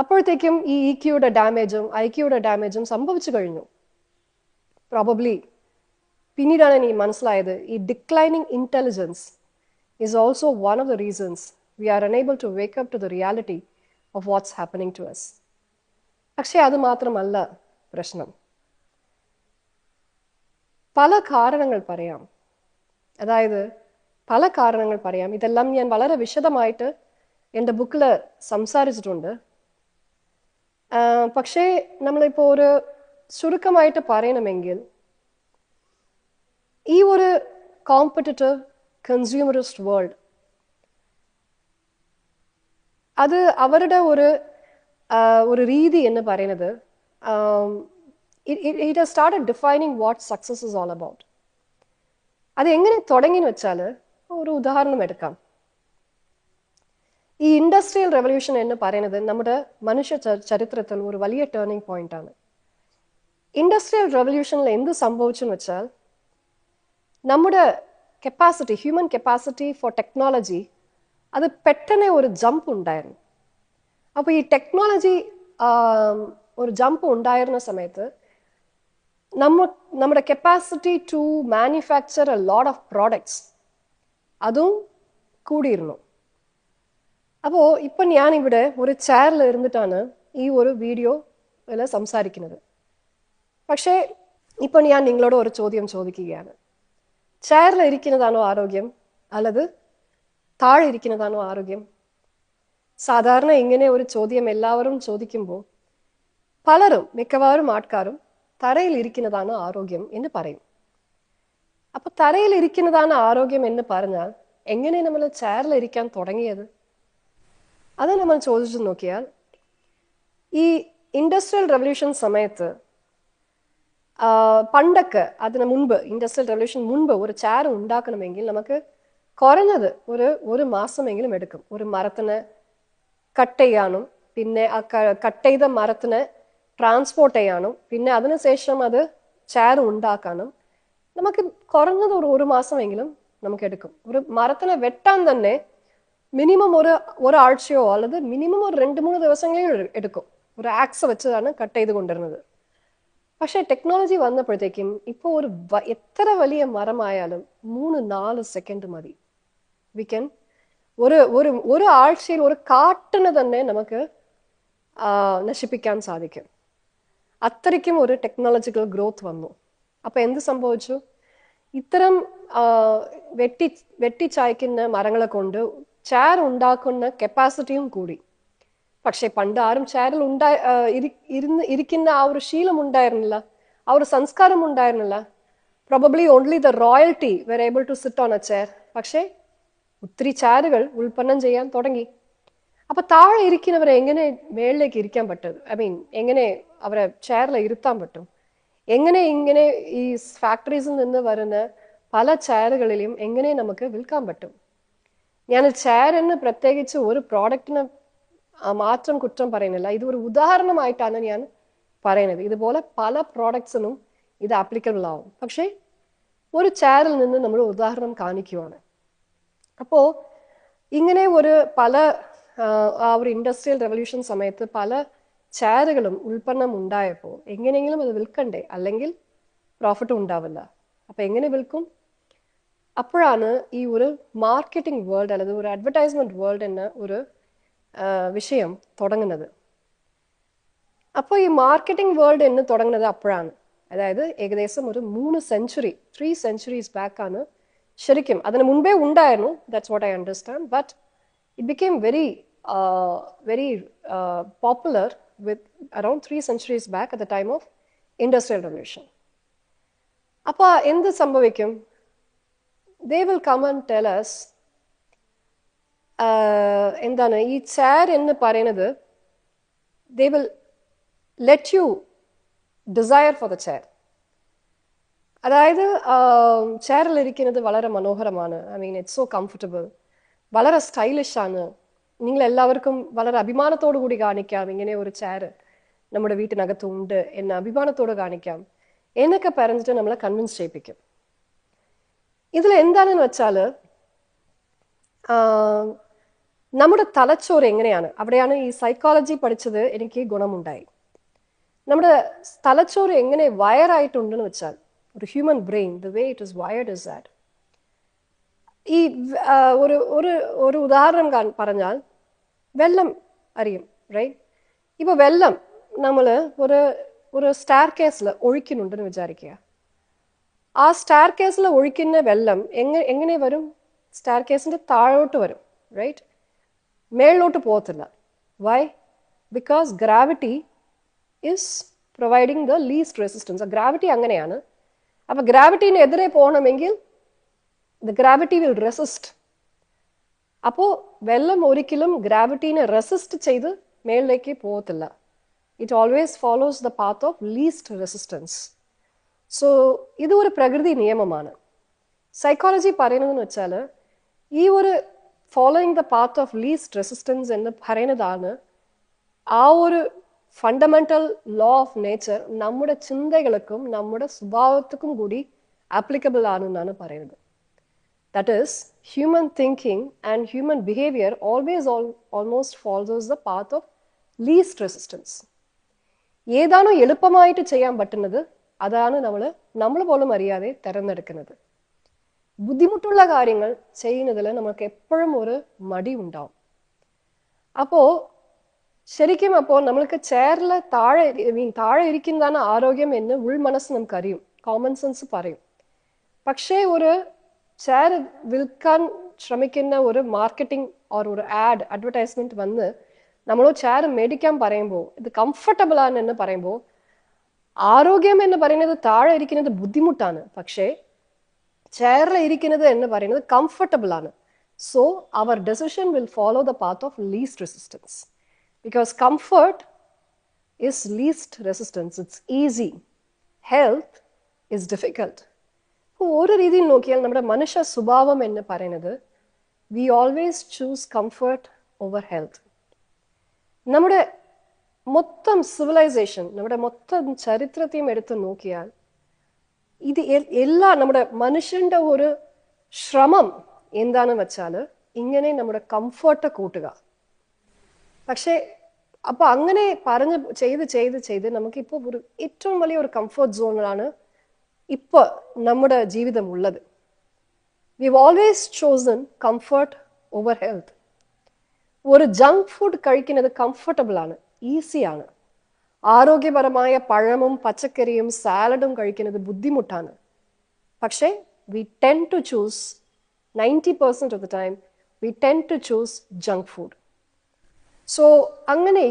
Speaker 1: അപ്പോഴത്തേക്കും ഈ EQയുടെ ഡാമേജും IQയുടെ ഡാമേജും സംഭവിച്ചു കഴിഞ്ഞു. പ്രോബബ്ലി പിന്നീടാണ് എനിക്ക് മനസ്സിലായത്, ഈ declining intelligence is also one of the reasons we are unable to wake up to the reality of what's happening to us. പക്ഷേ അത് മാത്രമല്ല പ്രശ്നം. പല കാരണങ്ങൾ പറയാം, ഇതെല്ലാം ഞാൻ വളരെ വിശദമായിട്ട് എൻ്റെ ബുക്കിൽ സംസാരിച്ചിട്ടുണ്ട്. പക്ഷേ നമ്മളിപ്പോൾ ഒരു ചുരുക്കമായിട്ട് പറയണമെങ്കിൽ, ഈ ഒരു കോമ്പറ്റിറ്റീവ് കൺസ്യൂമറിസ്റ്റ് വേൾഡ്, അത് അവരുടെ ഒരു രീതി എന്ന് പറയുന്നത്, it has started defining what success is all about. അത് എങ്ങനെ തുടങ്ങിയെന്ന് വെച്ചാൽ ഒരു ഉദാഹരണം എടുക്കാം. ഈ ഇൻഡസ്ട്രിയൽ റെവല്യൂഷൻ എന്ന് പറയുന്നത് നമ്മുടെ മനുഷ്യ ചരിത്രത്തിൽ ഒരു വലിയ ടേണിംഗ് പോയിന്റ് ആണ്. ഇൻഡസ്ട്രിയൽ റെവല്യൂഷനിൽ എന്ത് സംഭവിച്ചെന്ന് വെച്ചാൽ നമ്മുടെ capacity, human capacity four technology, അത് പെട്ടെന്ന് ഒരു ജമ്പ് ഉണ്ടായിരുന്നു. അപ്പോൾ ഈ ടെക്നോളജി ഒരു ജമ്പ് ഉണ്ടായിരുന്ന സമയത്ത് നമ്മുടെ capacity to manufacture a lot of products അതും കൂടിയിരുന്നു. അപ്പോൾ ഇപ്പം ഞാനിവിടെ ഒരു ചെയറിൽ ഇരുന്നിട്ടാണ് ഈ ഒരു വീഡിയോ സംസാരിക്കുന്നത്. പക്ഷേ ഇപ്പം ഞാൻ നിങ്ങളോട് ഒരു ചോദ്യം ചോദിക്കുകയാണ്. ചെയറിൽ ഇരിക്കുന്നതാണോ ആരോഗ്യം, അല്ലത് താഴെ ഇരിക്കുന്നതാണോ ആരോഗ്യം? സാധാരണ ഇങ്ങനെ ഒരു ചോദ്യം എല്ലാവരും ചോദിക്കുമ്പോൾ പലരും, മിക്കവാറും ആൾക്കാരും തറയിൽ ഇരിക്കുന്നതാണ് ആരോഗ്യം എന്ന് പറയും. അപ്പൊ തറയിൽ ഇരിക്കുന്നതാണ് ആരോഗ്യം എന്ന് പറഞ്ഞാൽ എങ്ങനെ നമ്മൾ ചെയറിൽ ഇരിക്കാൻ തുടങ്ങിയത്? അത് നമ്മൾ ചോദിച്ചു നോക്കിയാൽ, ഈ ഇൻഡസ്ട്രിയൽ റെവല്യൂഷൻ സമയത്ത് പണ്ടൊക്കെ, അതിന് മുൻപ്, ഇൻഡസ്ട്രിയൽ റെവല്യൂഷൻ മുൻപ് ഒരു ചെയർ ഉണ്ടാക്കണമെങ്കിൽ നമുക്ക് കുറഞ്ഞത് ഒരു മാസമെങ്കിലും എടുക്കും. ഒരു മരത്തിന് കട്ട് ചെയ്യാനും, പിന്നെ ആ കട്ട് ചെയ്ത മരത്തിന് ട്രാൻസ്പോർട്ട് ചെയ്യാനും, പിന്നെ അതിനുശേഷം അത് ചെയർ ഉണ്ടാക്കാനും നമുക്ക് കുറഞ്ഞത് ഒരു മാസമെങ്കിലും നമുക്ക് എടുക്കും. ഒരു മരത്തിനെ വെട്ടാൻ തന്നെ മിനിമം ഒരാഴ്ചയോ അല്ലെങ്കിൽ മിനിമം ഒരു 2-3 ദിവസങ്ങളെങ്കിലും എടുക്കും. ഒരു ആക്സ് വെച്ചതാണ് കട്ട് ചെയ്ത് കൊണ്ടിരുന്നത്. പക്ഷെ ടെക്നോളജി വന്നപ്പോഴത്തേക്കും ഇപ്പോൾ എത്ര വലിയ മരമായാലും 3-4 സെക്കൻഡ് മതി. വി ക്യാൻ ഒരു ആഴ്ചയിൽ ഒരു കാട്ടിനെ തന്നെ നമുക്ക് നശിപ്പിക്കാൻ സാധിക്കും. അത്രയ്ക്കും ഒരു ടെക്നോളജിക്കൽ ഗ്രോത്ത് വന്നു. അപ്പൊ എന്ത് സംഭവിച്ചു? ഇത്തരം വെട്ടിച്ചായ്ക്കുന്ന മരങ്ങളെ കൊണ്ട് ചെയർ ഉണ്ടാക്കുന്ന കപ്പാസിറ്റിയും കൂടി. പക്ഷെ പണ്ട് ആരും ചെയറിൽ ഇരിക്കുന്ന ആ ഒരു ശീലം ഉണ്ടായിരുന്നില്ല, ആ ഒരു സംസ്കാരം ഉണ്ടായിരുന്നില്ല. Probably only the royalty were able to sit on a chair. പക്ഷേ ഒത്തിരി ചെയറുകൾ ഉൽപ്പന്നം ചെയ്യാൻ തുടങ്ങി. അപ്പൊ താഴെ ഇരിക്കുന്നവരെ എങ്ങനെ മേളിലേക്ക് ഇരിക്കാൻ പറ്റും? എങ്ങനെ അവരെ ചെയറിൽ ഇരുത്താൻ പറ്റും? എങ്ങനെ ഇങ്ങനെ ഈ ഫാക്ടറീസിൽ നിന്ന് വരുന്ന പല ചെയറുകളിലും എങ്ങനെ നമുക്ക് വിൽക്കാൻ പറ്റും? ഞാൻ ചെയറിന് പ്രത്യേകിച്ച് ഒരു പ്രോഡക്റ്റിന് മാത്രം കുറ്റം പറയുന്നില്ല. ഇത് ഒരു ഉദാഹരണമായിട്ടാണ് ഞാൻ പറയുന്നത്. ഇതുപോലെ പല പ്രോഡക്ട്സിനും ഇത് ആപ്ലിക്കബിൾ ആവും. പക്ഷേ ഒരു ചെയറിൽ നിന്ന് നമ്മൾ ഉദാഹരണം കാണിക്കുവാണ്. അപ്പോൾ ഇങ്ങനെ ആ ഒരു ഇൻഡസ്ട്രിയൽ റെവല്യൂഷൻ സമയത്ത് പല ചെയറുകളും ഉൽപ്പന്നം ഉണ്ടായപ്പോൾ എങ്ങനെയെങ്കിലും അത് വിൽക്കണ്ടേ, അല്ലെങ്കിൽ പ്രോഫിറ്റും ഉണ്ടാവില്ല. അപ്പൊ എങ്ങനെ വിൽക്കും? അപ്പോഴാണ് ഈ ഒരു മാർക്കറ്റിംഗ് വേൾഡ് അല്ലെങ്കിൽ ഒരു അഡ്വർടൈസ്മെന്റ് വേൾഡ് എന്ന ഒരു വിഷയം തുടങ്ങുന്നത്. അപ്പോൾ ഈ മാർക്കറ്റിംഗ് വേൾഡ് എന്ന് തുടങ്ങുന്നത് അപ്പോഴാണ്. അതായത് ഏകദേശം ഒരു 3 സെഞ്ചുറീസ് ബാക്ക് ആണ് ശരിക്കും. അതിന് മുൻപേ ഉണ്ടായിരുന്നു, that's what I understand, but it became very popular with around 3 centuries back at the time of industrial revolution. അപ്പോൾ എന്ത് സംഭവിക്കും? they will come and tell us എന്താണ് ഈ ചെയർ എന്ന് പറയുന്നത്, they will let you desire for the chair. അതായത് ചെയറിൽ ഇരിക്കുന്നത് വളരെ മനോഹരമാണ്, ഇറ്റ്സ് സോ കംഫർട്ടബിൾ, വളരെ സ്റ്റൈലിഷ് ആണ്, നിങ്ങൾ എല്ലാവർക്കും വളരെ അഭിമാനത്തോടു കൂടി കാണിക്കാം ഇങ്ങനെ ഒരു ചെയർ നമ്മുടെ വീട്ടിനകത്തുണ്ട് എന്ന് അഭിമാനത്തോട് കാണിക്കാം എന്നൊക്കെ പറഞ്ഞിട്ട് നമ്മളെ കൺവിൻസ് ചെയ്യിപ്പിക്കും. ഇതിൽ എന്താണെന്ന് വെച്ചാൽ നമ്മുടെ തലച്ചോറ് എങ്ങനെയാണ്, അവിടെയാണ് ഈ സൈക്കോളജി പഠിച്ചത് എനിക്ക് ഗുണമുണ്ടായി. നമ്മുടെ തലച്ചോറ് എങ്ങനെ വയറായിട്ടുണ്ടെന്ന് വെച്ചാൽ, ഒരു human brain, the way it is wired is that. ഈ ഒരു ഉദാഹരണം പറഞ്ഞാൽ, വെള്ളം അറിയും, റൈറ്റ്? ഇപ്പൊ വെള്ളം നമ്മൾ ഒരു സ്റ്റാർ കേസിൽ ഒഴിക്കുന്നുണ്ടെന്ന് വിചാരിക്കുക. ആ സ്റ്റാർ കേസിൽ ഒഴിക്കുന്ന വെള്ളം എങ്ങനെ വരും? സ്റ്റാർ കേസിന്റെ താഴോട്ട് വരും, റൈറ്റ്? മേളിലോട്ട് പോകത്തില്ല. Why? Because gravity is providing the least resistance. Gravity അങ്ങനെയാണ്. അപ്പൊ ഗ്രാവിറ്റീന് എതിരെ പോകണമെങ്കിൽ the gravity will resist. അപ്പോൾ വെള്ളം ഒരിക്കലും ഗ്രാവിറ്റീനെ റെസിസ്റ്റ് ചെയ്ത് മേളിലേക്ക് പോകത്തില്ല. It always follows the path of least resistance. So ഇത് ഒരു പ്രകൃതി നിയമമാണ്. സൈക്കോളജി പറയുന്നതെന്ന് വെച്ചാൽ, ഈ ഒരു following the path of least resistance എന്ന് പറയുന്നതാണ് ആ ഒരു ഫണ്ടമെന്റൽ ലോ ഓഫ് നേച്ചർ നമ്മുടെ ചിന്തകൾക്കും നമ്മുടെ സ്വഭാവത്തിനും കൂടി ആപ്ലിക്കബിൾ ആണെന്നാണ് പറയുന്നത്. That is, human thinking and human behavior always almost follows the path of least resistance. ഏതാണോ എളുപ്പമായിട്ട് ചെയ്യാൻ പറ്റുന്നത് അതാണ് നമ്മൾ പോലും അറിയാതെ തിരഞ്ഞെടുക്കുന്നത്. ബുദ്ധിമുട്ടുള്ള കാര്യങ്ങൾ ചെയ്യുന്നതിൽ നമുക്ക് എപ്പോഴും ഒരു മടി ഉണ്ടാവും. അപ്പോൾ ശരിക്കും അപ്പോൾ നമ്മൾക്ക് ചെയറിൽ താഴെ ഇരിക്കുന്നതാണ് ആരോഗ്യം എന്ന് ഉൾമനസ്സ് നമുക്കറിയും, കോമൺ സെൻസ് പറയും. പക്ഷേ ഒരു ചെയർ വിൽക്കാൻ ശ്രമിക്കുന്ന ഒരു മാർക്കറ്റിംഗ് ഒരു അഡ്വർടൈസ്മെന്റ് വന്ന് നമ്മൾ ചെയർ മേടിക്കാൻ പറയുമ്പോൾ ഇത് കംഫർട്ടബിൾ ആണ് എന്ന് പറയുമ്പോൾ ആരോഗ്യം എന്ന് പറയുന്നത് താഴെ ഇരിക്കുന്നത് ബുദ്ധിമുട്ടാണ്, പക്ഷേ ചെയറിൽ ഇരിക്കുന്നത് എന്ന് പറയുന്നത് കംഫർട്ടബിൾ ആണ്. So our decision will follow the path of least resistance, because comfort is least resistance. It's easy. Health is difficult. ഒരു രീതിയിൽ നോക്കിയാൽ നമ്മുടെ മനുഷ്യ സ്വഭാവം എന്ന് പറയുന്നത് we always choose comfort over health. നമ്മുടെ മൊത്തം സിവിലൈസേഷൻ, നമ്മുടെ മൊത്തം ചരിത്രത്തെയും എടുത്ത് നോക്കിയാൽ ഇത് നമ്മുടെ മനുഷ്യന്റെ ഒരു ശ്രമം എന്താണെന്ന് വെച്ചാൽ ഇങ്ങനെ നമ്മുടെ കംഫർട്ട് കൂട്ടുക. പക്ഷേ അപ്പൊ അങ്ങനെ ചെയ്ത് നമുക്കിപ്പോൾ ഒരു ഏറ്റവും വലിയ ഒരു കംഫർട്ട് സോണിലാണ് ഇപ്പൊ നമ്മുടെ ജീവിതം ഉള്ളത്. We always chosen comfort over health. ഒരു ജങ്ക് ഫുഡ് കഴിക്കുന്നത് കംഫർട്ടബിൾ ആണ്, ഈസിയാണ്. ആരോഗ്യപരമായ പഴമും പച്ചക്കറിയും സാലഡും കഴിക്കുന്നത് ബുദ്ധിമുട്ടാണ്. പക്ഷേ we tend to choose 90% of the time we tend to choose junk food. So അങ്ങനെ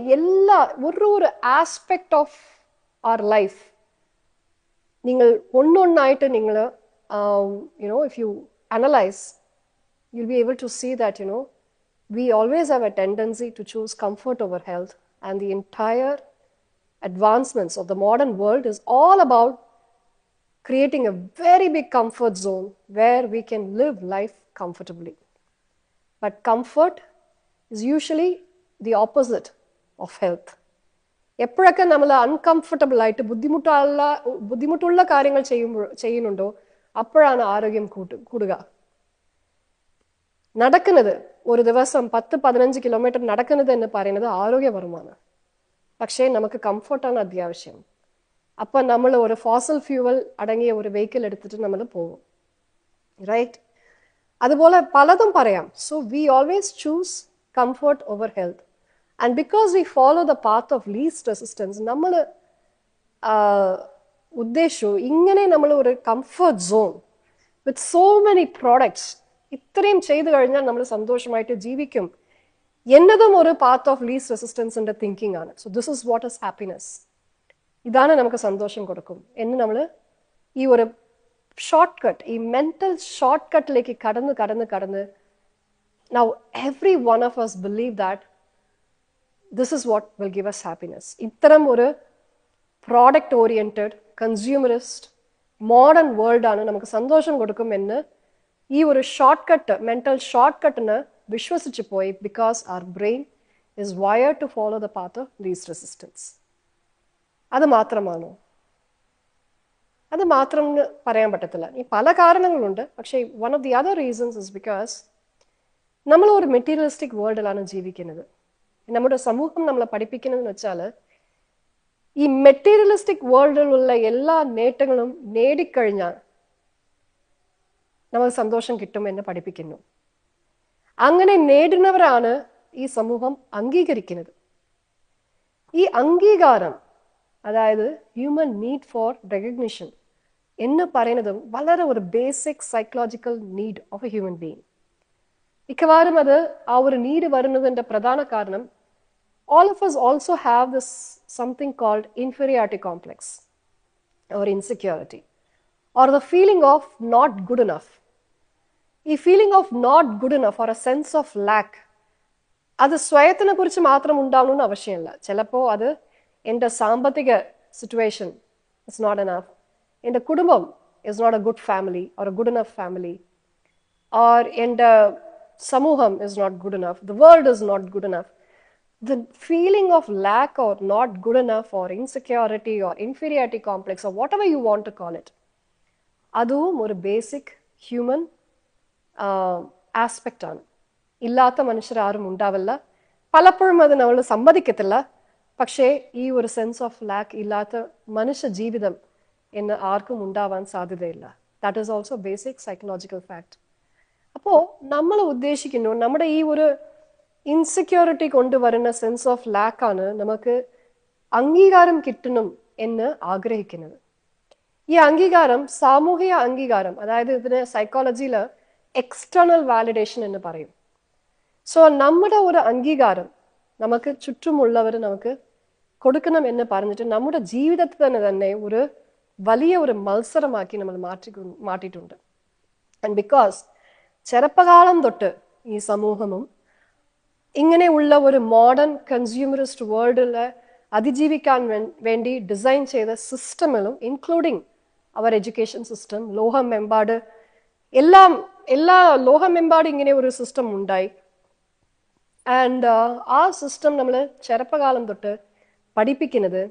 Speaker 1: ഒരു ആസ്പെക്ട് ഓഫ് അവർ ലൈഫ് നിങ്ങൾ ഒന്നൊന്നായിട്ട് നിങ്ങൾ if you analyze, you'll be able to see that we always have a tendency to choose comfort over health, and the entire advancements of the modern world is all about creating a very big comfort zone where we can live life comfortably. But comfort is usually the opposite of health. എപ്പോഴൊക്കെ നമ്മൾ uncomfortable ആയിട്ട് ബുദ്ധിമുട്ടുള്ള കാര്യങ്ങൾ ചെയ്യുന്നുണ്ടോ അപ്പോഴാണ് ആരോഗ്യം കൂടുക. നടക്കുന്നത് ഒരു ദിവസം 10-15 കിലോമീറ്റർ നടക്കുന്നത് എന്ന് പറയുന്നത് ആരോഗ്യപരമാണ്. പക്ഷേ നമുക്ക് കംഫർട്ടാണ് അത്യാവശ്യം. അപ്പൊ നമ്മൾ ഒരു ഫോസൽ ഫ്യൂവൽ അടങ്ങിയ ഒരു വെഹിക്കിൾ എടുത്തിട്ട് നമ്മൾ പോകും, റൈറ്റ്? അതുപോലെ പലതും പറയാം. So we always choose comfort over health. And because we follow the path of least resistance, നമ്മൾ ഉദ്ദേശിച്ചു ഇങ്ങനെ നമ്മൾ ഒരു comfort zone with so many products ഇത്രയും ചെയ്തു കഴിഞ്ഞാൽ നമ്മൾ സന്തോഷമായിട്ട് ജീവിക്കും എന്നതും ഒരു പാത്ത് ഓഫ് ലീസ്റ്റ് റെസിസ്റ്റൻസിന്റെ തിങ്കിങ് ആണ്. So this is what is happiness. ഇതാണ് നമുക്ക് സന്തോഷം കൊടുക്കും എന്ന് നമ്മൾ ഈ ഒരു ഷോർട്ട് കട്ട്, ഈ മെന്റൽ ഷോർട്ട് കട്ടിലേക്ക് കടന്ന് now every one of us believe that this is what will give us happiness. ഇത്തരം ഒരു product oriented consumerist modern world ആണ് നമുക്ക് സന്തോഷം കൊടുക്കും എന്ന് ഈ ഒരു ഷോർട്ട് കട്ട്, മെന്റൽ ഷോർട്ട് കട്ടിന് വിശ്വസിച്ചു പോയി. Because our brain is wired to follow the path of least resistance. അത് മാത്രമാണോ? അത് മാത്രം പറയാൻ പറ്റത്തില്ല. ഈ പല കാരണങ്ങളുണ്ട്. പക്ഷേ one of the other reasons is because നമ്മൾ ഒരു മെറ്റീരിയലിസ്റ്റിക് വേൾഡിലാണ് ജീവിക്കുന്നത്. നമ്മുടെ സമൂഹം നമ്മളെ പഠിപ്പിക്കുന്നതെന്ന് വെച്ചാൽ ഈ മെറ്റീരിയലിസ്റ്റിക് വേൾഡിലുള്ള എല്ലാ നേട്ടങ്ങളും നേടിക്കഴിഞ്ഞാൽ നമുക്ക് സന്തോഷം കിട്ടുമെന്ന് പഠിപ്പിക്കുന്നു. അങ്ങനെ നേടുന്നവരാണ് ഈ സമൂഹം അംഗീകരിക്കുന്നത്. ഈ അംഗീകാരം, അതായത് ഹ്യൂമൻ നീഡ് ഫോർ റെക്കഗ്നിഷൻ എന്ന് പറയുന്നതും വളരെ ഒരു basic psychological need of A human being. മിക്കവാറും അത് ആ ഒരു നീഡ് വരുന്നതിന്റെ പ്രധാന കാരണം all of us also have this something called inferiority complex or insecurity, or the feeling of not good enough. ഈ feeling of not good enough or a sense of lack, അത് സ്വയത്തിനെ കുറിച്ച് മാത്രം ഉണ്ടാവണമെന്ന് ആവശ്യമില്ല. ചിലപ്പോൾ അത് എൻ്റെ സാമ്പത്തിക സിറ്റുവേഷൻ ഇസ് നോട്ട് എനഫ്, എൻ്റെ കുടുംബം is not a good family or a good enough family, or എൻ്റെ Samooham is not good enough, the world is not good enough. The feeling of lack or not good enough or insecurity or inferiority complex or whatever you want to call it, അതും ഒരു basic human aspect ആണ്. ഇല്ലാത്ത മനുഷ്യരാരും ഉണ്ടാവില്ല. പലപ്പോഴും അത് നമ്മൾ സമ്മതിക്കത്തില്ല. പക്ഷേ ഈ ഒരു സെൻസ് ഓഫ് ലാക്ക് ഇല്ലാത്ത മനുഷ്യ ജീവിതം എന്ന് ആർക്കും ഉണ്ടാവാൻ സാധ്യതയില്ല. That is also basic psychological fact. അപ്പോൾ നമ്മൾ ഉദ്ദേശിക്കുന്നു നമ്മുടെ ഈ ഒരു ഇൻസെക്യൂരിറ്റി കൊണ്ടുവരുന്ന സെൻസ് ഓഫ് ലാക്കാണ് നമുക്ക് അംഗീകാരം കിട്ടണം എന്ന് ആഗ്രഹിക്കുന്നത്. ഈ അംഗീകാരം സാമൂഹിക അംഗീകാരം, അതായത് ഇതിന് സൈക്കോളജിയിൽ എക്സ്റ്റേണൽ വാലിഡേഷൻ എന്ന് പറയും. സോ നമ്മുടെ ഒരു അംഗീകാരം നമുക്ക് ചുറ്റുമുള്ളവർ നമുക്ക് കൊടുക്കണം എന്ന് പറഞ്ഞിട്ട് നമ്മുടെ ജീവിതത്തിൽ തന്നെ ഒരു വലിയ ഒരു മത്സരമാക്കി നമ്മൾ മാറ്റിയിട്ടുണ്ട്. ആൻഡ് ബിക്കോസ് ചെറുപ്പകാലം തൊട്ട് ഈ സമൂഹവും ഇങ്ങനെയുള്ള ഒരു മോഡേൺ കൺസ്യൂമറിസ്റ്റ് വേൾഡിൽ അതിജീവിക്കാൻ വേണ്ടി ഡിസൈൻ ചെയ്ത സിസ്റ്റങ്ങളും ഇൻക്ലൂഡിങ് അവർ എഡ്യൂക്കേഷൻ സിസ്റ്റം, ലോകമെമ്പാട് എല്ലാ ലോകമെമ്പാട് ഇങ്ങനെ ഒരു സിസ്റ്റം ഉണ്ടായി. ആൻഡ് ആ സിസ്റ്റം നമ്മൾ ചെറുപ്പകാലം തൊട്ട് പഠിപ്പിക്കുന്നത്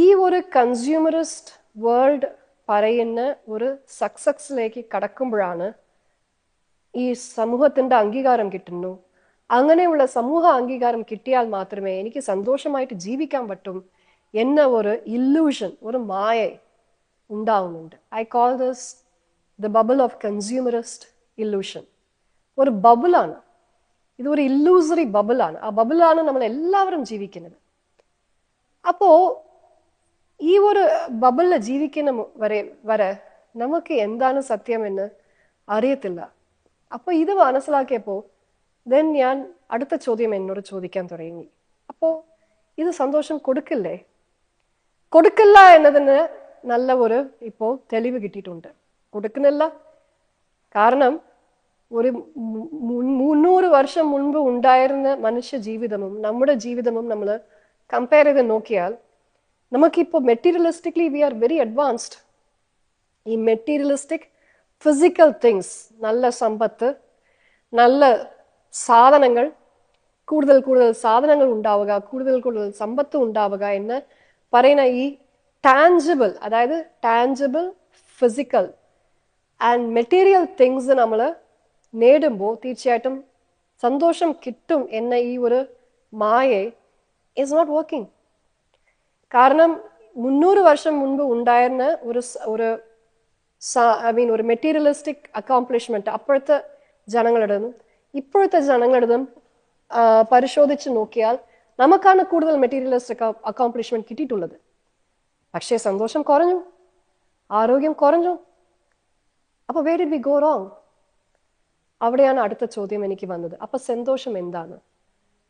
Speaker 1: ഈ ഒരു കൺസ്യൂമറിസ്റ്റ് വേൾഡ് പറയുന്ന ഒരു സക്സസിലേക്ക് കടക്കുമ്പോഴാണ് ഈ സമൂഹത്തിൻ്റെ അംഗീകാരം കിട്ടുന്നു. അങ്ങനെയുള്ള സമൂഹ അംഗീകാരം കിട്ടിയാൽ മാത്രമേ എനിക്ക് സന്തോഷമായിട്ട് ജീവിക്കാൻ പറ്റും എന്ന ഒരു ഇല്ലൂഷൻ, ഒരു മായ ഉണ്ടാവുന്നുണ്ട്. I call this the bubble of consumerist illusion. ഒരു ബബിളാണ് ഇത്, ഒരു ഇല്ലൂസറി ബബിളാണ്. ആ ബബിളാണ് നമ്മൾ എല്ലാവരും ജീവിക്കുന്നത്. അപ്പോ ഈ ഒരു ബബിളിൽ ജീവിക്കുന്ന വരെ നമുക്ക് എന്താണ് സത്യമെന്ന് അറിയത്തില്ല. അപ്പോൾ ഇത് മനസ്സിലാക്കിയപ്പോൾ ദെൻ ഞാൻ അടുത്ത ചോദ്യം എന്നോട് ചോദിക്കാൻ തുടങ്ങി. അപ്പോൾ ഇത് സന്തോഷം കൊടുക്കില്ലേ? കൊടുക്കില്ല എന്നതിന് നല്ല ഒരു ഇപ്പോൾ തെളിവ് കിട്ടിയിട്ടുണ്ട്. കൊടുക്കുന്നില്ല. കാരണം ഒരു 300 വർഷം മുൻപ് ഉണ്ടായിരുന്ന മനുഷ്യ ജീവിതവും നമ്മുടെ ജീവിതവും നമ്മൾ കമ്പയർ ചെയ്ത് നോക്കിയാൽ നമുക്കിപ്പോൾ മെറ്റീരിയലിസ്റ്റിക്കലി വി ആർ വെരി അഡ്വാൻസ്ഡ്. ഈ മെറ്റീരിയലിസ്റ്റിക് ഫിസിക്കൽ തിങ്സ്, നല്ല സമ്പത്ത്, നല്ല സാധനങ്ങൾ, കൂടുതൽ സാധനങ്ങൾ ഉണ്ടാവുക, കൂടുതൽ സമ്പത്ത് ഉണ്ടാവുക എന്ന് പറയുന്ന ഈ ടാഞ്ചിബിൾ, അതായത് tangible physical and material things നമ്മൾ നേടുമ്പോൾ തീർച്ചയായിട്ടും സന്തോഷം കിട്ടും എന്ന ഈ ഒരു മായ ഈസ് നോട്ട് വർക്കിംഗ്. കാരണം 300 വർഷം മുൻപ് ഉണ്ടായിരുന്ന ഒരു മെറ്റീരിയലിസ്റ്റിക് അക്കോംപ്ലിഷ്മെന്റ് അപ്പോഴത്തെ ജനങ്ങളുടേതും ഇപ്പോഴത്തെ ജനങ്ങളുടേതും പരിശോധിച്ച് നോക്കിയാൽ നമുക്കാണ് കൂടുതൽ മെറ്റീരിയലിസ്റ്റിക് അക്കോംപ്ലിഷ്മെന്റ് കിട്ടിയിട്ടുള്ളത്. പക്ഷേ സന്തോഷം കുറഞ്ഞു, ആരോഗ്യം കുറഞ്ഞു. അപ്പോൾ where did we go wrong? അവിടെയാണ് അടുത്ത ചോദ്യം എനിക്ക് വന്നത്. അപ്പൊ സന്തോഷം എന്താണ്?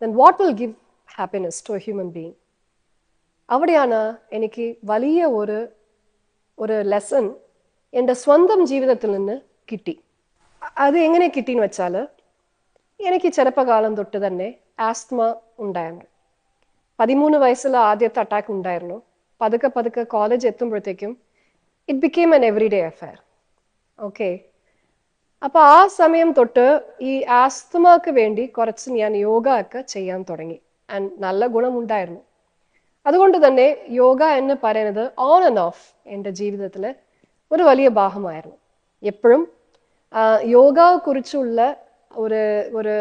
Speaker 1: Then what will give happiness to a human being? അവിടെയാണ് എനിക്ക് വലിയ ഒരു ലെസൺ എൻ്റെ സ്വന്തം ജീവിതത്തിൽ നിന്ന് കിട്ടി. അത് എങ്ങനെ കിട്ടിയെന്ന് വെച്ചാൽ, എനിക്ക് ചെറുപ്പകാലം തൊട്ട് തന്നെ ആസ്മ ഉണ്ടായിരുന്നു. 13 വയസ്സിൽ ആദ്യത്തെ അറ്റാക്ക് ഉണ്ടായിരുന്നു. പതുക്കെ കോളേജ് എത്തുമ്പോഴത്തേക്കും it became an every day affair. Okay, അപ്പൊ ആ സമയം തൊട്ട് ഈ ആസ്തമക്ക് വേണ്ടി കുറച്ച് ഞാൻ യോഗ ഒക്കെ ചെയ്യാൻ തുടങ്ങി. ആൻഡ് നല്ല ഗുണമുണ്ടായിരുന്നു. അതുകൊണ്ട് തന്നെ യോഗ എന്ന് പറയുന്നത് ഓൺ ആൻഡ് ഓഫ് എൻ്റെ ജീവിതത്തിൽ ഒരു വലിയ ഭാഗമായിരുന്നു. എപ്പോഴും യോഗയെ കുറിച്ചുള്ള ഒരു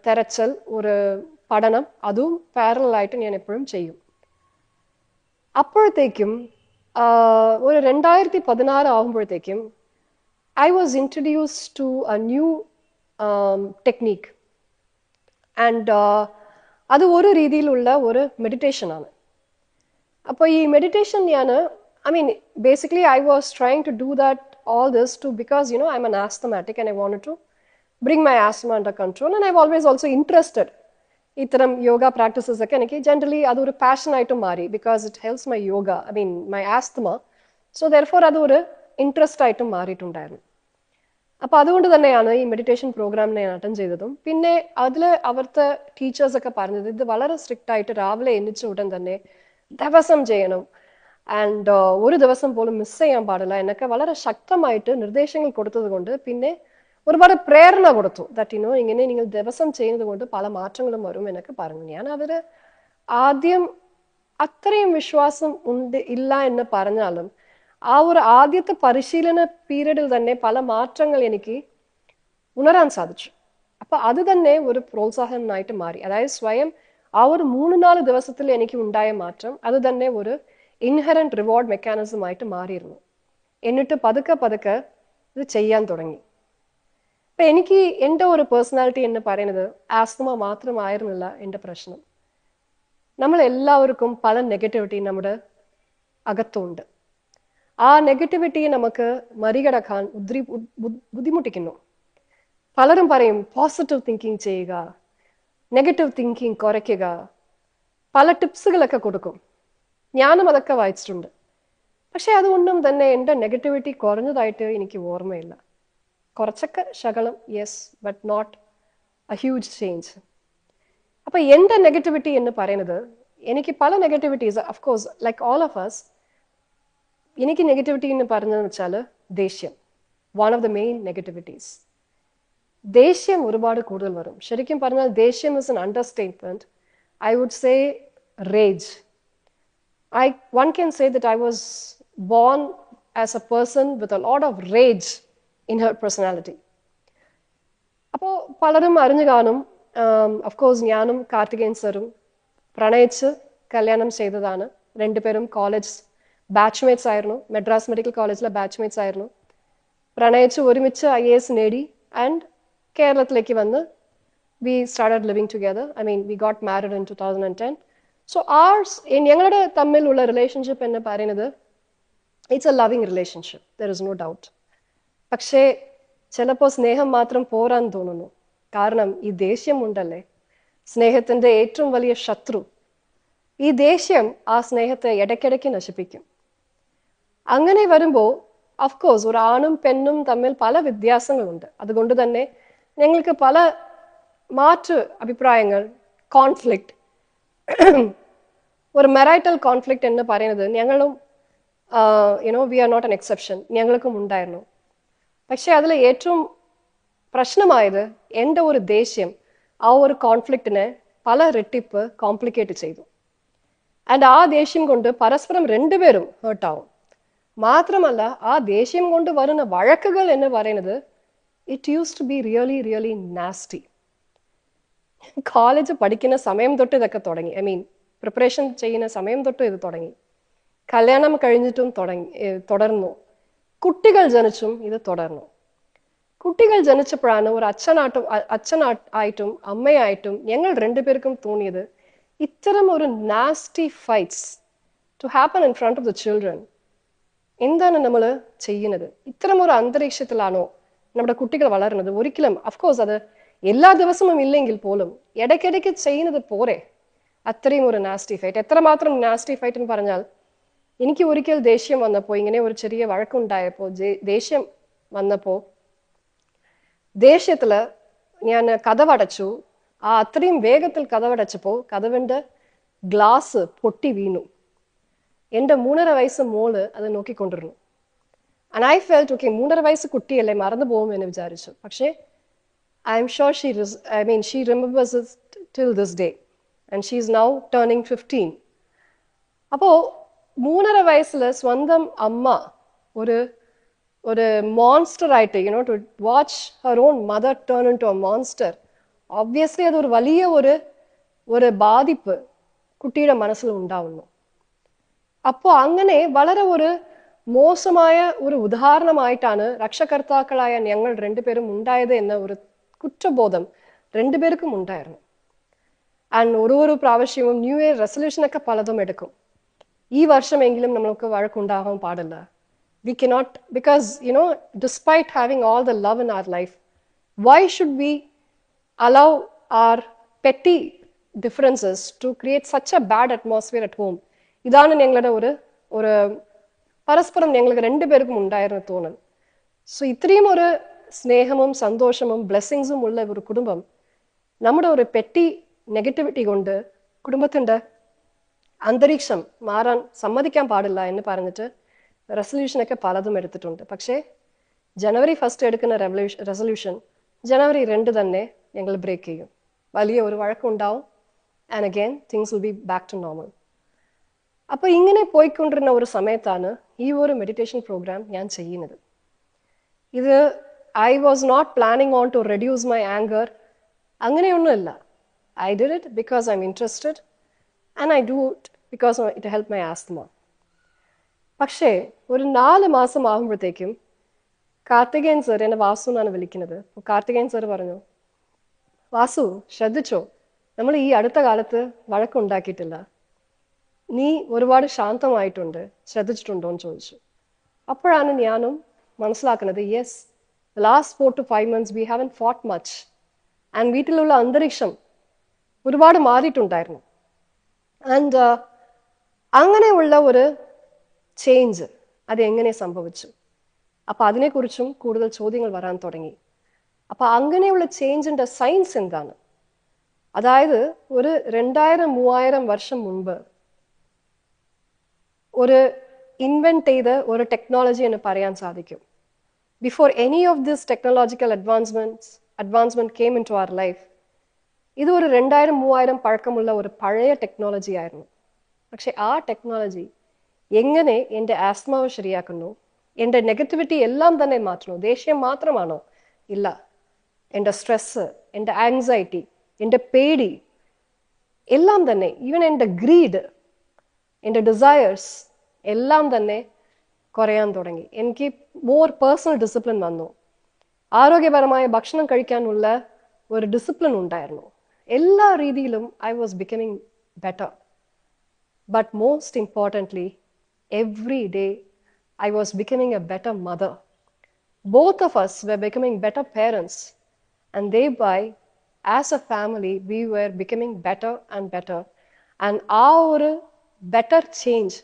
Speaker 1: തെരച്ചിൽ, ഒരു പഠനം, അതും പാരലായിട്ട് ഞാൻ എപ്പോഴും ചെയ്യും. അപ്പോഴത്തേക്കും ഒരു 2016 ആകുമ്പോഴത്തേക്കും I was introduced to a new technique. And അത് ഒരു രീതിയിലുള്ള ഒരു മെഡിറ്റേഷൻ ആണ്. അപ്പോൾ ഈ meditation basically I was trying to do all this because I'm an asthmatic and I wanted to bring my asthma under control, and I've always also interested ഇത്തരം yoga practices ഒക്കെ എനിക്ക് ജനറലി അതൊരു പാഷനായിട്ട് മാറി, because it helps my yoga, my asthma. So therefore അതൊരു interest ആയിട്ടും മാറിയിട്ടുണ്ടായിരുന്നു. അപ്പോൾ അതുകൊണ്ട് തന്നെയാണ് ഈ മെഡിറ്റേഷൻ പ്രോഗ്രാമിനെ ഞാൻ അറ്റൻഡ് ചെയ്തതും. പിന്നെ അതിൽ അവിടുത്തെ ടീച്ചേഴ്സ് ഒക്കെ പറഞ്ഞത് ഇത് വളരെ സ്ട്രിക്റ്റ് ആയിട്ട് രാവിലെ എണ്ണിച്ച ഉടൻ തന്നെ ദിവസം ചെയ്യണം, ആൻഡ് ഒരു ദിവസം പോലും മിസ് ചെയ്യാൻ പാടില്ല എന്നൊക്കെ വളരെ ശക്തമായിട്ട് നിർദ്ദേശങ്ങൾ കൊടുത്തത് കൊണ്ട് പിന്നെ ഒരുപാട് പ്രേരണ കൊടുത്തു. ദാറ്റ് ഇങ്ങനെ നിങ്ങൾ ദിവസം ചെയ്യുന്നത് കൊണ്ട് പല മാറ്റങ്ങളും വരും എന്നൊക്കെ പറഞ്ഞു. ഞാൻ അവര് ആദ്യം അത്രയും വിശ്വാസം ഇല്ല എന്ന് പറഞ്ഞാലും ആ ഒരു ആദ്യത്തെ പരിശീലന പീരീഡിൽ തന്നെ പല മാറ്റങ്ങൾ എനിക്ക് ഉണരാൻ സാധിച്ചു. അപ്പൊ അത് തന്നെ ഒരു പ്രോത്സാഹനമായിട്ട് മാറി. അതായത് സ്വയം ആ ഒരു 3-4 ദിവസത്തിൽ എനിക്ക് ഉണ്ടായ മാറ്റം അത് തന്നെ ഒരു ഇൻഹറന്റ് റിവാർഡ് മെക്കാനിസം ആയിട്ട് മാറിയിരുന്നു. എന്നിട്ട് പതുക്കെ പതുക്കെ ഇത് ചെയ്യാൻ തുടങ്ങി. അപ്പൊ എനിക്ക് എൻ്റെ ഒരു പേഴ്സണാലിറ്റി എന്ന് പറയുന്നത് ആസ്തമ മാത്രമായിരുന്നില്ല എൻ്റെ പ്രശ്നം. നമ്മൾ എല്ലാവർക്കും പല നെഗറ്റിവിറ്റി നമ്മുടെ അകത്തുണ്ട്. ആ നെഗറ്റിവിറ്റിയെ നമുക്ക് മറികടക്കാൻ ബുദ്ധിമുട്ടിക്കുന്നു. പലരും പറയും പോസിറ്റീവ് തിങ്കിങ് ചെയ്യുക, നെഗറ്റീവ് തിങ്കിങ് കുറയ്ക്കുക, പല ടിപ്സുകളൊക്കെ കൊടുക്കും. ഞാനും അതൊക്കെ വായിച്ചിട്ടുണ്ട്. പക്ഷെ അതുകൊണ്ടും തന്നെ എൻ്റെ നെഗറ്റിവിറ്റി കുറഞ്ഞതായിട്ട് എനിക്ക് ഓർമ്മയില്ല. കുറച്ചൊക്കെ ശകലം, yes, but not a huge change. അപ്പൊ എൻ്റെ നെഗറ്റിവിറ്റി എന്ന് പറയുന്നത്, എനിക്ക് പല negativities, of course like all of us, എനിക്ക് നെഗറ്റിവിറ്റി എന്ന് പറഞ്ഞതെന്ന് വെച്ചാൽ ദേഷ്യം, one of the main negativities. ദേഷ്യം ഒരുപാട് കൂടുതൽ വരും. ശരിക്കും പറഞ്ഞാൽ ദേഷ്യം is an understatement. I would say rage. One can say that I was born as a person with a lot of rage in her personality. അപ്പോൾ പലരും അറിഞ്ഞു കാണും, അഫ്കോഴ്സ് ഞാനും കാർത്തികേയൻ സറും പ്രണയിച്ച് കല്യാണം ചെയ്തതാണ്. രണ്ടുപേരും കോളേജ് ബാച്ച്മേറ്റ്സ് ആയിരുന്നു, മദ്രാസ് മെഡിക്കൽ കോളേജിലെ ബാച്ച്മേറ്റ്സ് ആയിരുന്നു. പ്രണയിച്ച് ഒരുമിച്ച് IAS നേടി ആൻഡ് കേരളത്തിലേക്ക് വന്ന് we started living together. I mean, we got married in 2010. So ഞങ്ങളുടെ തമ്മിലുള്ള റിലേഷൻഷിപ്പ് എന്ന് പറയുന്നത് it's a loving relationship, there is no doubt. പക്ഷേ ചിലപ്പോൾ സ്നേഹം മാത്രം പോരാൻ തോന്നുന്നു. കാരണം ഈ ദേഷ്യം ഉണ്ടല്ലേ, സ്നേഹത്തിന്റെ ഏറ്റവും വലിയ ശത്രു. ഈ ദേഷ്യം ആ സ്നേഹത്തെ ഇടയ്ക്കിടയ്ക്ക് നശിപ്പിക്കും. അങ്ങനെ വരുമ്പോൾ അഫ്കോഴ്സ് ഒരു ആണും പെണ്ണും തമ്മിൽ പല വ്യത്യാസങ്ങളുണ്ട്. അതുകൊണ്ട് തന്നെ ഞങ്ങൾക്ക് പല മാറ്റു അഭിപ്രായങ്ങൾ, കോൺഫ്ലിക്റ്റ്, ഒരു മെറൈറ്റൽ കോൺഫ്ലിക്റ്റ് എന്ന് പറയുന്നത് ഞങ്ങളും we are not an exception, ഞങ്ങൾക്കും ഉണ്ടായിരുന്നു. പക്ഷെ അതിൽ ഏറ്റവും പ്രശ്നമായത് എൻ്റെ ഒരു ദേഷ്യം ആ ഒരു കോൺഫ്ലിക്റ്റിനെ പല റെട്ടിപ്പ് കോംപ്ലിക്കേറ്റ് ചെയ്തു. ആൻഡ് ആ ദേഷ്യം കൊണ്ട് പരസ്പരം രണ്ടുപേരും ഹേർട്ടാവും. മാത്രമല്ല ആ ദേഷ്യം കൊണ്ട് വരുന്ന വഴക്കുകൾ എന്ന് പറയുന്നത് it used to be really really nasty. College പഠിക്കുന്ന സമയം തൊട്ട് ഇതൊക്കെ തുടങ്ങി. ഐ മീൻ പ്രിപ്പറേഷൻ ചെയ്യുന്ന സമയം തൊട്ട് ഇത് തുടങ്ങി. കല്യാണം കഴിഞ്ഞിട്ടും തുടർന്നു. കുട്ടികൾ ജനിച്ചും ഇത് തുടർന്നു. കുട്ടികൾ ജനിച്ചപ്പോഴാണ് ഒരു അച്ഛനായിട്ടും അമ്മയായിട്ടും ഞങ്ങൾ രണ്ടുപേർക്കും തോന്നിയത് ഇത്തരം ഒരു nasty fights to happen in front of the children എന്താണ് നമ്മൾ ചെയ്യുന്നത്? ഇത്തരം ഒരു അന്തരീക്ഷത്തിലാണോ നമ്മുടെ കുട്ടികൾ വളരുന്നത്? ഒരിക്കലും അഫ്കോഴ്സ് അത് എല്ലാ ദിവസവും ഇല്ലെങ്കിൽ പോലും ഇടയ്ക്കിടയ്ക്ക് ചെയ്യുന്നത് പോരെ അത്രയും ഒരു നാസ്റ്റി ഫൈറ്റ്. എത്രമാത്രം നാസ്റ്റി ഫൈറ്റ് എന്ന് പറഞ്ഞാൽ, എനിക്ക് ഒരിക്കൽ ദേഷ്യം വന്നപ്പോൾ, ഇങ്ങനെ ഒരു ചെറിയ വഴക്കുണ്ടായപ്പോൾ, ദേഷ്യം വന്നപ്പോൾ ദേഷ്യത്തില് ഞാൻ കതവടച്ചു. ആ അത്രയും വേഗത്തിൽ കതവടച്ചപ്പോൾ കതവിന്റെ ഗ്ലാസ് പൊട്ടി വീണു. എൻ്റെ 3.5 വയസ്സ് മോള് അത് നോക്കിക്കൊണ്ടിരുന്നു. ആൻഡ് ഐ ഫെൽറ്റ് ഓക്കെ, 3.5 വയസ്സ് കുട്ടിയല്ലേ, മറന്നു പോകുമെന്ന് വിചാരിച്ചു. പക്ഷേ I am sure she remembers it till this day. And she is now turning 15. അപ്പോൾ 3.5 വയസ്സിൽ സ്വന്തം അമ്മ ഒരു മോൺസ്റ്റർ ആയിട്ട് to watch her own mother turn into a monster, obviously അതൊരു വലിയ ഒരു ബാധിപ്പ് കുട്ടിയുടെ മനസ്സിൽ ഉണ്ടാവുന്നു. അപ്പോൾ അങ്ങനെ വളരെ ഒരു മോശമായ ഒരു ഉദാഹരണമായിട്ടാണ് രക്ഷകർത്താക്കളായ ഞങ്ങൾ രണ്ടുപേരും ഉണ്ടായത് എന്ന ഒരു കുറ്റബോധം രണ്ടുപേർക്കും ഉണ്ടായിരുന്നു. ആൻഡ് ഓരോ പ്രാവശ്യവും ന്യൂ ഇയർ റെസൊല്യൂഷനൊക്കെ പലതും എടുക്കും. ഈ വർഷമെങ്കിലും നമ്മൾക്ക് വഴക്കുണ്ടാകാൻ പാടില്ല. We cannot, because despite having all the love in our life, why should we allow our petty differences to create such a bad atmosphere at home? ഇതാണ് ഞങ്ങളുടെ ഒരു പരസ്പരം ഞങ്ങൾക്ക് രണ്ടുപേർക്കും ഉണ്ടായിരുന്ന തോന്നൽ. സോ ഇത്രയും ഒരു സ്നേഹവും സന്തോഷവും ബ്ലെസ്സിങ്സും ഉള്ള ഒരു കുടുംബം നമ്മുടെ ഒരു പെറ്റി നെഗറ്റിവിറ്റി കൊണ്ട് കുടുംബത്തിന്റെ അന്തരീക്ഷം മാറാൻ സമ്മതിക്കാൻ പാടില്ല എന്ന് പറഞ്ഞിട്ട് റെസൊല്യൂഷനൊക്കെ പലതും എടുത്തിട്ടുണ്ട്. പക്ഷേ ജനുവരി 1 എടുക്കുന്ന റെസൊല്യൂഷൻ ജനുവരി 2 തന്നെ ഞങ്ങൾ ബ്രേക്ക് ചെയ്യും. വലിയ ഒരു വഴക്കുണ്ടാവും. And again things will be back to normal. അപ്പോൾ ഇങ്ങനെ പോയിക്കൊണ്ടിരുന്ന ഒരു സമയത്താണ് ഈ ഒരു മെഡിറ്റേഷൻ പ്രോഗ്രാം ഞാൻ ചെയ്യുന്നത്. ഇത് I was not planning on to reduce my anger. അങ്ങനെയൊന്നുമില്ല. I did it because I am interested and I do it because it help my asthma. പക്ഷേ ഒരു 4 മാസം ആകുമ്പോഴത്തേക്കും കാർത്തികേയൻ സർ, എന്നെ വാസു എന്നാണ് വിളിക്കുന്നത്. കാർത്തികേയൻ സർ പറഞ്ഞു, വാസു ശ്രദ്ധിച്ചോ, നമ്മൾ ഈ അടുത്ത കാലത്ത് വഴക്കുണ്ടാക്കിയിട്ടില്ല, നീ ഒരുപാട് ശാന്തമായിട്ടുണ്ട്, ശ്രദ്ധിച്ചിട്ടുണ്ടോ എന്ന് ചോദിച്ചു. അപ്പോഴാണ് ഞാനും മനസ്സിലാക്കുന്നത്, yes, last 4 to 5 months we haven't fought much. And വീട്ടിലുള്ള അന്തരീക്ഷം ഒരുപാട് മാറിയിട്ടുണ്ടായിരുന്നു. ആൻഡ് അങ്ങനെയുള്ള ഒരു ചേഞ്ച് അതെങ്ങനെ സംഭവിച്ചു? അപ്പോൾ അതിനെക്കുറിച്ചും കൂടുതൽ ചോദ്യങ്ങൾ വരാൻ തുടങ്ങി. അപ്പോൾ അങ്ങനെയുള്ള ചേഞ്ചിൻ്റെ സയൻസ് എന്താണ്? അതായത് ഒരു 2000-3000 വർഷം മുമ്പ് ഒരു ഇൻവെന്റ് ചെയ്ത ഒരു ടെക്നോളജി എന്ന് പറയാൻ സാധിക്കും. Before any of this technological advancement came into our life, ഇത് ഒരു 2000-3000 പഴക്കമുള്ള ഒരു പഴയ ടെക്നോളജി ആയിരുന്നു. പക്ഷെ ആ ടെക്നോളജി എങ്ങനെ എൻ്റെ ആസ്മാവ് ശരിയാക്കുന്നു, എൻ്റെ നെഗറ്റിവിറ്റി എല്ലാം തന്നെ മാറ്റുന്നു? ദേഷ്യം മാത്രമാണോ? ഇല്ല. എൻ്റെ സ്ട്രെസ്സ്, എൻ്റെ ആങ്സൈറ്റി, എൻ്റെ പേടി എല്ലാം തന്നെ, ഈവൻ എൻ്റെ ഗ്രീഡ്, എൻ്റെ ഡിസയേഴ്സ് എല്ലാം തന്നെ കുറയാൻ തുടങ്ങി. എനിക്ക് മോർ പേഴ്സണൽ ഡിസിപ്ലിൻ വന്നു. ആരോഗ്യപരമായ ഭക്ഷണം കഴിക്കാനുള്ള ഒരു ഡിസിപ്ലിൻ ഉണ്ടായിരുന്നു. എല്ലാ രീതിയിലും I was becoming better. But most importantly, every day I was becoming a better mother. Both of us were becoming better parents, and thereby as a family we were becoming better and better. And our better change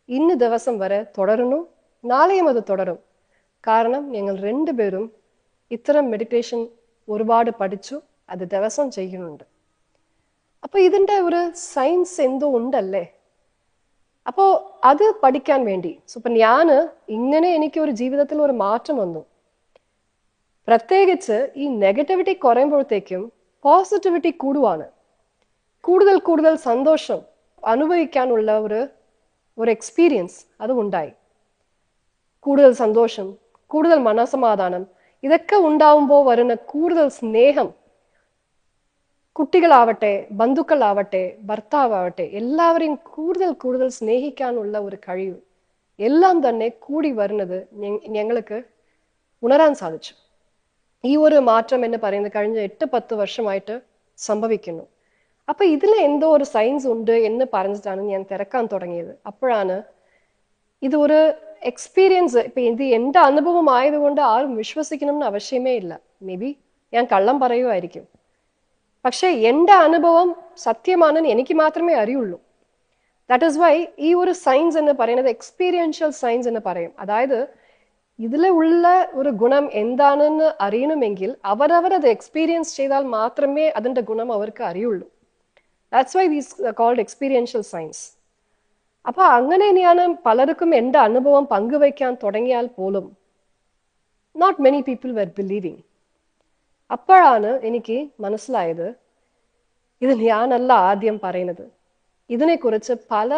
Speaker 1: ഇന്ന് ദിവസം വരെ തുടരുന്നു, നാളെയും അത് തുടരും. കാരണം ഞങ്ങൾ രണ്ടുപേരും ഇത്തരം മെഡിറ്റേഷൻ ഒരുപാട് പഠിച്ചു, അത് ദിവസം ചെയ്യുന്നുണ്ട്. അപ്പോൾ ഇതിൻ്റെ ഒരു സയൻസ് എന്തോ ഉണ്ടല്ലേ? അപ്പോൾ അത് പഠിക്കാൻ വേണ്ടി ഇപ്പം ഞാൻ ഇങ്ങനെ എനിക്ക് ഒരു ജീവിതത്തിൽ ഒരു മാറ്റം വന്നു. പ്രത്യേകിച്ച് ഈ നെഗറ്റിവിറ്റി കുറയുമ്പോഴത്തേക്കും പോസിറ്റിവിറ്റി കൂടുവാണ്. കൂടുതൽ കൂടുതൽ സന്തോഷം അനുഭവിക്കാനുള്ള ഒരു എക്സ്പീരിയൻസ് അതും ഉണ്ടായി. കൂടുതൽ സന്തോഷം, കൂടുതൽ മനസ്സമാധാനം, ഇതൊക്കെ ഉണ്ടാവുമ്പോൾ വരുന്ന കൂടുതൽ സ്നേഹം, കുട്ടികളാവട്ടെ, ബന്ധുക്കളാവട്ടെ, ഭർത്താവട്ടെ, എല്ലാവരെയും കൂടുതൽ കൂടുതൽ സ്നേഹിക്കാനുള്ള ഒരു കഴിവ് എല്ലാം തന്നെ കൂടി വരുന്നത് ഞങ്ങൾക്ക് ഉണരാൻ സാധിച്ചു. ഈ ഒരു മാറ്റം എന്ന് പറയുന്നത് കഴിഞ്ഞ 8-10 വർഷമായിട്ട് സംഭവിക്കുന്നു. അപ്പൊ ഇതിൽ എന്തോ ഒരു സയൻസ് ഉണ്ട് എന്ന് പറഞ്ഞിട്ടാണ് ഞാൻ തിരക്കാൻ തുടങ്ങിയത്. അപ്പോഴാണ് ഇത് ഒരു എക്സ്പീരിയൻസ്, ഇപ്പൊ ഇത് എൻ്റെ അനുഭവം ആയതുകൊണ്ട് ആരും വിശ്വസിക്കണമെന്ന് ആവശ്യമേ ഇല്ല. മേ ബി ഞാൻ കള്ളം പറയുമായിരിക്കും, പക്ഷെ എൻ്റെ അനുഭവം സത്യമാണെന്ന് എനിക്ക് മാത്രമേ അറിയുള്ളൂ. ദാറ്റ് ഈസ് വൈ ഈ ഒരു സയൻസ് എന്ന് പറയുന്നത് എക്സ്പീരിയൻഷ്യൽ സയൻസ് എന്ന് പറയും. അതായത് ഇതിലുള്ള ഒരു ഗുണം എന്താണെന്ന് അറിയണമെങ്കിൽ അവരവരത് എക്സ്പീരിയൻസ് ചെയ്താൽ മാത്രമേ അതിൻ്റെ ഗുണം അവർക്ക് അറിയുള്ളൂ. That's why these called experiential science. അപ്പൊ അങ്ങനെ ഞാൻ പലർക്കും എൻ്റെ അനുഭവം പങ്കുവയ്ക്കാൻ തുടങ്ങിയാൽ പോലും not many people were believing. അപ്പോഴാണ് എനിക്ക് മനസ്സിലായത്, ഇത് ഞാനല്ല ആദ്യം പറയുന്നത്. ഇതിനെക്കുറിച്ച് പല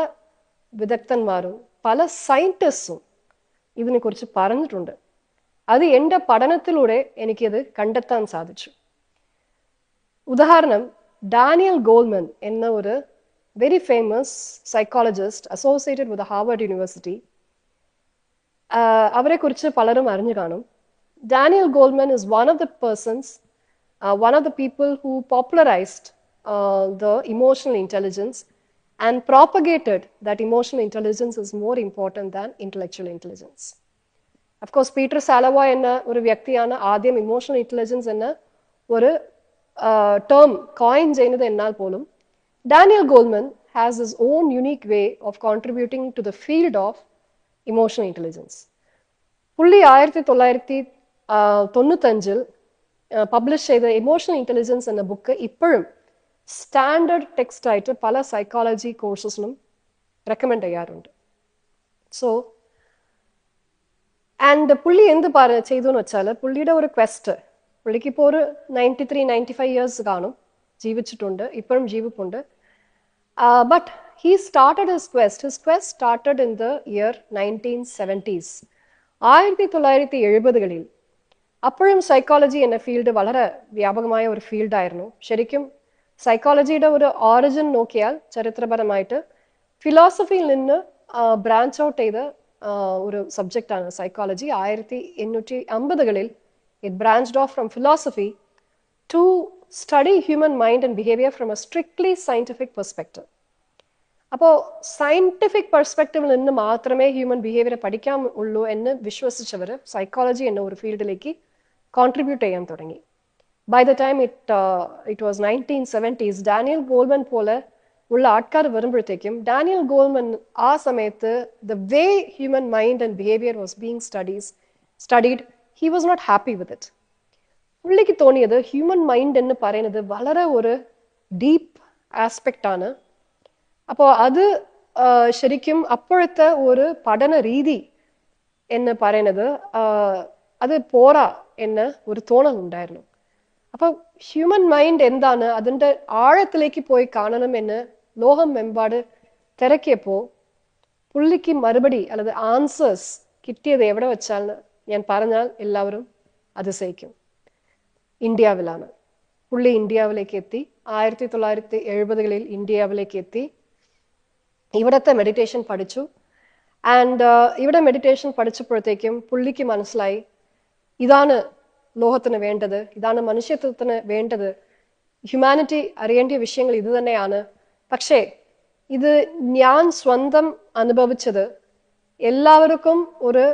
Speaker 1: വിദഗ്ധന്മാരും പല സയൻറ്റിസ്റ്റും ഇതിനെക്കുറിച്ച് പറഞ്ഞിട്ടുണ്ട്. അത് എൻ്റെ പഠനത്തിലൂടെ എനിക്കത് കണ്ടെത്താൻ സാധിച്ചു. ഉദാഹരണം, ഡാനിയൽ ഗോൾമൻ എന്ന ഒരു very famous psychologist associated with Harvard university, അവരെക്കുറിച്ച് പലരും അറിഞ്ഞു കാണും. Daniel Goleman is one of the persons, one of the people who popularized the emotional intelligence and propagated that emotional intelligence is more important than intellectual intelligence. Of course, Peter Salovey എന്ന ഒരു വ്യക്തിയാണ് ആദ്യം emotional intelligence എന്ന ഒരു term coin ചെയ്യുന്നത്. എന്നാൽ പോലും Daniel Goleman has his own unique way of contributing to the field of emotional intelligence. പുള്ളി 1995 പബ്ലിഷ് ചെയ്ത ഇമോഷണൽ ഇൻ്റലിജൻസ് എന്ന ബുക്ക് ഇപ്പോഴും സ്റ്റാൻഡേർഡ് ടെക്സ്റ്റ് ആയിട്ട് പല സൈക്കോളജി കോഴ്സസിനും റെക്കമെൻഡ് ചെയ്യാറുണ്ട്. സോ ആൻഡ് പുള്ളി എന്ത് ചെയ്തു എന്ന് വെച്ചാൽ പുള്ളിയുടെ ഒരു ക്വസ്റ്റ്, പുള്ളിക്ക് ഇപ്പോൾ ഒരു 93-95 ഇയേഴ്സ് കാണും, ജീവിച്ചിട്ടുണ്ട്, ഇപ്പോഴും ജീവിപ്പുണ്ട്. But he started his quest. His quest started in the year 1970s. 1970-കളിൽ. അപ്പോഴും സൈക്കോളജി എന്ന ഫീൽഡ് വളരെ വ്യാപകമായ ഒരു ഫീൽഡായിരുന്നു. ശരിക്കും സൈക്കോളജിയുടെ ഒരു ഓറിജിൻ നോക്കിയാൽ ചരിത്രപരമായിട്ട് ഫിലോസഫിയിൽ നിന്ന് ബ്രാഞ്ച് ഔട്ട് ചെയ്ത ഒരു സബ്ജക്റ്റാണ് സൈക്കോളജി. 1850-കളിൽ it branched off from philosophy to study human mind and behaviour from a strictly scientific perspective. അപ്പോൾ സയന്റിഫിക് പെർസ്പെക്റ്റീവിൽ നിന്ന് മാത്രമേ ഹ്യൂമൻ ബിഹേവിയർ പഠിക്കാൻ ഉള്ളൂ എന്ന് വിശ്വസിച്ചവർ സൈക്കോളജി എന്ന ഒരു ഫീൽഡിലേക്ക് കോൺട്രിബ്യൂട്ട് ചെയ്യാൻ തുടങ്ങി. By the time it was 1970s, Daniel Goleman പോലെ ഉള്ള ആൾക്കാർ വരുമ്പോഴത്തേക്കും ഡാനിയൽ ഗോൾമൻ ആ സമയത്ത് the way human mind and behaviour was being studied, he was not happy with it. പുള്ളിക്ക് തോന്നിയത് ഹ്യൂമൻ മൈൻഡ് എന്ന് പറയുന്നത് വളരെ ഒരു ഡീപ്പ് ആസ്പെക്റ്റ് ആണ്. അപ്പോൾ അത് ശരിക്കും അപ്പോഴത്തെ ഒരു പഠന രീതി എന്ന് പറയുന്നത് അത് പോരാ എന്ന് ഒരു തോന്നലുണ്ടായിരുന്നു. അപ്പോൾ ഹ്യൂമൻ മൈൻഡ് എന്താണ്, അതിൻ്റെ ആഴത്തിലേക്ക് പോയി കാണണം എന്ന് ലോകമെമ്പാട് തിരക്കിയപ്പോൾ പുള്ളിക്ക് മറുപടി അല്ലെങ്കിൽ ആൻസേഴ്സ് കിട്ടിയത് എവിടെ വെച്ചാൽ ഞാൻ പറഞ്ഞാൽ എല്ലാവരും അതിശയിക്കും. ഇന്ത്യയിലാണ്. പുള്ളി ഇന്ത്യയിലേക്ക് എത്തി. 1970-കളിൽ ഇന്ത്യയിലേക്ക് എത്തി. ഇവിടുത്തെ മെഡിറ്റേഷൻ പഠിച്ചു. ആൻഡ് ഇവിടെ മെഡിറ്റേഷൻ പഠിച്ചപ്പോഴത്തേക്കും പുള്ളിക്ക് മനസ്സിലായി ഇതാണ് ലോകത്തിന് വേണ്ടത്, ഇതാണ് മനുഷ്യത്വത്തിന് വേണ്ടത്, ഹ്യൂമാനിറ്റി അറിയേണ്ട വിഷയങ്ങൾ ഇത് തന്നെയാണ്. പക്ഷേ ഇത് ഞാൻ സ്വന്തം അനുഭവിച്ചത് എല്ലാവർക്കും ഒരു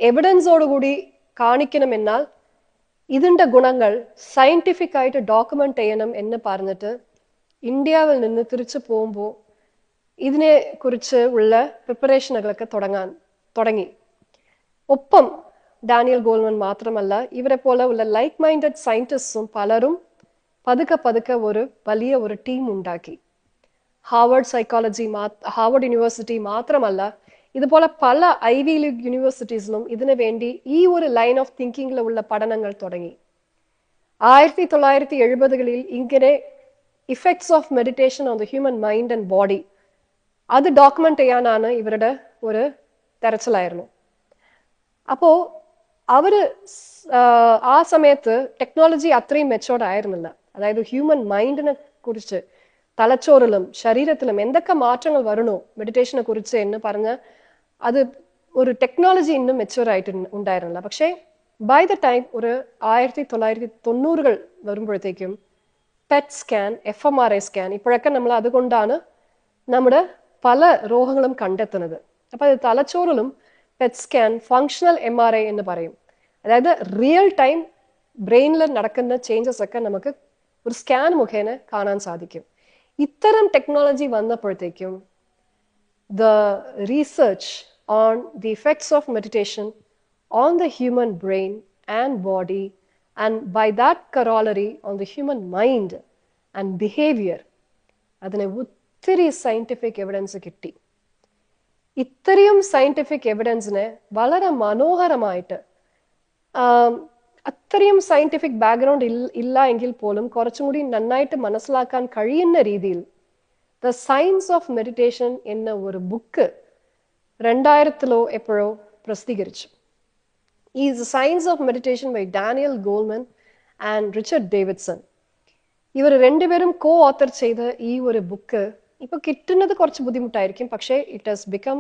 Speaker 1: എവിഡൻസോടുകൂടി കാണിക്കണമെന്നാൽ ഇതിൻ്റെ ഗുണങ്ങൾ സയന്റിഫിക് ആയിട്ട് ഡോക്യുമെന്റ് ചെയ്യണം എന്ന് പറഞ്ഞിട്ട് ഇന്ത്യയിൽ നിന്ന് തിരിച്ചു പോകുമ്പോൾ ഇതിനെ കുറിച്ച് ഉള്ള പ്രിപ്പറേഷനുകളൊക്കെ തുടങ്ങി. ഒപ്പം ഡാനിയൽ ഗോൾമൻ മാത്രമല്ല, ഇവരെ പോലെ ഉള്ള ലൈക്ക് മൈൻഡഡ് സയന്റിസ്റ്റും പലരും പതുക്കെ ഒരു വലിയ ഒരു ടീം ഉണ്ടാക്കി. ഹാർവർഡ് യൂണിവേഴ്സിറ്റി മാത്രമല്ല, ഇതുപോലെ പല ഐവി ലീഗ് യൂണിവേഴ്സിറ്റീസിലും ഇതിനു വേണ്ടി ഈ ഒരു ലൈൻ ഓഫ് തിങ്കിങ്ങിലുള്ള പഠനങ്ങൾ തുടങ്ങി. 1970-കളിൽ ഇങ്ങനെ effects of meditation on the human mind and body അത് ഡോക്യുമെന്റ് ചെയ്യാനാണ് ഇവരുടെ ഒരു തെരച്ചിലായിരുന്നു. അപ്പോൾ അവര് ആ സമയത്ത് ടെക്നോളജി അത്രയും മെച്ചോർഡ് ആയിരുന്നില്ല. അതായത് ഹ്യൂമൻ മൈൻഡിനെ കുറിച്ച് തലച്ചോറിലും ശരീരത്തിലും എന്തൊക്കെ മാറ്റങ്ങൾ വരണോ മെഡിറ്റേഷനെ കുറിച്ച് എന്ന് പറഞ്ഞ് അത് ഒരു ടെക്നോളജി ഇന്നും മെച്ചൂർ ആയിട്ട് ഉണ്ടായിരുന്നില്ല. പക്ഷേ ബൈ ദ ടൈം ഒരു 1990-കൾ വരുമ്പോഴത്തേക്കും പെറ്റ് സ്കാൻ, FMRI സ്കാൻ, ഇപ്പോഴൊക്കെ നമ്മൾ അതുകൊണ്ടാണ് നമ്മുടെ പല രോഗങ്ങളും കണ്ടെത്തുന്നത്. അപ്പൊ അത് തലച്ചോറിലും പെറ്റ് സ്കാൻ, ഫങ്ഷണൽ MRI എന്ന് പറയും. അതായത് റിയൽ ടൈം ബ്രെയിനിൽ നടക്കുന്ന ചേഞ്ചസ് ഒക്കെ നമുക്ക് ഒരു സ്കാൻ മുഖേന കാണാൻ സാധിക്കും. ഇത്തരം ടെക്നോളജി വന്നപ്പോഴത്തേക്കും the research on the effects of meditation on the human brain and body and by that corollary on the human mind and behaviour, അതിനെ ഒത്തിരി സയന്റിഫിക് എവിഡൻസ് കിട്ടി. ഇത്രയും സയന്റിഫിക് എവിഡൻസിനെ വളരെ മനോഹരമായിട്ട്, അത്രയും സയന്റിഫിക് ബാക്ക്ഗ്രൗണ്ട് ഇല്ല എങ്കിൽ പോലും കുറച്ചും കൂടി നന്നായിട്ട് മനസ്സിലാക്കാൻ കഴിയുന്ന രീതിയിൽ ദ സയൻസ് ഓഫ് മെഡിറ്റേഷൻ എന്ന ഒരു ബുക്ക് 2000-ലോ എപ്പോഴോ പ്രസിദ്ധീകരിച്ചു. ഈ science of meditation by Daniel Goleman and Richard Davidson, ഇവർ രണ്ടുപേരും ഓത്തർ ചെയ്ത ഈ ഒരു ബുക്ക് ഇപ്പൊ കിട്ടുന്നത് കുറച്ച് ബുദ്ധിമുട്ടായിരിക്കും. പക്ഷേ it has become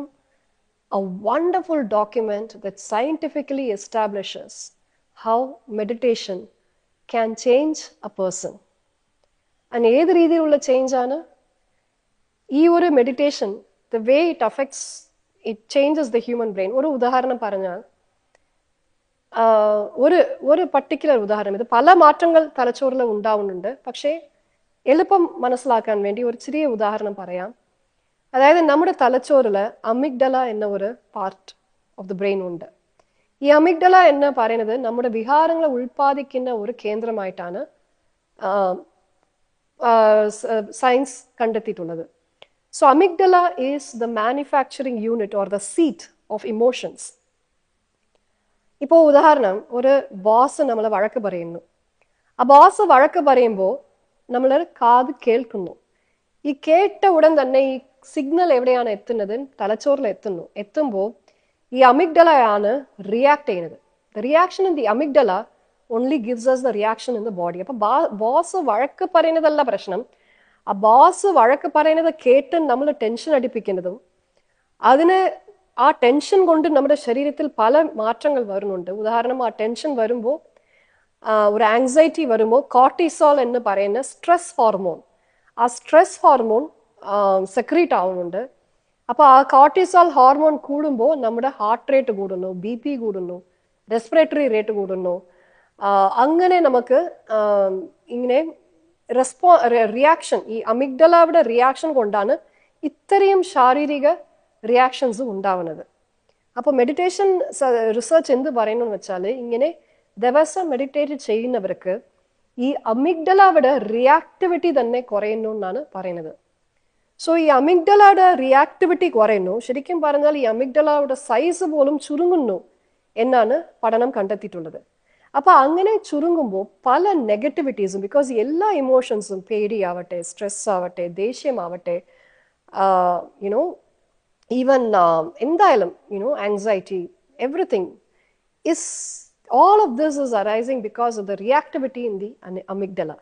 Speaker 1: A wonderful document that scientifically establishes how meditation can change a person. And ഏത് രീതിയിലുള്ള ചേഞ്ച് ആണ് ഈ ഒരു meditation, the way it affects, it changes the human brain. ഒരു ഉദാഹരണം പറഞ്ഞാൽ, ഒരു പർട്ടിക്കുലർ ഉദാഹരണം, ഇത് പല മാറ്റങ്ങൾ തലച്ചോറിൽ ഉണ്ടാവുന്നുണ്ട്. പക്ഷേ എളുപ്പം മനസ്സിലാക്കാൻ വേണ്ടി ഒരു ചെറിയ ഉദാഹരണം പറയാം. അതായത് നമ്മുടെ തലച്ചോറിൽ അമിഗ്ഡല എന്ന ഒരു പാർട്ട് ഓഫ് ദ ബ്രെയിൻ ഉണ്ട്. ഈ അമിഗ്ഡല എന്ന് പറയുന്നത് നമ്മുടെ വികാരങ്ങളെ ഉൽപ്പാദിക്കുന്ന ഒരു കേന്ദ്രമായിട്ടാണ് സയൻസ് കണ്ടെത്തിയിട്ടുള്ളത്. So amygdala is the manufacturing unit or the seat of emotions. ഇപ്പോൾ ഉദാഹരണം, ഒരു ബോസ് നമ്മളെ വഴക്ക് പറയുന്നു. ആ ബോസ് വഴക്ക് പറയുമ്പോൾ നമ്മൾ കാത് കേൾക്കുന്നു. ഈ കേട്ട ഉടൻ തന്നെ ഈ സിഗ്നൽ എവിടെയാണ് എത്തുന്നത്? തലച്ചോറിൽ എത്തുമ്പോൾ ഈ അമിഗ്ഡലയാണ് റിയാക്ട് ചെയ്യുന്നത്. The reaction in the amygdala only gives us the reaction in the body. അപ്പൊ ബോസ് വഴക്ക് പറയുന്നതല്ല പ്രശ്നം, ആ ബോസ് വഴക്ക് പറയുന്നത് കേട്ട് നമ്മൾ ടെൻഷൻ അടിപ്പിക്കുന്നതും അതിന് ആ ടെൻഷൻ കൊണ്ട് നമ്മുടെ ശരീരത്തിൽ പല മാറ്റങ്ങൾ വരുന്നുണ്ട്. ഉദാഹരണം, ആ ടെൻഷൻ വരുമ്പോൾ, ഒരു ആങ്സൈറ്റി വരുമ്പോൾ കോർട്ടിസോൾ എന്ന് പറയുന്ന സ്ട്രെസ് ഹോർമോൺ, ആ സ്ട്രെസ് ഹോർമോൺ സെക്രീറ്റ് ആവുന്നുണ്ട്. അപ്പോൾ ആ കോർട്ടിസോൾ ഹോർമോൺ കൂടുമ്പോൾ നമ്മുടെ ഹാർട്ട് റേറ്റ് കൂടുന്നു, BP കൂടുന്നു, റെസ്പിറേറ്ററി റേറ്റ് കൂടുന്നു. അങ്ങനെ നമുക്ക് ഇങ്ങനെ റിയാക്ഷൻ, ഈ അമിഗ്ഡലയുടെ റിയാക്ഷൻ കൊണ്ടാണ് ഇത്രയും ശാരീരിക റിയാക്ഷൻസ് ഉണ്ടാവുന്നത്. അപ്പോൾ മെഡിറ്റേഷൻ റിസർച്ച് എന്ത് പറയുന്നു വെച്ചാൽ, ഇങ്ങനെ ദിവസം മെഡിറ്റേറ്റ് ചെയ്യുന്നവർക്ക് ഈ അമിഗ്ഡലയുടെ റിയാക്ടിവിറ്റി തന്നെ കുറയുന്നു എന്നാണ് പറയുന്നത്. സോ ഈ അമിഗ്ഡലയുടെ റിയാക്ടിവിറ്റി കുറയുന്നു. ശരിക്കും പറഞ്ഞാൽ ഈ അമിഗ്ഡലയുടെ സൈസ് പോലും ചുരുങ്ങുന്നു എന്നാണ് പഠനം കണ്ടെത്തിയിട്ടുള്ളത്. അപ്പൊ അങ്ങനെ ചുരുങ്ങുമ്പോൾ പല നെഗറ്റിവിറ്റീസും, ബിക്കോസ് എല്ലാ ഇമോഷൻസും, പേടിയാവട്ടെ, സ്ട്രെസ് ആവട്ടെ, ദേഷ്യമാവട്ടെ, യുനോ ഈവൻ എന്തായാലും anxiety, everything is, all of this is arising because of the reactivity in the amygdala.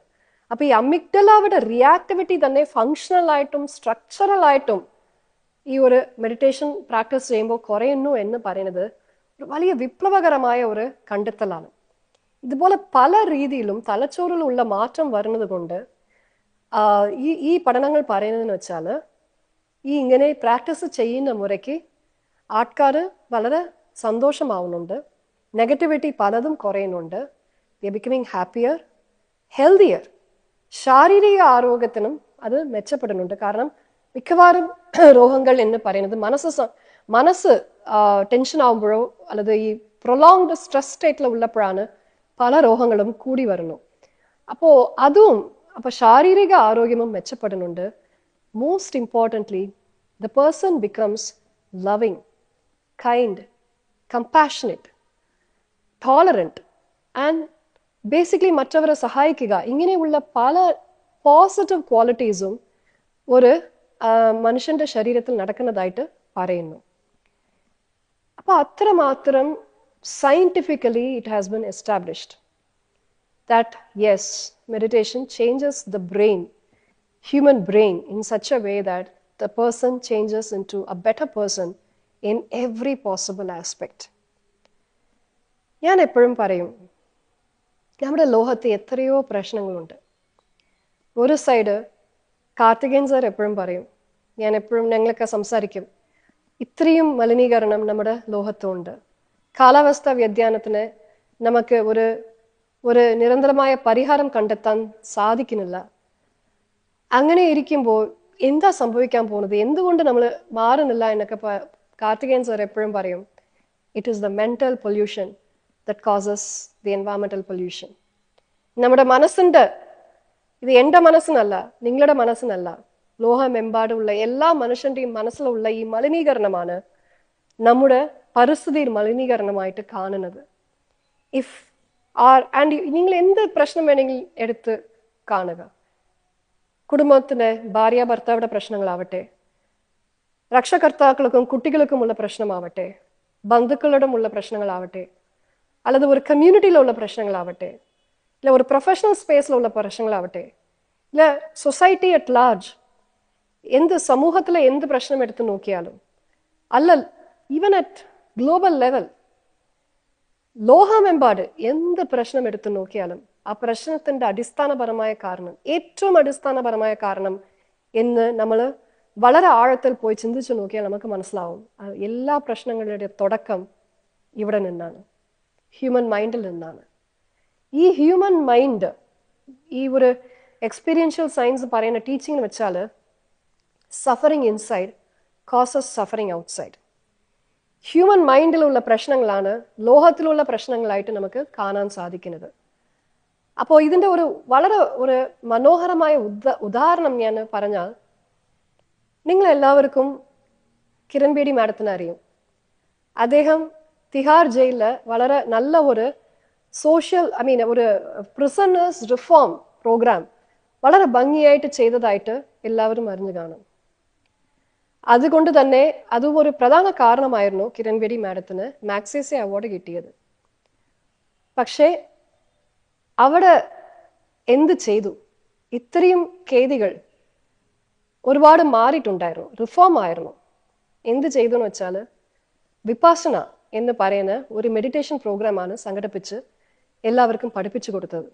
Speaker 1: അപ്പോൾ ഈ അമിഗ്ഡലയുടെ റിയാക്ടിവിറ്റി തന്നെ ഫങ്ഷണൽ ആയിട്ടും സ്ട്രക്ചറൽ ആയിട്ടും ഈ ഒരു മെഡിറ്റേഷൻ പ്രാക്ടീസ് ചെയ്യുമ്പോൾ കുറയുന്നു എന്ന് പറയുന്നത് ഒരു വലിയ വിപ്ലവകരമായ ഒരു കണ്ടെത്തലാണ്. ഇതുപോലെ പല രീതിയിലും തലച്ചോറിലുള്ള മാറ്റം വരുന്നത് കൊണ്ട് ഈ പഠനങ്ങൾ പറയുന്നതെന്ന് വെച്ചാൽ, ഈ ഇങ്ങനെ പ്രാക്ടീസ് ചെയ്യുന്ന മുറയ്ക്ക് ആൾക്കാർ വളരെ സന്തോഷമാവുന്നുണ്ട്, നെഗറ്റിവിറ്റി പലതും കുറയുന്നുണ്ട്, we are becoming happier, healthier. ശാരീരിക ആരോഗ്യത്തിനും അത് മെച്ചപ്പെടുന്നുണ്ട്. കാരണം മിക്കവാറും രോഗങ്ങൾ എന്ന് പറയുന്നത് മനസ്സ് ടെൻഷൻ ആവുമ്പോഴോ അല്ലെങ്കിൽ ഈ പ്രൊലോങ്ഡ് സ്ട്രെസ് സ്റ്റേറ്റിൽ ഉള്ളപ്പോഴാണ് പല രോഗങ്ങളും കൂടി വരുന്നു. അപ്പോൾ ശാരീരിക ആരോഗ്യവും മെച്ചപ്പെടുന്നുണ്ട്. Most importantly the person becomes loving, kind, compassionate, tolerant and basically മറ്റവരെ സഹായിക്കുക. ഇങ്ങനെയുള്ള പല പോസിറ്റീവ് ക്വാളിറ്റീസും ഒരു മനുഷ്യന്റെ ശരീരത്തിൽ നടക്കുന്നതായിട്ട് പറയുന്നു. അപ്പോൾ അത്രമാത്രം scientifically it has been established that yes, meditation changes the brain, human brain, in such a way that the person changes into a better person in every possible aspect. ഞാൻ എപ്പോഴും പറയും, നമ്മുടെ ലോകത്ത് എത്രയോ പ്രശ്നങ്ങളുണ്ട്. ഒരു സൈഡ് കാർത്തികേയൻ സാർ എപ്പോഴും പറയും, ഞങ്ങളൊക്കെ സംസാരിക്കും, ഇത്രയും മലിനീകരണം നമ്മുടെ ലോകത്തുണ്ട്, കാലാവസ്ഥ വ്യതിയാനത്തിന് നമുക്ക് ഒരു നിരന്തരമായ പരിഹാരം കണ്ടെത്താൻ സാധിക്കുന്നില്ല. അങ്ങനെ ഇരിക്കുമ്പോൾ എന്താ സംഭവിക്കാൻ പോകുന്നത്, എന്തുകൊണ്ട് നമ്മൾ മാറുന്നില്ല എന്നൊക്കെ കാർത്തികേയൻ സാർ എപ്പോഴും പറയും, it is the mental pollution that causes the environmental pollution. നമ്മുടെ മനസ്സിൻ്റെ, ഇത് എൻ്റെ മനസ്സിനല്ല, നിങ്ങളുടെ മനസ്സിനല്ല, ലോകമെമ്പാടുമുള്ള എല്ലാ മനുഷ്യൻ്റെയും മനസ്സിലുള്ള ഈ മലിനീകരണമാണ് നമ്മുടെ പരിസ്ഥിതി മലിനീകരണമായിട്ട് കാണുന്നത്. നിങ്ങൾ എന്ത് പ്രശ്നം വേണമെങ്കിൽ എടുത്ത് കാണുക, കുടുംബത്തിൻ്റെ ഭാര്യ ഭർത്താവിടെ പ്രശ്നങ്ങളാവട്ടെ, രക്ഷകർത്താക്കൾക്കും കുട്ടികൾക്കുമുള്ള പ്രശ്നമാവട്ടെ, ബന്ധുക്കളുടെയുള്ള പ്രശ്നങ്ങളാവട്ടെ, அல்லது ஒரு கம்யூனிட்டியில பிரச்சனைகளாவട്ടെ, இல்லை ஒரு ப்ரொஃபஷனல் ஸ்பேஸில் உள்ள பிரச்சனைகளாவട്ടെ, இல்லை சொசைட்டி அட் லார்ஜ், எந்த சமூகத்தில் எந்த பிரச்சனை எடுத்து நோக்கியாலும், அல்ல ஈவன் அட் ഗ്ലോബൽ ലെവൽ, ലോകമെമ്പാട് എന്ത് പ്രശ്നം എടുത്തു നോക്കിയാലും ആ പ്രശ്നത്തിന്റെ അടിസ്ഥാനപരമായ കാരണം, ഏറ്റവും അടിസ്ഥാനപരമായ കാരണം എന്ന് നമ്മൾ വളരെ ആഴത്തിൽ പോയി ചിന്തിച്ചു നോക്കിയാൽ നമുക്ക് മനസ്സിലാവും, എല്ലാ പ്രശ്നങ്ങളുടെ തുടക്കം ഇവിടെ നിന്നാണ്, ഹ്യൂമൻ മൈൻഡിൽ നിന്നാണ്. ഈ ഹ്യൂമൻ മൈൻഡ്, ഈ ഒരു എക്സ്പീരിയൻഷ്യൽ സയൻസ് പറയുന്ന ടീച്ചിങ് വെച്ചാൽ, suffering inside causes suffering outside. Human മൈൻഡിലുള്ള പ്രശ്നങ്ങളാണ് ലോകത്തിലുള്ള പ്രശ്നങ്ങളായിട്ട് നമുക്ക് കാണാൻ സാധിക്കുന്നത്. അപ്പോൾ ഇതിൻ്റെ വളരെ മനോഹരമായ ഉദാഹരണം ഞാൻ പറഞ്ഞാൽ, നിങ്ങളെല്ലാവർക്കും കിരൺ ബേഡി മാഡത്തിനെ അറിയും. അദ്ദേഹം തിഹാർ ജയിലിൽ വളരെ നല്ല ഒരു സോഷ്യൽ ഒരു പ്രിസണേഴ്സ് റിഫോം പ്രോഗ്രാം വളരെ ഭംഗിയായിട്ട് ചെയ്തതായിട്ട് എല്ലാവരും അറിഞ്ഞു കാണും. അതുകൊണ്ട് തന്നെ അതും ഒരു പ്രധാന കാരണമായിരുന്നു കിരൺ ബേഡി മാഡത്തിന് മാഗ്സേസെ അവാർഡ് കിട്ടിയത്. പക്ഷേ അവിടെ എന്ത് ചെയ്തു? ഇത്രയും കേദികൾ ഒരുപാട് മാറിയിട്ടുണ്ടായിരുന്നു, റിഫോം ആയിരുന്നു. എന്ത് ചെയ്തു എന്ന് വെച്ചാൽ വിപാസന എന്ന് പറയുന്ന ഒരു മെഡിറ്റേഷൻ പ്രോഗ്രാമാണ് സംഘടിപ്പിച്ച് എല്ലാവർക്കും പഠിപ്പിച്ചു കൊടുത്തത്.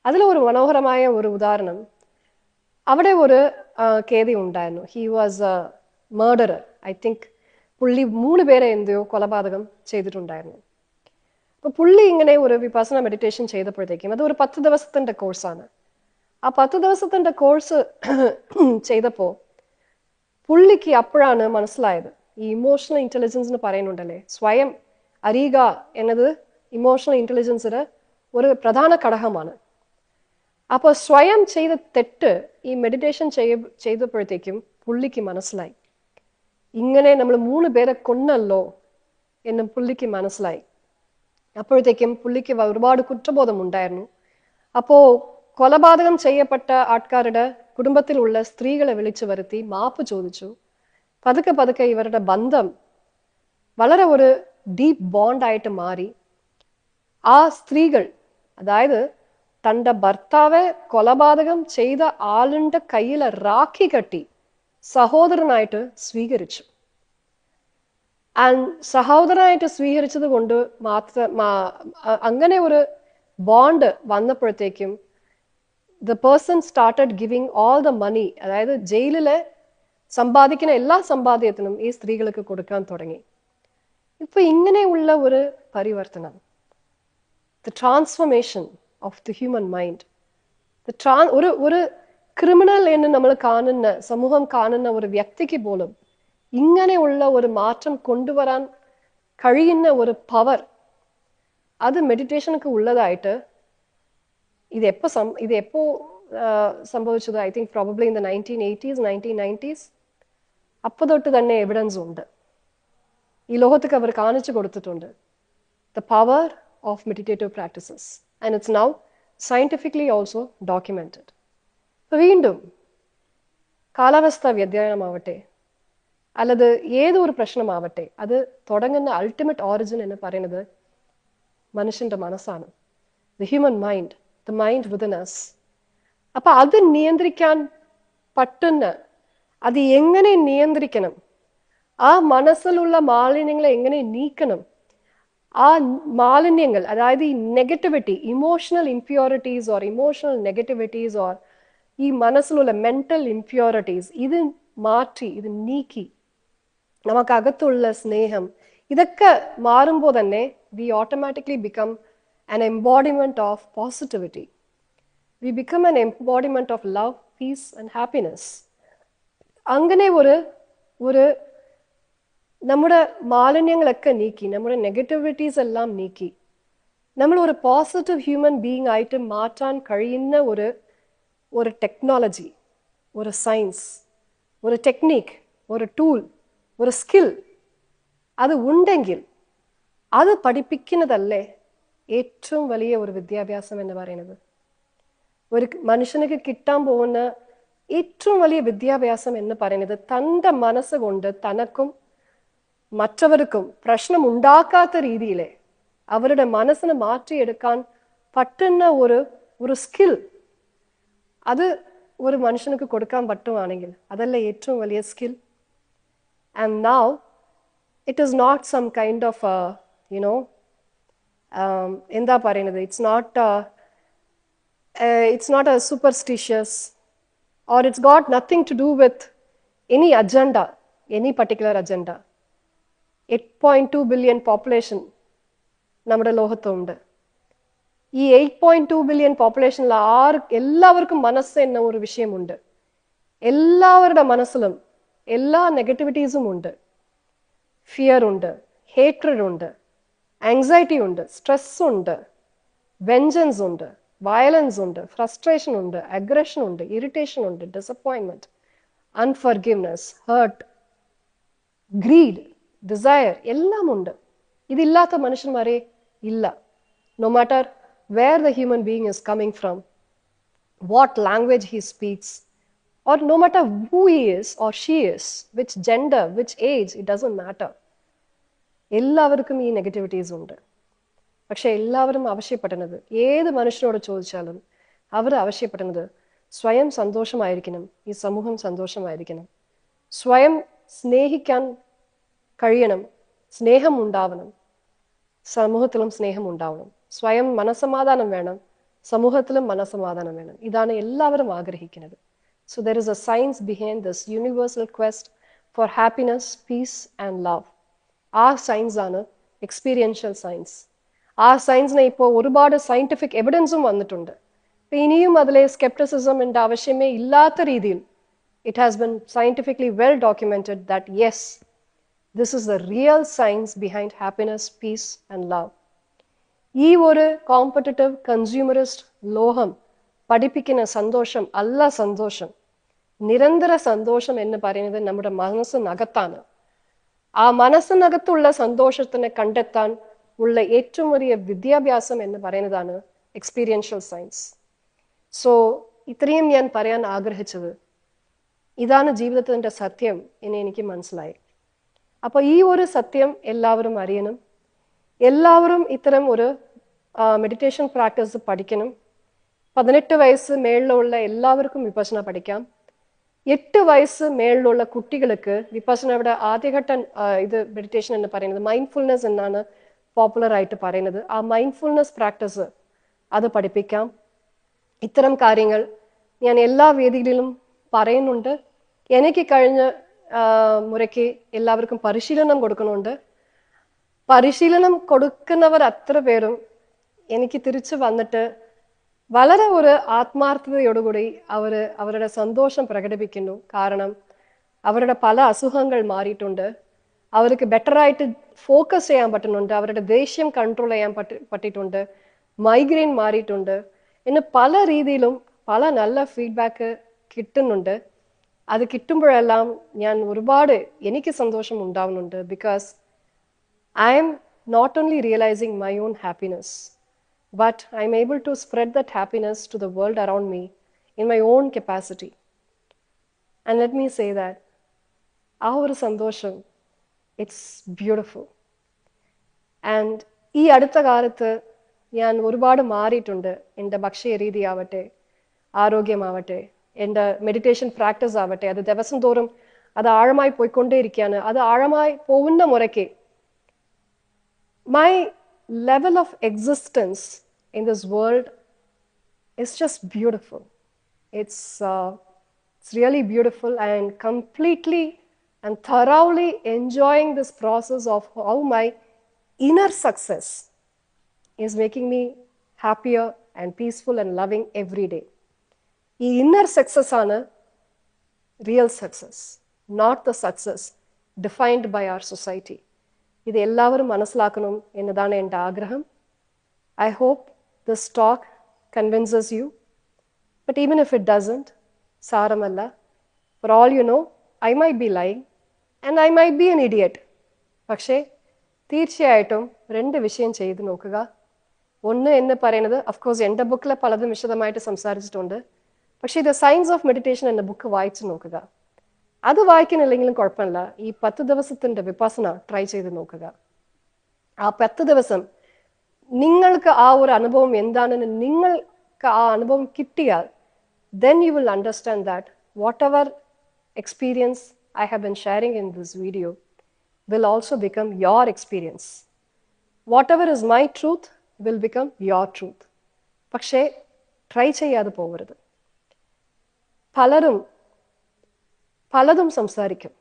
Speaker 1: അതിൽ ഒരു മനോഹരമായ ഒരു ഉദാഹരണം, അവിടെ ഒരു കേദി ഉണ്ടായിരുന്നു. He was a murderer. I think പുള്ളി 3 പേരെ എന്തെയോ കൊലപാതകം ചെയ്തിട്ടുണ്ടായിരുന്നു. അപ്പൊ പുള്ളി ഇങ്ങനെ ഒരു വിപാസന മെഡിറ്റേഷൻ ചെയ്തപ്പോഴത്തേക്കും അത് ഒരു 10 ദിവസത്തിന്റെ കോഴ്സാണ്. ആ 10 ദിവസത്തിന്റെ കോഴ്സ് ചെയ്തപ്പോൾ പുള്ളിക്ക് അപ്പോഴാണ് മനസ്സിലായത്, ഈ ഇമോഷണൽ ഇന്റലിജൻസ് എന്ന് പറയുന്നുണ്ടല്ലേ, സ്വയം അറിയുക എന്നത് ഇമോഷണൽ ഇന്റലിജൻസിന് ഒരു പ്രധാന ഘടകമാണ്. അപ്പോൾ സ്വയം ചെയ്ത തെറ്റ് ഈ മെഡിറ്റേഷൻ ചെയ്തപ്പോഴത്തേക്കും പുള്ളിക്ക് മനസ്സിലായി, ഇങ്ങനെ നമ്മൾ 3 പേരെ കൊന്നല്ലോ എന്ന് പുള്ളിക്ക് മനസ്സിലായി. അപ്പോഴത്തേക്കും പുള്ളിക്ക് ഒരുപാട് കുറ്റബോധം ഉണ്ടായിരുന്നു. അപ്പോ കൊലപാതകം ചെയ്യപ്പെട്ട ആൾക്കാരുടെ കുടുംബത്തിലുള്ള സ്ത്രീകളെ വിളിച്ചു വരുത്തി മാപ്പ് ചോദിച്ചു. പതുക്കെ പതുക്കെ ഇവരുടെ ബന്ധം വളരെ ഒരു ഡീപ്പ് ബോണ്ടായിട്ട് മാറി. ആ സ്ത്രീകൾ, അതായത് തൻ്റെ ഭർത്താവെ കൊലപാതകം ചെയ്ത ആളിൻ്റെ കയ്യിലെ രാഖി കെട്ടി സഹോദരനായിട്ട് സ്വീകരിച്ചു. സഹോദരനായിട്ട് സ്വീകരിച്ചത് കൊണ്ട് അങ്ങനെ ഒരു ബോണ്ട് വന്നപ്പോഴത്തേക്കും the person started giving all the money, അതായത് ജയിലിലെ സമ്പാദിക്കുന്ന എല്ലാ സമ്പാദ്യത്തിനും ഈ സ്ത്രീകൾക്ക് കൊടുക്കാൻ തുടങ്ങി. ഇപ്പൊ ഇങ്ങനെയുള്ള ഒരു പരിവർത്തനം, the transformation of the human mind, ഒരു ക്രിമിനൽ എന്ന് നമ്മൾ കാണുന്ന, സമൂഹം കാണുന്ന ഒരു വ്യക്തിക്ക് പോലും ഇങ്ങനെയുള്ള ഒരു മാറ്റം കൊണ്ടുവരാൻ കഴിയുന്ന ഒരു പവർ അത് മെഡിറ്റേഷനൊക്കെ ഉള്ളതായിട്ട് ഇത് എപ്പോ സംഭവിച്ചത്? I think probably in the 1980s 1990s. അപ്പൊ തൊട്ട് തന്നെ എവിഡൻസ് ഉണ്ട്, ഈ ലോകത്തേക്ക് അവർ കാണിച്ചു കൊടുത്തിട്ടുണ്ട് the power of meditative practices, and it's now scientifically also documented. വീണ്ടും കാലാവസ്ഥാ വ്യതിയാനമാവട്ടെ അല്ലത് ഏതൊരു പ്രശ്നമാവട്ടെ, അത് തുടങ്ങുന്ന അൾട്ടിമേറ്റ് ഓറിജിൻ എന്ന് പറയുന്നത് മനുഷ്യന്റെ മനസ്സാണ്, the human mind, the mind within us. അപ്പൊ അത് നിയന്ത്രിക്കാൻ പറ്റുന്ന, അത് എങ്ങനെ നിയന്ത്രിക്കണം, ആ മനസ്സിലുള്ള മാലിന്യങ്ങളെ എങ്ങനെ നീക്കണം, ആ മാലിന്യങ്ങൾ, അതായത് ഈ negativity, emotional impurities or emotional negativities or ഈ മനസ്സിലുള്ള മെന്റൽ ഇംപ്യൂരിറ്റീസ്, ഇത് മാറ്റി, ഇത് നീക്കി നമുക്കകത്തുള്ള സ്നേഹം, ഇതൊക്കെ മാറുമ്പോൾ തന്നെ we automatically become an embodiment of positivity. We become an embodiment of love, peace and happiness. അങ്ങനെ ഒരു നമ്മുടെ മാലിന്യങ്ങളൊക്കെ നീക്കി, നമ്മുടെ നെഗറ്റിവിറ്റീസ് എല്ലാം നീക്കി നമ്മൾ ഒരു പോസിറ്റീവ് ഹ്യൂമൻ ബീയിങ് ആയിട്ട് മാറ്റാൻ കഴിയുന്ന ഒരു ടെക്നോളജി, ഒരു സയൻസ്, ഒരു ടെക്നിക്, ഒരു ടൂൾ, ഒരു സ്കിൽ അത് ഉണ്ടെങ്കിൽ അത് പഠിപ്പിക്കുന്നതല്ലേ ഏറ്റവും വലിയ ഒരു വിദ്യാഭ്യാസം എന്ന് പറയുന്നത്. ഒരു മനുഷ്യനക്ക് കിട്ടാൻ പോകുന്ന ഏറ്റവും വലിയ വിദ്യാഭ്യാസം എന്ന് പറയുന്നത് തൻ്റെ മനസ്സുകൊണ്ട് തനക്കും മറ്റവർക്കും പ്രശ്നം ഉണ്ടാക്കാത്ത രീതിയിൽ അവരുടെ മനസ്സിനെ മാറ്റിയെടുക്കാൻ പറ്റുന്ന ഒരു സ്കിൽ അത് ഒരു മനുഷ്യനക്ക് കൊടുക്കാൻ പറ്റുവാണെങ്കിൽ അതല്ലേ ഏറ്റവും വലിയ skill. And now it is not some kind of എന്താ പറയുന്നത്, it's not a superstitious or it's got nothing to do with any agenda, any particular agenda. 8.2 billion population നമ്മുടെ ലോകത്തുണ്ട്. ഈ 8.2 billion populationൽ എല്ലാവർക്കും മനസ്സ് എന്ന ഒരു വിഷയമുണ്ട്. എല്ലാവരുടെ മനസ്സിലും എല്ലാ നെഗറ്റിവിറ്റീസും ഉണ്ട്. ഫിയർ ഉണ്ട്, ഹേറ്റ്രഡ് ഉണ്ട്, ആങ്സൈറ്റി ഉണ്ട്, സ്ട്രെസ് ഉണ്ട്, വെഞ്ചൻസ് ഉണ്ട്, വയലൻസ് ഉണ്ട്, ഫ്രസ്ട്രേഷൻ ഉണ്ട്, അഗ്രഷൻ ഉണ്ട്, ഇറിറ്റേഷൻ ഉണ്ട്, ഡിസപ്പോയിൻമെന്റ്, അൺഫർഗിവ്നെസ്, ഹേർട്ട്, ഗ്രീഡ്, ഡിസയർ എല്ലാം ഉണ്ട്. ഇതില്ലാത്ത മനുഷ്യന്മാരെ ഇല്ല. No matter where the human being is coming from, what language he speaks, or no matter who he is or she is, which gender, which age, it doesn't matter. എല്ലാവർക്കും ഈ negativities ഉണ്ട്. പക്ഷെ എല്ലാവരും ആവശ്യപ്പെടുന്നത്, ഏത് മനുഷ്യനോട് ചോദിച്ചാലും അവർ ആവശ്യപ്പെടുന്നത് സ്വയം സന്തോഷമായിരിക്കണം, ഈ സമൂഹം സന്തോഷമായിരിക്കണം, സ്വയം സ്നേഹിക്കാൻ കഴിയണം, സ്നേഹം ഉണ്ടാവണം, സമൂഹത്തിലും സ്നേഹം ഉണ്ടാവണം, സ്വയം മനസ്സമാധാനം വേണം, സമൂഹത്തിലും മനസ്സമാധാനം വേണം. ഇതാണ് എല്ലാവരും ആഗ്രഹിക്കുന്നത്. So there is a science behind this universal quest for happiness, peace and love. ആ സയൻസ് ആണ് എക്സ്പീരിയൻഷ്യൽ സയൻസ്. ആ സയൻസിന് ഇപ്പോൾ ഒരുപാട് സയന്റിഫിക് എവിഡൻസും വന്നിട്ടുണ്ട്. ഇനിയും അതിലെ സ്കെപ്റ്റിസിസമിൻ്റെ ആവശ്യമേ ഇല്ലാത്ത രീതിയിൽ it has been scientifically well documented that yes, this is the real science behind happiness, peace and love. ഈ ഒരു കോമ്പറ്റീറ്റീവ് കൺസ്യൂമറിസ്റ്റ് ലോകം പഠിപ്പിക്കുന്ന സന്തോഷം അല്ല സന്തോഷം. നിരന്തര സന്തോഷം എന്ന് പറയുന്നത് നമ്മുടെ മനസ്സിനകത്താണ്. ആ മനസ്സിനകത്തുള്ള സന്തോഷത്തിനെ കണ്ടെത്താൻ ഉള്ള ഏറ്റവും വലിയ വിദ്യാഭ്യാസം എന്ന് പറയുന്നതാണ് എക്സ്പീരിയൻഷ്യൽ സയൻസ്. സോ ഇത്രയും ഞാൻ പറയാൻ ആഗ്രഹിച്ചത്, ഇതാണ് ജീവിതത്തിൻ്റെ സത്യം എന്ന് എനിക്ക് മനസ്സിലായി. അപ്പോൾ ഈ ഒരു സത്യം എല്ലാവരും അറിയണം. എല്ലാവരും ഇത്തരം ഒരു മെഡിറ്റേഷൻ പ്രാക്ടീസ് പഠിക്കണം. 18 വയസ്സ് മേളിലുള്ള എല്ലാവർക്കും വിപശ്ശന പഠിക്കാം. 8 വയസ്സ് മേളിലുള്ള കുട്ടികൾക്ക് വിപശ്ശനയുടെ ആദ്യഘട്ട ഇത് മെഡിറ്റേഷൻ എന്ന് പറയുന്നത് മൈൻഡ്ഫുൾനെസ് എന്നാണ് പോപ്പുലർ ആയിട്ട് പറയുന്നത്. ആ മൈൻഡ്ഫുൾനെസ് പ്രാക്ടീസ് അത് പഠിപ്പിക്കാം. ഇത്തരം കാര്യങ്ങൾ ഞാൻ എല്ലാ വേദികളിലും പറയുന്നുണ്ട്. എനിക്ക് കഴിഞ്ഞ മുറയ്ക്ക് എല്ലാവർക്കും പരിശീലനം കൊടുക്കുന്നുണ്ട്. പരിശീലനം കൊടുക്കുന്നവർ അത്ര പേരും എനിക്ക് തിരിച്ചു വന്നിട്ട് വളരെ ഒരു ആത്മാർത്ഥതയോടുകൂടി അവരുടെ സന്തോഷം പ്രകടിപ്പിക്കുന്നു. കാരണം അവരുടെ പല അസുഖങ്ങൾ മാറിയിട്ടുണ്ട്, അവർക്ക് ബെറ്ററായിട്ട് ഫോക്കസ് ചെയ്യാൻ പറ്റുന്നുണ്ട്, അവരുടെ ദേഷ്യം കൺട്രോൾ ചെയ്യാൻ പറ്റിയിട്ടുണ്ട്, മൈഗ്രെയിൻ മാറിയിട്ടുണ്ട്, ഇന്ന് പല രീതിയിലും പല നല്ല ഫീഡ്ബാക്ക് കിട്ടുന്നുണ്ട്. അത് കിട്ടുമ്പോഴെല്ലാം ഞാൻ ഒരുപാട് എനിക്ക് സന്തോഷം ഉണ്ടാവുന്നുണ്ട്. Because I M not only realising my own happiness, but I'm able to spread that happiness to the world around me in my own capacity. And let me say that our സന്തോഷം, it's beautiful. And ഈ അടുത്ത കാലത്ത് ഞാൻ ഒരുപാട് മാറിയിട്ടുണ്ട്. എൻ്റെ ഭക്ഷ്യ രീതി ആവട്ടെ, ആരോഗ്യമാവട്ടെ, എൻ്റെ മെഡിറ്റേഷൻ പ്രാക്ടീസ് ആവട്ടെ, അത് ദിവസം തോറും അത് ആഴമായി പോയിക്കൊണ്ടേയിരിക്കുകയാണ്. അത് ആഴമായി പോകുന്ന മുറയ്ക്ക് my level of existence in this world is just beautiful. It's really beautiful. I am completely and thoroughly enjoying this process of how my inner success is making me happier and peaceful and loving every day. The inner success is real success, not the success defined by our society. ഇത് എല്ലാവരും മനസ്സിലാക്കണം എന്നതാണ് എൻ്റെ ആഗ്രഹം. I hope this talk convinces you. But even if it doesn't, സാരമല്ല. For all you know, I might be lying and I might be an idiot. പക്ഷേ തീർച്ചയായിട്ടും 2 വിഷയം ചെയ്ത് നോക്കുക. ഒന്ന് എന്ന് പറയുന്നത്, അഫ്കോഴ്സ് എൻ്റെ ബുക്കിൽ പലതും വിശദമായിട്ട് സംസാരിച്ചിട്ടുണ്ട്. പക്ഷേ ഇത് സയൻസ് ഓഫ് മെഡിറ്റേഷൻ എന്ന ബുക്ക് വായിച്ചു നോക്കുക. അത് വായിക്കുന്നില്ലെങ്കിലും കുഴപ്പമില്ല, ഈ 10 ദിവസത്തിൻ്റെ വിപස්සന ട്രൈ ചെയ്ത് നോക്കുക. ആ 10 ദിവസം നിങ്ങൾക്ക് ആ ഒരു അനുഭവം എന്താണെന്ന് നിങ്ങൾക്ക് ആ അനുഭവം കിട്ടിയാൽ, then you will understand that whatever experience I have been sharing in this video will also become your experience. Whatever is my truth will become your truth. പക്ഷേ ട്രൈ ചെയ്യാതെ പോകരുത്. പലതും സംസാരിക്കും.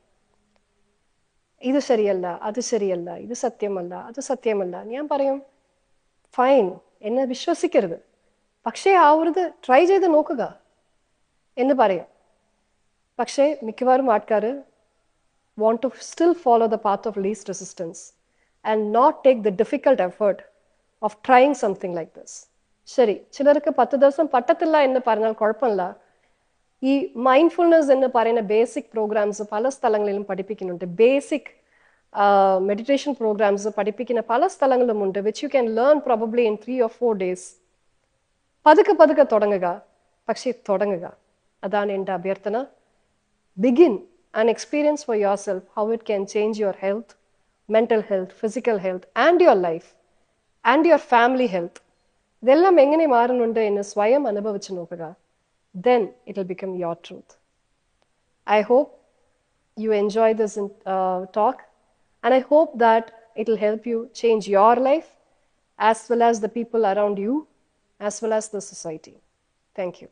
Speaker 1: ഇത് ശരിയല്ല, അത് ശരിയല്ല, ഇത് സത്യമല്ല, അത് സത്യമല്ല. ഞാൻ പറയും, ഫൈൻ, എന്നെ വിശ്വസിക്കരുത്, പക്ഷേ ആവരുത്, ട്രൈ ചെയ്ത് നോക്കുക എന്ന് പറയും. പക്ഷേ മിക്കവാറും ആൾക്കാർ want to still follow the path of least resistance and not take the difficult effort of trying something like this. ശരി, ചിലർക്ക് 10 ദിവസം പറ്റത്തില്ല എന്ന് പറഞ്ഞാൽ കുഴപ്പമില്ല. ഈ മൈൻഡ്ഫുൾനെസ് എന്ന് പറയുന്ന ബേസിക് പ്രോഗ്രാംസ് പല സ്ഥലങ്ങളിലും പഠിപ്പിക്കുന്നുണ്ട്. ബേസിക് മെഡിറ്റേഷൻ പ്രോഗ്രാംസ് പഠിപ്പിക്കുന്ന പല സ്ഥലങ്ങളുമുണ്ട്, which you can learn probably in 3 or 4 days. പതുക്കെ പതുക്കെ തുടങ്ങുക, പക്ഷേ തുടങ്ങുക. അതാണ് എൻ്റെ അഭ്യർത്ഥന. Begin and experience for yourself how it can change your health, mental health, physical health, and your life, and your family health. ഇതെല്ലാം എങ്ങനെ മാറുന്നുണ്ട് എന്ന് സ്വയം അനുഭവിച്ച് നോക്കുക. Then it will become your truth. I hope you enjoy this talk, and I hope that it will help you change your life as well as the people around you, as well as the society. Thank you.